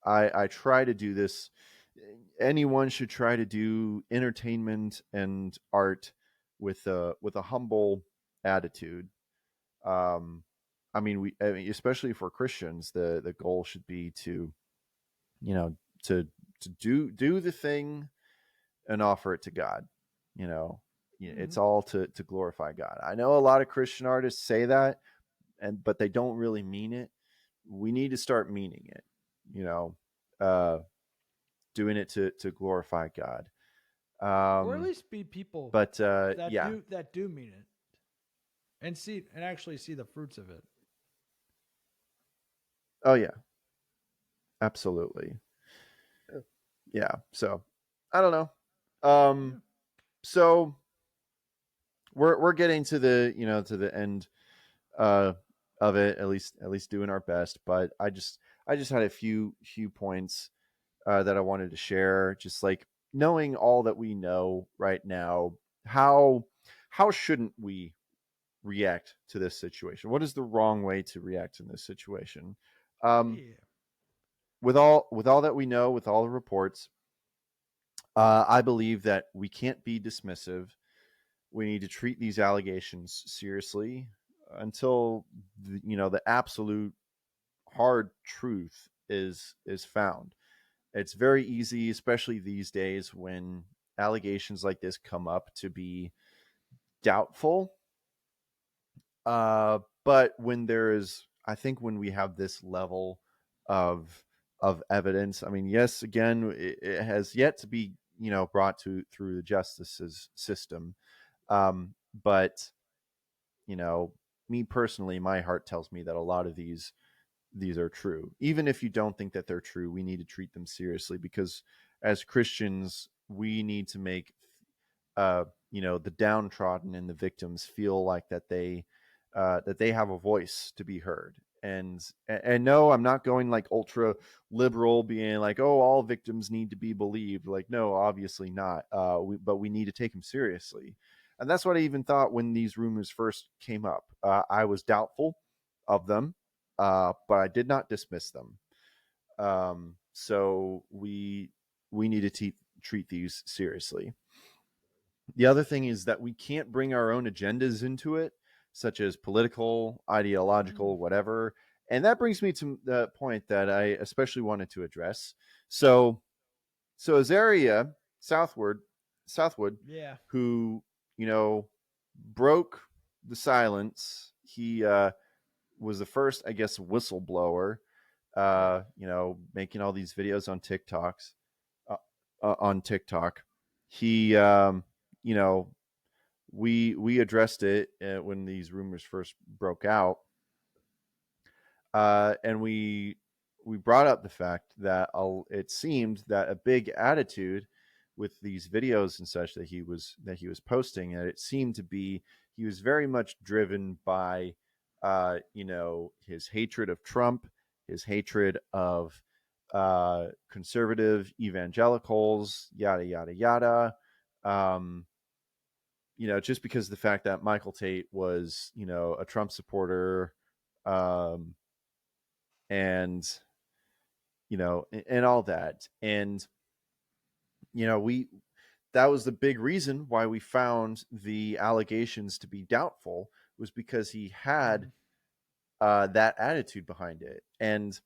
I try to do this. Anyone should try to do entertainment and art with a humble attitude. Um, I mean, especially for Christians, the goal should be to you know to do the thing and offer it to God. You know, Mm-hmm. it's all to glorify God. I know a lot of Christian artists say that, but they don't really mean it. We need to start meaning it. You know, uh, doing it to glorify God. Or at Um, least be people but yeah, that do mean it and see and actually see the fruits of it. oh yeah, absolutely, yeah. So I don't know. Yeah. So we're getting to the to the end uh, of it, at least doing our best. But I just had a few points that I wanted to share. Just like knowing all that we know right now, how how shouldn't we react to this situation? What is the wrong way to react in this situation? Um, Yeah. with all that we know, with all the reports, I believe that we can't be dismissive. We need to treat these allegations seriously until the absolute hard truth is found. It's very easy, especially these days when allegations like this come up, to be doubtful. But when there is, I think when we have this level of evidence, I mean, yes, again, it has yet to be, brought to through the justice system. But you know, me personally, my heart tells me that a lot of these are true. Even if you don't think that they're true, we need to treat them seriously, because as Christians, we need to make the downtrodden and the victims feel like that they have a voice to be heard. And no, I'm not going like ultra liberal, being like, oh, all victims need to be believed. Like, no, obviously not. But we need to take them seriously, and that's what I even thought when these rumors first came up. I was doubtful of them, but I did not dismiss them. So we need to treat these seriously. The other thing is that we can't bring our own agendas into it, such as political, Mm. ideological, whatever. And that brings me to the point that I especially wanted to address. So, Azaria Southwood, Yeah. who broke the silence. He was the first, I guess, whistleblower. Yeah. Making all these videos uh, on TikTok. He, you know, we addressed it when these rumors first broke out, and we brought up the fact that it seemed that a big attitude with these videos and such that he was posting, and it seemed to be he was very much driven by his hatred of Trump, his hatred of conservative evangelicals, yada yada yada. um, just because of the fact that Michael Tait was, a Trump supporter, um, and and all that. And we that was the big reason why we found the allegations to be doubtful, was because he had Mm. that attitude behind it. And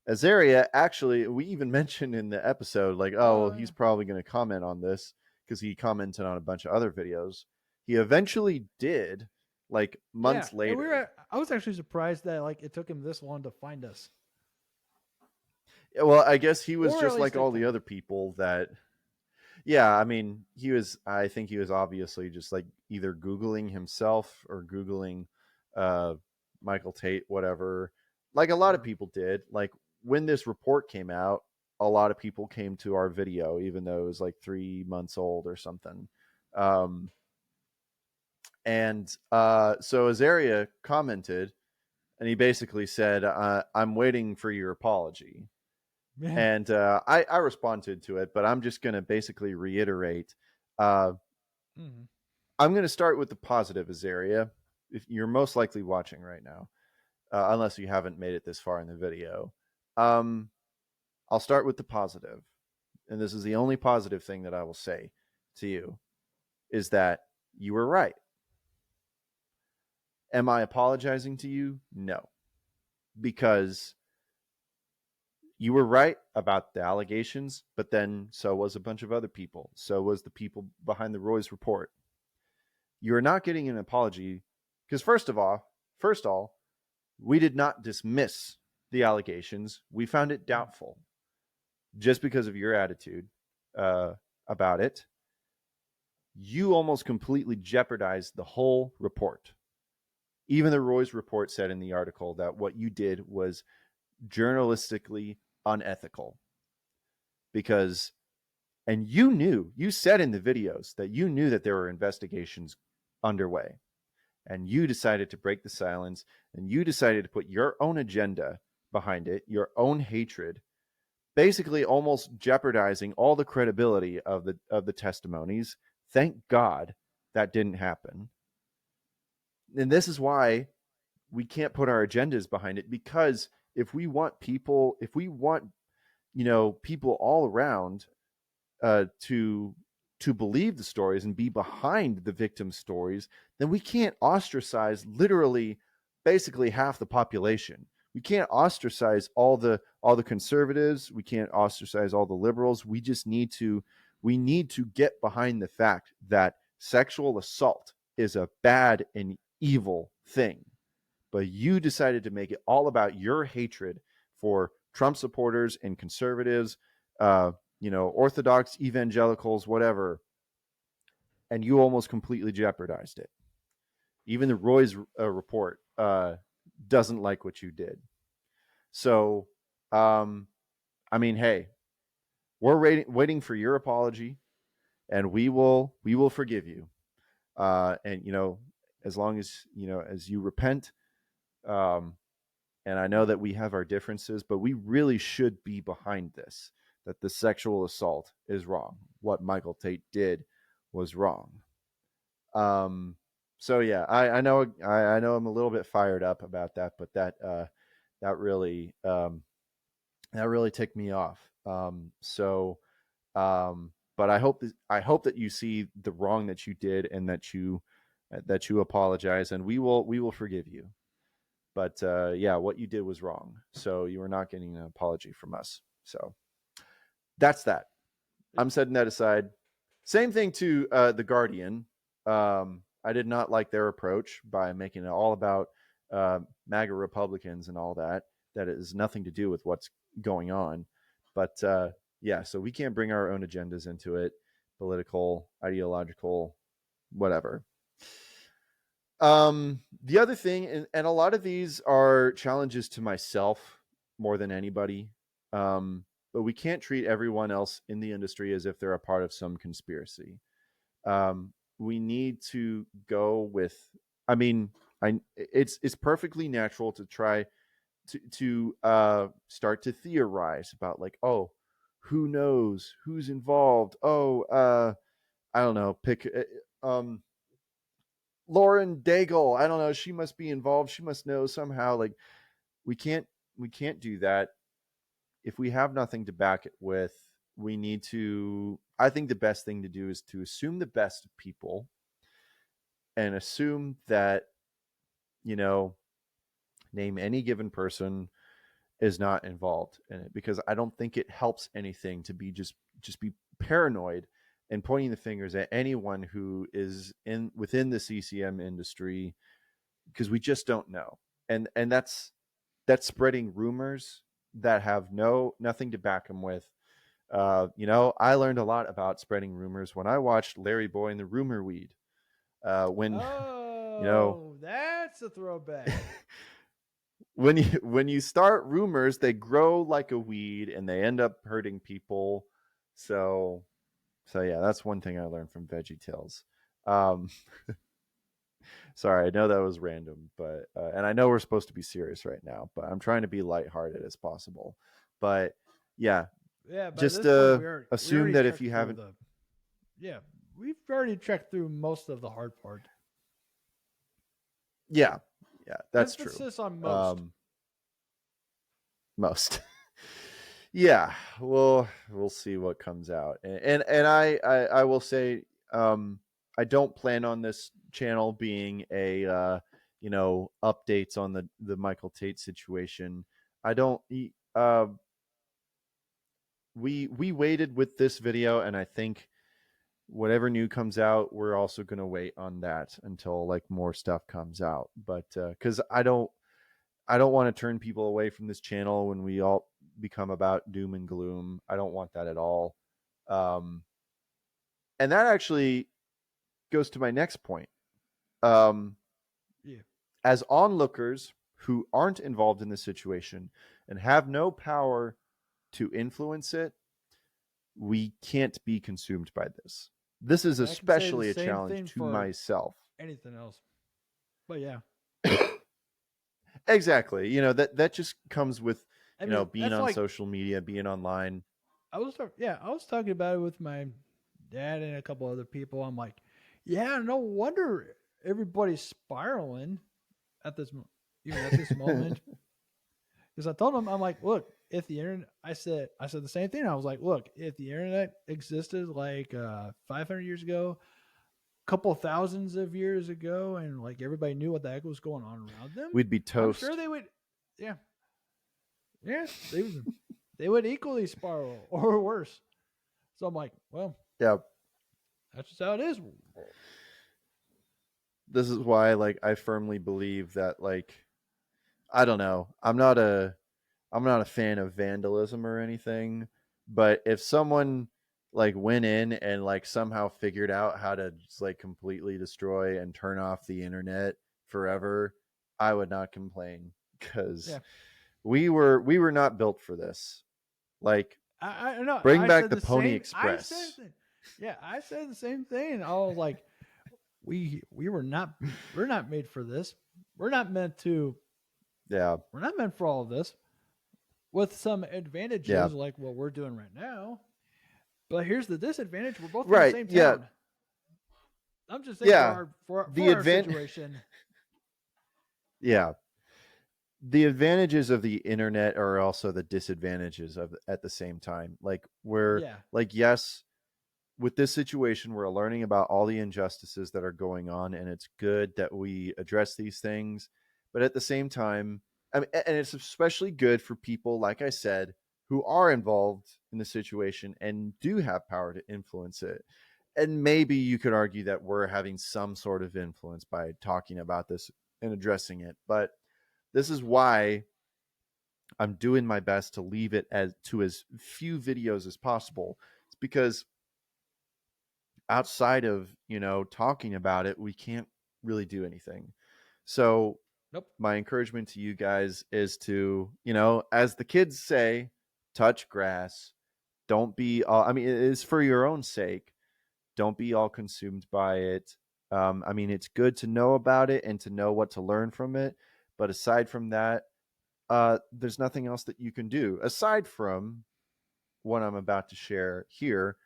Azaria, actually, we even mentioned in the episode, like, oh, well, Oh he's yeah. probably going to comment on this because he commented on a bunch of other videos. He eventually did, like Yeah. months And later. I was actually surprised that like it took him this long to find us. Well, I guess he was Or at just least like like all the kind of. other people that, yeah, I mean, I think he was obviously just like either Googling himself or Googling uh, Michael Tait, whatever. Like a lot of Uh, people did. Like when this report came out, a lot of people came to our video, even though it was like 3 months old or something. Um, and so Azaria commented, and he basically said, I'm waiting for your apology. yeah. And I responded to it, but I'm just going to basically reiterate. Uh, Mm. I'm going to start with the positive, Azaria. If you're most likely watching right now, unless you haven't made it this far in the video, um, I'll start with the positive, and this is the only positive thing that I will say to you, is that you were right. Am I apologizing to you? No, because you were right about the allegations, but then so was a bunch of other people. So was the people behind the Roy's report. You're not getting an apology because first all, we did not dismiss the allegations. We found it Mm. doubtful just because of your attitude uh, about it. You almost completely jeopardized the whole report. Even the Roy's report said in the article that what you did was journalistically unethical, because, and you said in the videos that you knew that there were investigations underway, and you decided to break the silence, and you decided to put your own agenda behind it, your own hatred, basically almost jeopardizing all the credibility of the testimonies. Thank God that didn't happen. And this is why we can't put our agendas behind it, because if we want people all around to believe the stories and be behind the victims' stories, then we can't ostracize literally basically half the population. We can't ostracize all the conservatives. We can't ostracize all the liberals. We need to get behind the fact that sexual assault is a bad and evil thing. But you decided to make it all about your hatred for Trump supporters and conservatives, Orthodox evangelicals, whatever, and you almost completely jeopardized it. Even the Roy's report doesn't like what you did. So, I mean, hey, we're waiting for your apology, and we will forgive you. And as long as as you repent, um, and I know that we have our differences, but we really should be behind this. That the sexual assault is wrong. What Michael Tait did was wrong. Um, so yeah, I know I know I'm a little bit fired up about that, but that really that really ticked me off. But I hope that you see the wrong that you did and that you apologize, and we will forgive you. But yeah, what you did was wrong. So you are not getting an apology from us. So that's that. I'm setting that aside. Same thing to the Guardian. I did not like their approach by making it all about MAGA Republicans and all that. That has nothing to do with what's going on. But yeah, so we can't bring our own agendas into it, political, ideological, whatever. The other thing, and a lot of these are challenges to myself more than anybody. But we can't treat everyone else in the industry as if they're a part of some conspiracy. We need to go with. I mean, it's perfectly natural to try to start to theorize about like, oh, who knows who's involved? Oh, I don't know. Pick Lauren Daigle. I don't know. She must be involved. She must know somehow. Like we can't we can't do that if we have nothing to back it with. We need to. I think the best thing to do is to assume the best of people and assume that you know name any given person is not involved in it, because I don't think it helps anything to be just be paranoid and pointing the fingers at anyone who is in within the CCM industry, because we just don't know. And that's spreading rumors that have nothing to back them with. I learned a lot about spreading rumors when I watched Larry Boy and the Rumor Weed. When you know Oh, that's a throwback. when you start rumors, they grow like a weed and they end up hurting people. So so yeah, that's one thing I learned from Veggie Tales. Um, sorry, I know that was random, but and I know we're supposed to be serious right now, but I'm trying to be lighthearted as possible. But yeah, Yeah, by just this point we assume already that if checked you through haven't, the yeah, we've already checked through most of the hard part. yeah, yeah, that's true. Emphasis on most. Um, most. Yeah, we'll see what comes out, and I will say, I don't plan on this channel being a updates on the Michael Tait situation. I don't. We waited with this video, and I think whatever new comes out, we're also gonna wait on that until like more stuff comes out. But because I don't want to turn people away from this channel when we all become about doom and gloom. I don't want that at all. Um, and that actually goes to my next point. Um, Yeah. as onlookers who aren't involved in the situation and have no power to influence it, we can't be consumed by this. This is I can say the especially a same challenge thing to for myself. anything else. But yeah. Exactly. That just comes with I mean, being that's on like social media, being online. I was talking about it with my dad and a couple other people. I'm like, yeah, no wonder everybody's spiraling at even at this moment. Because I told him, I'm like, look, if the internet, I said the same thing. I was like, look, if the internet existed like 500 years ago, couple thousands of years ago, and like everybody knew what the heck was going on around them, We'd be I'm sure toast. they would. Yeah, yeah, they would equally spiral or worse. So I'm like, well, Yeah. that's just how it is. this is why like I firmly believe that like I don't know. I'm not a fan of vandalism or anything, but if someone like went in and like somehow figured out how to just like completely destroy and turn off the internet forever, I would not complain cuz Yeah, we were not built for this. Like I know. bring I back said the the Pony same. I said Express. the, yeah, I said the same thing. I was like, we were not we're not made for this. We're not meant to. Yeah. We're not meant for all of this. With some Yeah. advantages like what we're doing right now. But here's the disadvantage: we're both from the Right. same Yeah. town. I'm just saying Yeah. The for our advan situation. yeah. The advantages of the internet are also the disadvantages of at the same time. Like we're Yeah. like yes, with this situation we're learning about all the injustices that are going on and it's good that we address these things, but at the same time I mean, and it's especially good for people like I said who are involved in the situation and do have power to influence it. And maybe you could argue that we're having some sort of influence by talking about this and addressing it, but this is why I'm doing my best to leave it as few videos as possible. It's because outside of, talking about it, we can't really do anything. So Nope. my encouragement to you guys is to, as the kids say, touch grass. Don't be all, I mean, it is for your own sake. Don't be all consumed by it. I mean, it's good to know about it and to know what to learn from it. But aside from that, there's nothing else that you can do aside from what I'm about to share here.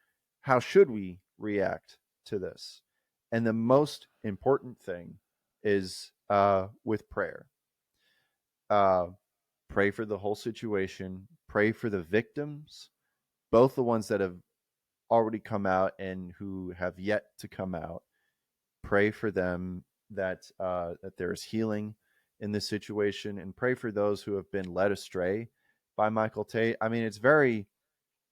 How should we react to this? And the most important thing is with prayer. Uh, Pray for the whole situation, pray for the victims, both the ones that have already come out and who have yet to come out. Pray for them that there's healing in this situation, and pray for those who have been led astray by Michael Tait. I mean, it's very,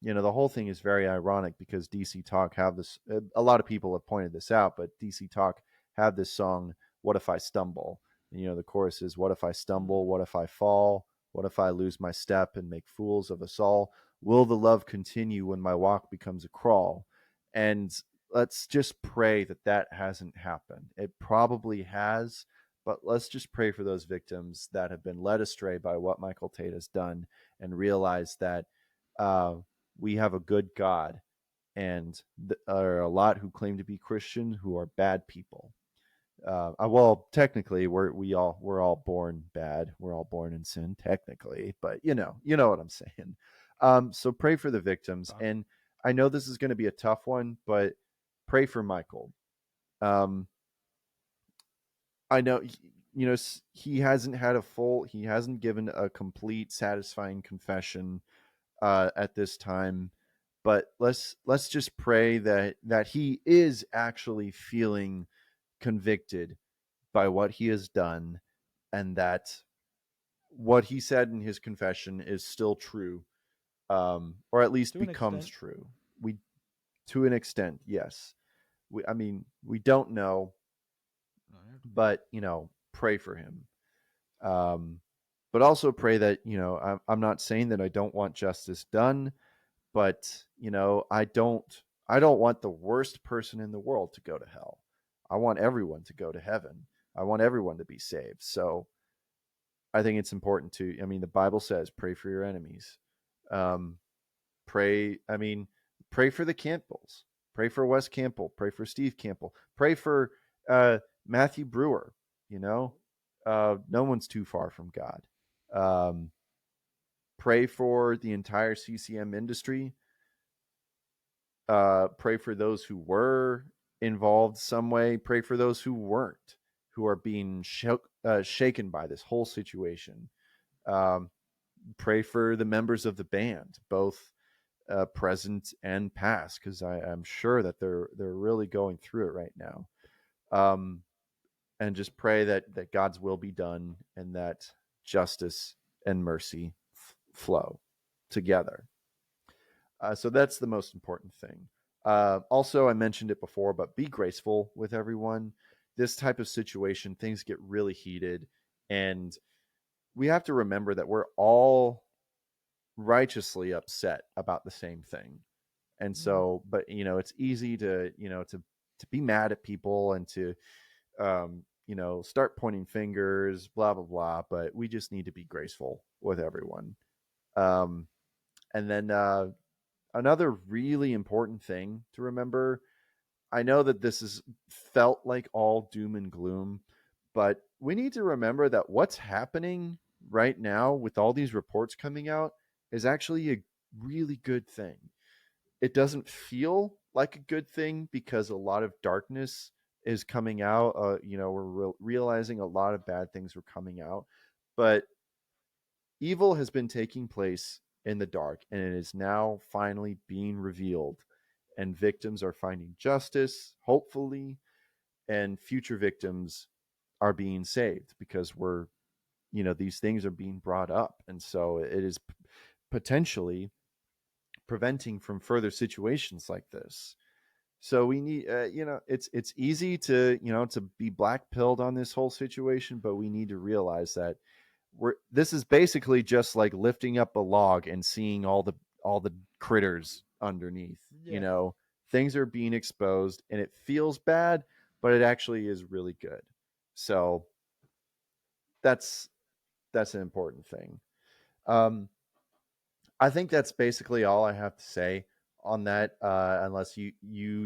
the whole thing is very ironic because DC Talk have this. A lot of people have pointed this out, but DC Talk have this song, "What If I Stumble?" And the chorus is, "What if I Mm. stumble? What if I fall? What if I lose my step and make fools of us all? Will the love continue when my walk becomes a crawl?" And let's just pray that that hasn't happened. It probably has, but let's just pray for those victims that have been led astray by what Michael Tait has done and realize that uh, we have a good God, and there are a lot who claim to be Christian who are bad people. Well, technically, we're all born bad. We're all born in sin, technically, but you know what I'm saying. So pray for the victims, Fuck. and I know this is going to be a tough one, but pray for Michael. Um, I know he hasn't given a complete, satisfying confession at this time, but let's just pray that he is actually feeling convicted by what he has done, and that what he said in his confession is still true, or at least To an becomes extent. true. We To an extent, yes. I mean, we don't know, Oh, yeah. but pray for him. Um, but also pray that I'm not saying that I don't want justice done, but I don't want the worst person in the world to go to hell. I want everyone to go to heaven. I want everyone to be saved. So I think it's important to. I mean, the Bible says, "Pray for your enemies." Um, pray. I mean, pray for the Campbells. Pray for Wes Campbell. Pray for Steve Campbell. Pray for Matthew Brewer. No one's too far from God. Um, Pray for the entire CCM industry. Pray for those who were involved some way. Pray for those who weren't, who are being shaken by this whole situation. Um, Pray for the members of the band, both present and past, because I'm sure that they're really going through it right now. Um, and just pray that God's will be done and that justice and mercy flow together. So that's the most important thing. Also, I mentioned it before, but be graceful with everyone. this type of situation, things get really heated, and we have to remember that we're all righteously upset about the same thing. And Mm. so, but it's easy to to be mad at people and to start pointing fingers, blah blah blah. But we just need to be graceful with everyone. Um, and then another really important thing to remember. I know that this is felt like all doom and gloom, but we need to remember that what's happening right now with all these reports coming out is actually a really good thing. It doesn't feel like a good thing because a lot of darkness is coming out. We're realizing a lot of bad things are coming out, but evil has been taking place in the dark and it is now finally being revealed, and victims are finding justice, hopefully, and future victims are being saved because these things are being brought up. And so it is potentially preventing from further situations like this. So we need, it's easy to to be black pilled on this whole situation, but we need to realize that this is basically just like lifting up a log and seeing all the critters underneath. Yeah. Things are being exposed, and it feels bad, but it actually is really good. So that's an important thing. Um, I think that's basically all I have to say on that. Unless you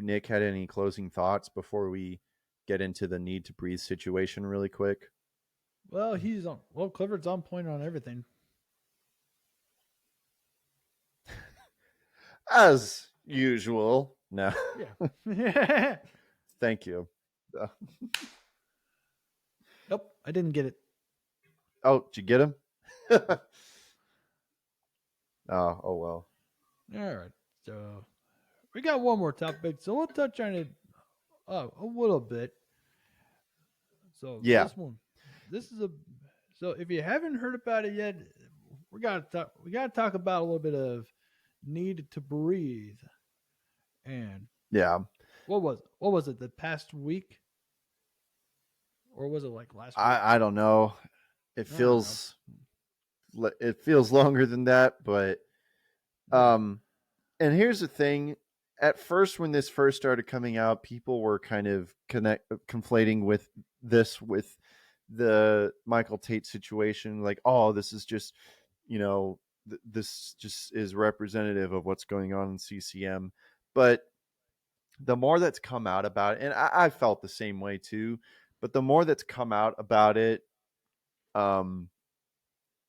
Nick had any closing thoughts before we get into the need to breathe situation really quick. Well, he's on. Well, Clifford's on point on everything. As usual. No. Yeah. Thank you. Uh, Nope, I didn't get it. oh, did you get him? Oh well. All right. So we got one more topic, so we'll touch on it a little bit. So Yeah. this is a. So if you haven't heard about it yet, we gotta talk about a little bit of need to breathe. And Yeah. what was it the past week, or was it like last week? I don't know. It I don't know. feels longer than that, but Yeah. um and here's the thing. At first, when this first started coming out, people were kind of conflating with this with the Michael Tait situation. Like, oh, this is just, this just is representative of what's going on in CCM. But the more that's come out about it, and I felt the same way too, but the more that's come out about it, um,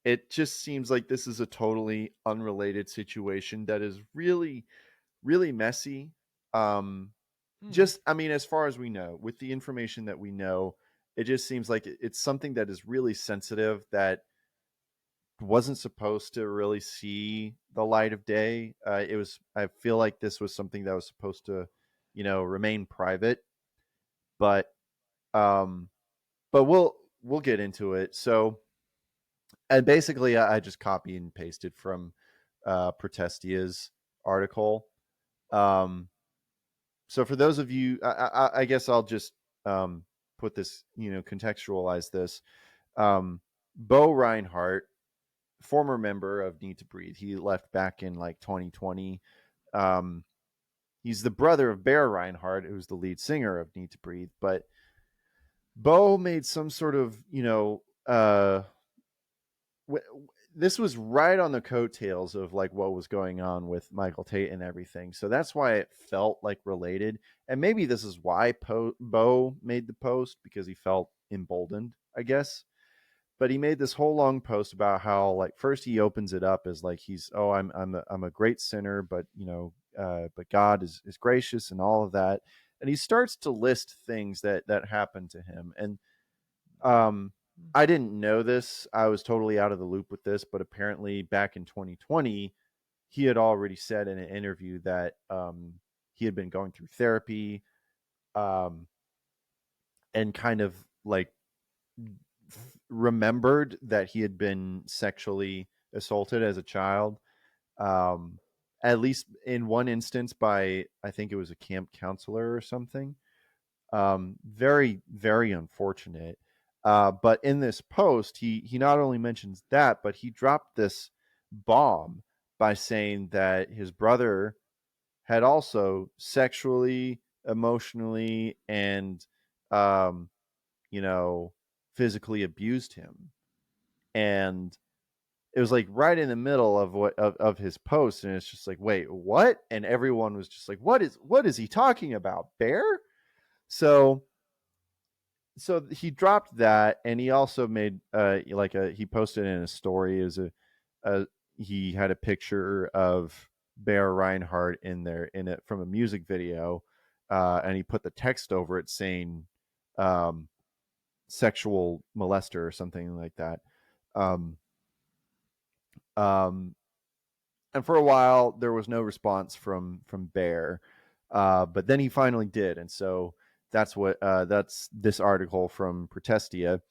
it just seems like this is a totally unrelated situation that is really, really messy. Um, Hmm. just, I mean, as far as we know, with the information that we know, it just seems like it's something that is really sensitive that wasn't supposed to really see the light of day. I feel like this was something that was supposed to, remain private, but, um, we'll get into it. So, and basically, I just copy and pasted from Protestia's article. Um, so for those of you, I guess I'll just um, put this, contextualize this. Bo Reinhardt, former member of Need to Breathe, he left back in like 2020. Um, he's the brother of Bear Reinhardt, who's the lead singer of Need to Breathe. But Bo made some sort of, this was right on the coattails of like what was going on with Michael Tait and everything. So that's why it felt like related. And maybe this is why Bo made the post, because he felt emboldened, I guess. But he made this whole long post about how, like, first he opens it up as like I'm a great sinner, but but God is gracious and all of that. And he starts to list things that happened to him. And um, I didn't know this. I was totally out of the loop with this, but apparently back in 2020, he had already said in an interview that he had been going through therapy, um, and kind of like remembered that he had been sexually assaulted as a child. Um, at least in one instance by, I think it was a camp counselor or something. Very, very unfortunate. But in this post, he not only mentions that, but he dropped this bomb by saying that his brother had also sexually, emotionally, and um, you know, physically abused him. And it was like right in the middle of of his post, and it's just like, wait, what? And everyone was just like, what is he talking about? Bear? So he dropped that, and he also made like a he posted in a story as a he had a picture of Bear Reinhardt in there in it from a music video, and he put the text over it saying um, sexual molester or something like that. Um, um, and for a while there was no response from Bear, but then he finally did, and so that's this article from Protestia.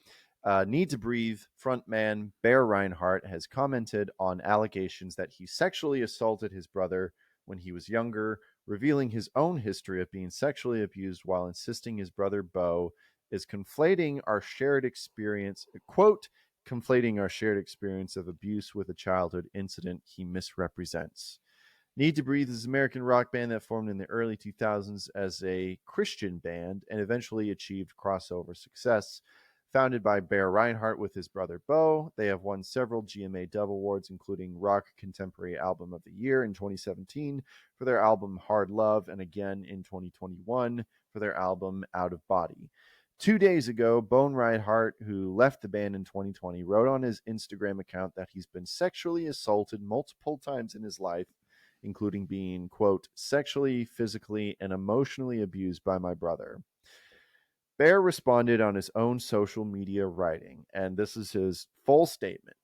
Need to Breathe frontman Bear Reinhardt has commented on allegations that he sexually assaulted his brother when he was younger, revealing his own history of being sexually abused while insisting his brother Bo is conflating our shared experience, quote, conflating our shared experience of abuse with a childhood incident he misrepresents. Need to Breathe is an American rock band that formed in the early 2000s as a Christian band and eventually achieved crossover success. Founded by Bear Reinhardt with his brother Bo, they have won several GMA Dove Awards, including Rock Contemporary Album of the Year in 2017 for their album Hard Love, and again in 2021 for their album Out of Body. 2 days ago, Bone Reinhardt, who left the band in 2020, wrote on his Instagram account that he's been sexually assaulted multiple times in his life, including being, quote, sexually, physically, and emotionally abused by my brother. Bear responded on his own social media writing, and this is his full statement.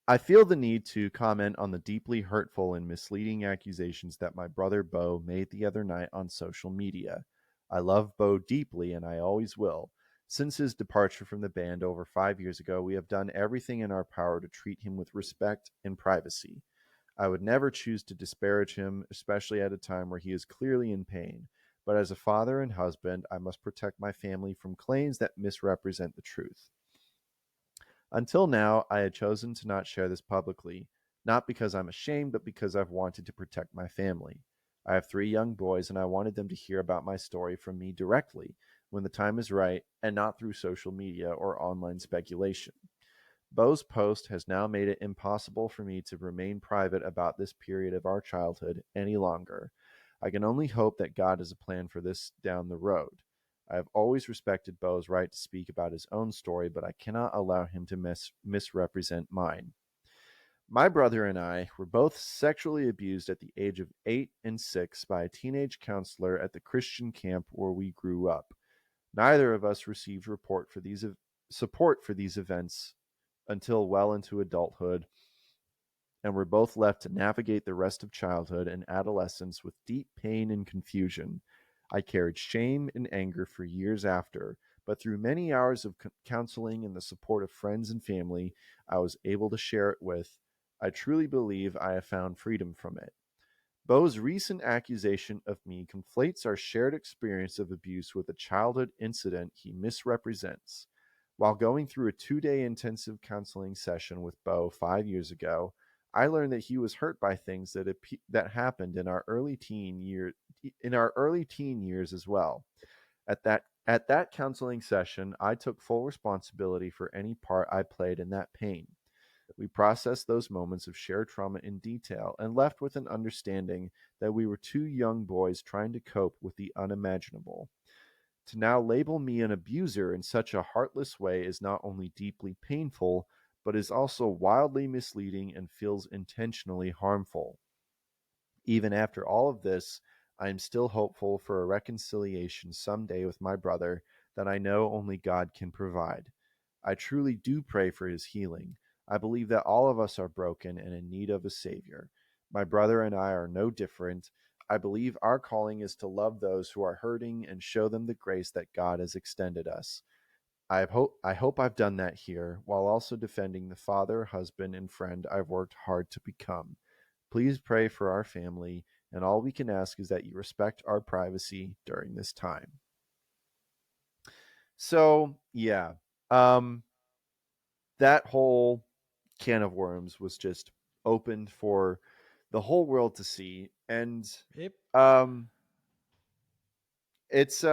I feel the need to comment on the deeply hurtful and misleading accusations that my brother Bo made the other night on social media. I love Bo deeply, and I always will. Since his departure from the band over 5 years ago, we have done everything in our power to treat him with respect and privacy. I would never choose to disparage him, especially at a time where he is clearly in pain. But as a father and husband, I must protect my family from claims that misrepresent the truth. Until now, I had chosen to not share this publicly, not because I'm ashamed, but because I've wanted to protect my family. I have 3 young boys, and I wanted them to hear about my story from me directly when the time is right, and not through social media or online speculation. Bo's post has now made it impossible for me to remain private about this period of our childhood any longer. I can only hope that God has a plan for this down the road. I have always respected Bo's right to speak about his own story, but I cannot allow him to misrepresent mine. My brother and I were both sexually abused at the age of 8 and 6 by a teenage counselor at the Christian camp where we grew up. Neither of us received support for these events until well into adulthood, and were both left to navigate the rest of childhood and adolescence with deep pain and confusion. I carried shame and anger for years after, but through many hours of counseling and the support of friends and family I was able to share it with, I truly believe I have found freedom from it. Bo's recent accusation of me conflates our shared experience of abuse with a childhood incident he misrepresents. While going through a 2 day intensive counseling session with Bo 5 years ago, I learned that he was hurt by things that happened in our early teen years as well. At that counseling session, I took full responsibility for any part I played in that pain. We processed those moments of shared trauma in detail and left with an understanding that we were 2 young boys trying to cope with the unimaginable. To now label me an abuser in such a heartless way is not only deeply painful, but is also wildly misleading and feels intentionally harmful. Even after all of this, I am still hopeful for a reconciliation someday with my brother that I know only God can provide. I truly do pray for his healing. I believe that all of us are broken and in need of a Savior. My brother and I are no different. I believe our calling is to love those who are hurting and show them the grace that God has extended us. I hope I've done that here, while also defending the father, husband, and friend I've worked hard to become. Please pray for our family and all we can ask is that you respect our privacy during this time. So, yeah. Um that whole can of worms was just opened for the whole world to see, and Yep. um it's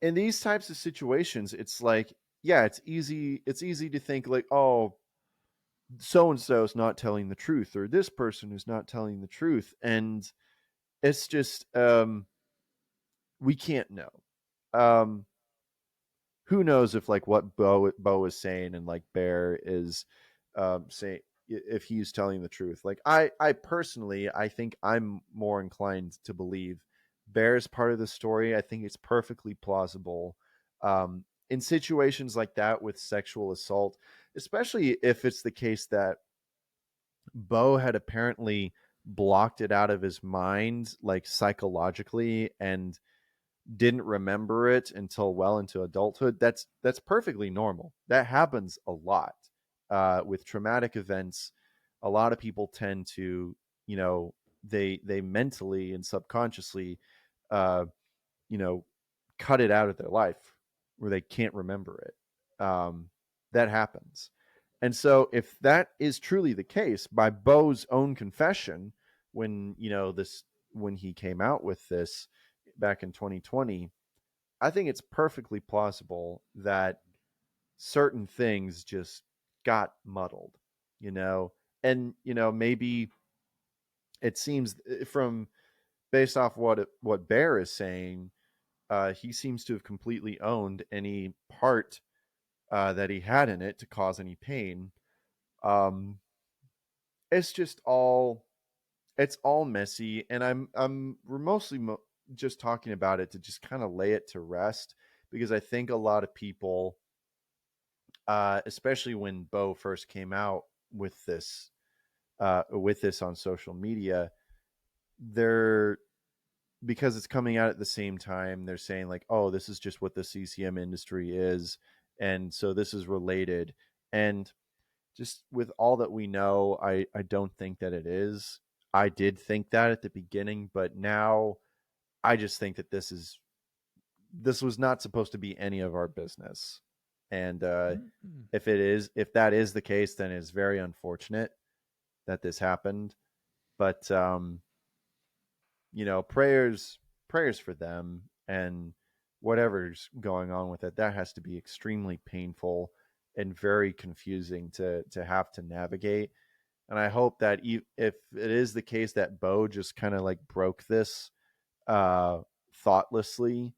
in these types of situations, it's like, yeah, it's easy to think like, oh, so and so is not telling the truth, or this person is not telling the truth, and it's just we can't know. um who knows if like what Bo is saying and like Bear is saying, if he's telling the truth. Like I personally, I think I'm more inclined to believe Bear's part of the story. I think it's perfectly plausible in situations like that with sexual assault, especially if it's the case that Bo had apparently blocked it out of his mind, like psychologically, and didn't remember it until well into adulthood. That's perfectly normal. That happens a lot with traumatic events. A lot of people tend to, you know, they mentally and subconsciously, uh, you know, cut it out of their life where they can't remember it. That happens. And so if that is truly the case, by Bo's own confession, when, when he came out with this back in 2020, I think it's perfectly plausible that certain things just got muddled, you know, and maybe it seems from based off what Bear is saying, he seems to have completely owned any part that he had in it to cause any pain. Um, it's just all it's all messy, and we're mostly just talking about it to just kind of lay it to rest, because I think a lot of people, especially when Bo first came out with this on social media, they're because it's coming out at the same time, they're saying like, oh, this is just what the CCM industry is, and so this is related. And just with all that we know, I don't think that it is. I did think that at the beginning, but now I just think that this was not supposed to be any of our business. And Mm-mm. if that is the case, then it's very unfortunate that this happened. But prayers for them, and whatever's going on with it, that has to be extremely painful and very confusing to have to navigate. And I hope that if it is the case that Bo just kind of like broke this uh, thoughtlessly,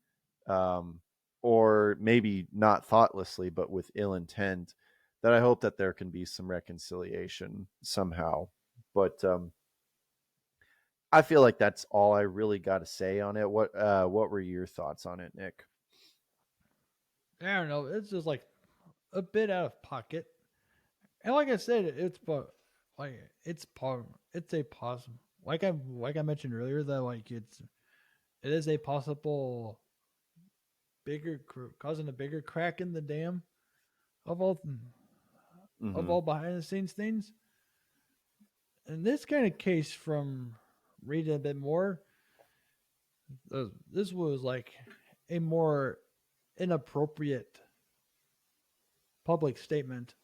um, or maybe not thoughtlessly, but with ill intent, that I hope that there can be some reconciliation somehow. But I feel like that's all I really got to say on it. What were your thoughts on it, Nick? I don't know. It's just like a bit out of pocket. And like I said, like it's part. It's a possible. Like I mentioned earlier that like it is a possible causing a bigger crack in the dam of Mm-hmm. all behind the scenes things. In this kind of case, from reading a bit more, this was like a more inappropriate public statement,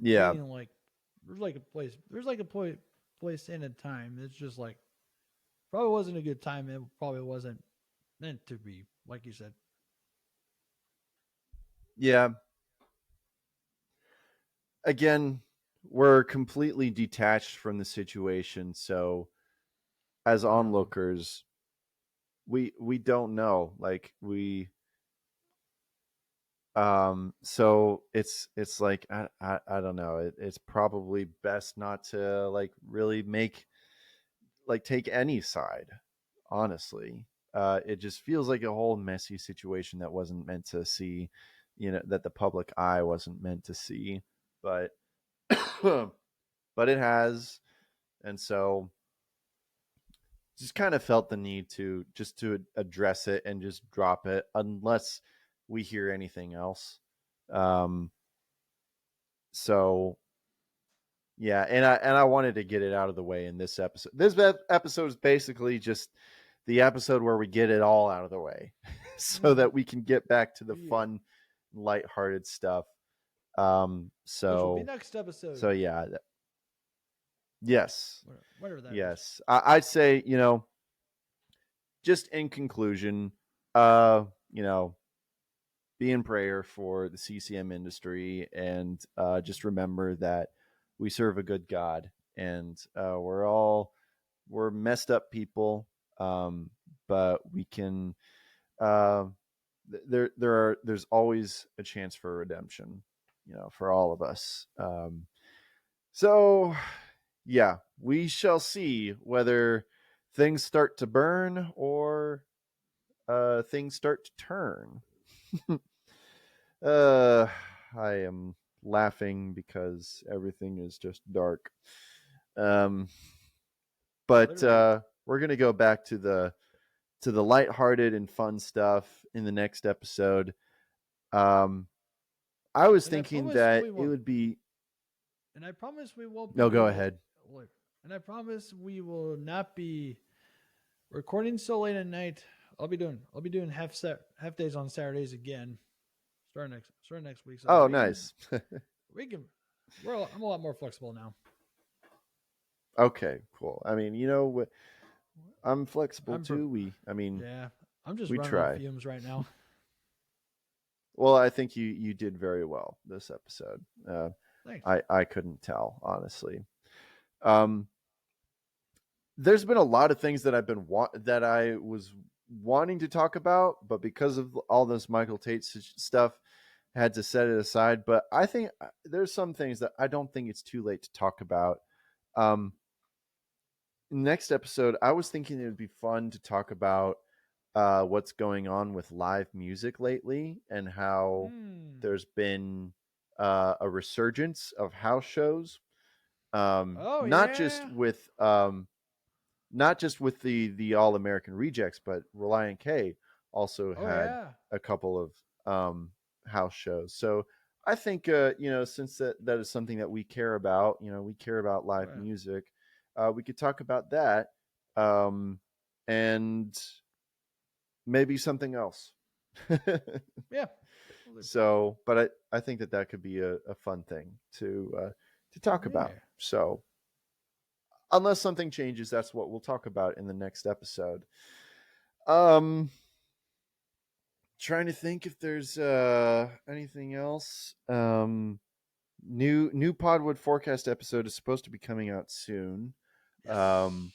Yeah, being like there's like a place and a time. It's just like probably wasn't a good time. It probably wasn't meant to be, like you said. yeah. Again, we're completely detached from the situation, so as Um, onlookers, we don't know. Like so it's like I don't know. It's probably best not to like really take any side, honestly. It just feels like a whole messy situation that wasn't meant to see, that the public eye wasn't meant to see. But but it has. And so just kind of felt the need to address it and just drop it unless we hear anything else. Um so Yeah, and I wanted to get it out of the way in this episode. This episode is basically just the episode where we get it all out of the way, so that we can get back to the Yeah. fun, lighthearted stuff. Which will be So next episode. so yeah, yes, Whatever that is. yes. I'd say, just in conclusion, you know, be in prayer for the CCM industry, and just remember that we serve a good God, and we're messed up people, but we can. Uh, there's always a chance for redemption, for all of us. So yeah, we shall see whether things start to burn or things start to turn. uh, I am laughing because everything is just dark. Um, but Literally. we're gonna go back to the lighthearted and fun stuff in the next episode. Um, I was And I thinking promise that we it won't. would be. And I promise we won't No, go be. ahead. And I promise we will not be recording so late at night. I'll be doing half days on Saturdays again. Starting next week. So Oh, we can nice. we can. I'm a lot more flexible now. Okay, cool. I mean, I'm flexible I'm pro- too. yeah. I'm just We running on try. fumes right now. Well, I think you did very well this episode. Thanks. I couldn't tell, honestly. Um, there's been a lot of things that that I was wanting to talk about, but because of all this Michael Tait stuff, had to set it aside. But I think there's some things that I don't think it's too late to talk about. Um, Next episode, I was thinking it would be fun to talk about what's going on with live music lately, and how Hmm. there's been a resurgence of house shows. Oh Not just yeah. with the All American Rejects, but Reliant K also Oh had yeah. a couple of house shows. So I think since that is something that we care about, we care about Oh live yeah. music. We could talk about that, um, and maybe something else. Yeah. So, but I think that could be a fun thing to talk about. Yeah. So, unless something changes, that's what we'll talk about in the next episode. Um, Trying to think if there's anything else. New Podwood forecast episode is supposed to be coming out soon. Yes. Um,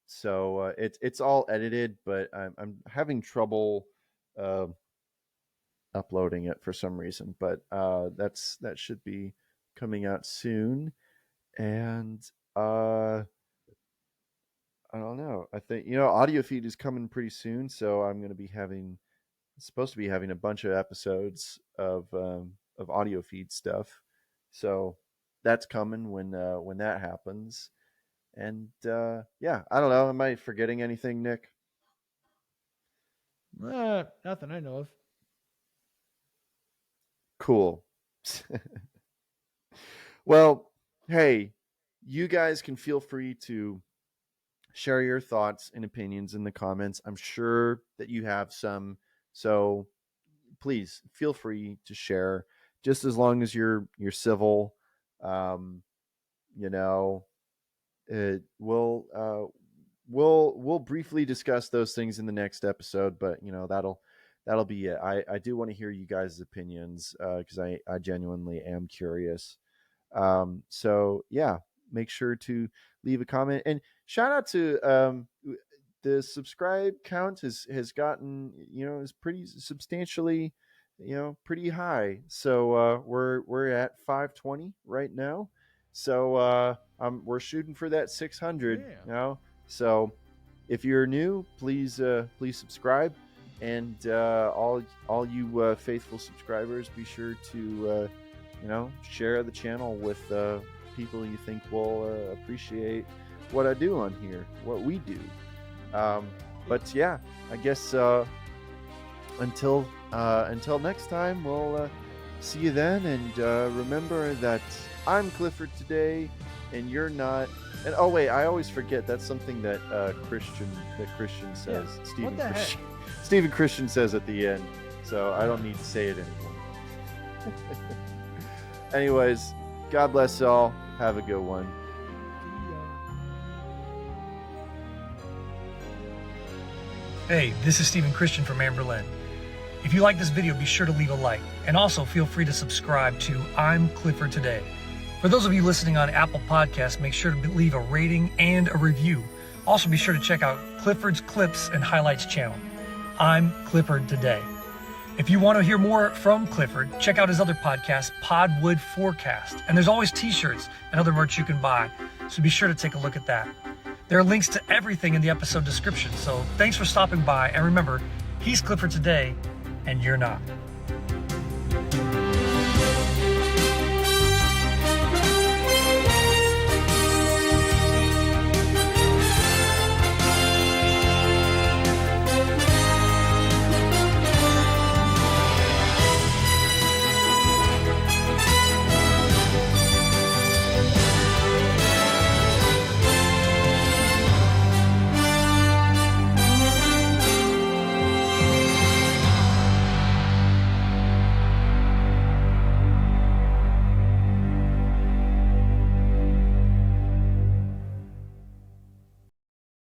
so it's all edited, but I'm having trouble uh, uploading it for some reason. But that should be coming out soon, and I don't know. I think audio feed is coming pretty soon, so I'm going to be supposed to be having a bunch of episodes of audio feed stuff. So that's coming when that happens. And yeah, I don't know. Am I forgetting anything, Nick? Nothing I know of. Cool. Well, hey, you guys can feel free to share your thoughts and opinions in the comments. I'm sure that you have some. So please feel free to share, just as long as you're civil. Um, you know, we'll briefly discuss those things in the next episode, but that'll be it. I do want to hear you guys' opinions, because I genuinely am curious. So yeah, make sure to leave a comment, and shout out to the subscribe count has gotten, is pretty substantially, pretty high. So we're at 520 right now. So we're shooting for that 600 Yeah. now. So if you're new, please subscribe, and all you faithful subscribers, be sure to share the channel with people you think will appreciate what I do on here, what we do. But yeah, I guess until next time, we'll see you then, and remember that I'm Clifford today, and you're not. And oh wait, I always forget that's something that Christian says. Yeah. What the heck? Stephen Christian says at the end. So I don't need to say it anymore. Anyways, God bless y'all. Have a good one. Hey, this is Stephen Christian from Amberlin. If you like this video, be sure to leave a like, and also feel free to subscribe to I'm Clifford Today. For those of you listening on Apple Podcasts, make sure to leave a rating and a review. Also be sure to check out Clifford's Clips and Highlights channel. I'm Clifford Today. If you want to hear more from Clifford, check out his other podcast, Podwood Forecast. And there's always t-shirts and other merch you can buy, so be sure to take a look at that. There are links to everything in the episode description, so thanks for stopping by, and remember, he's Clifford Today, and you're not.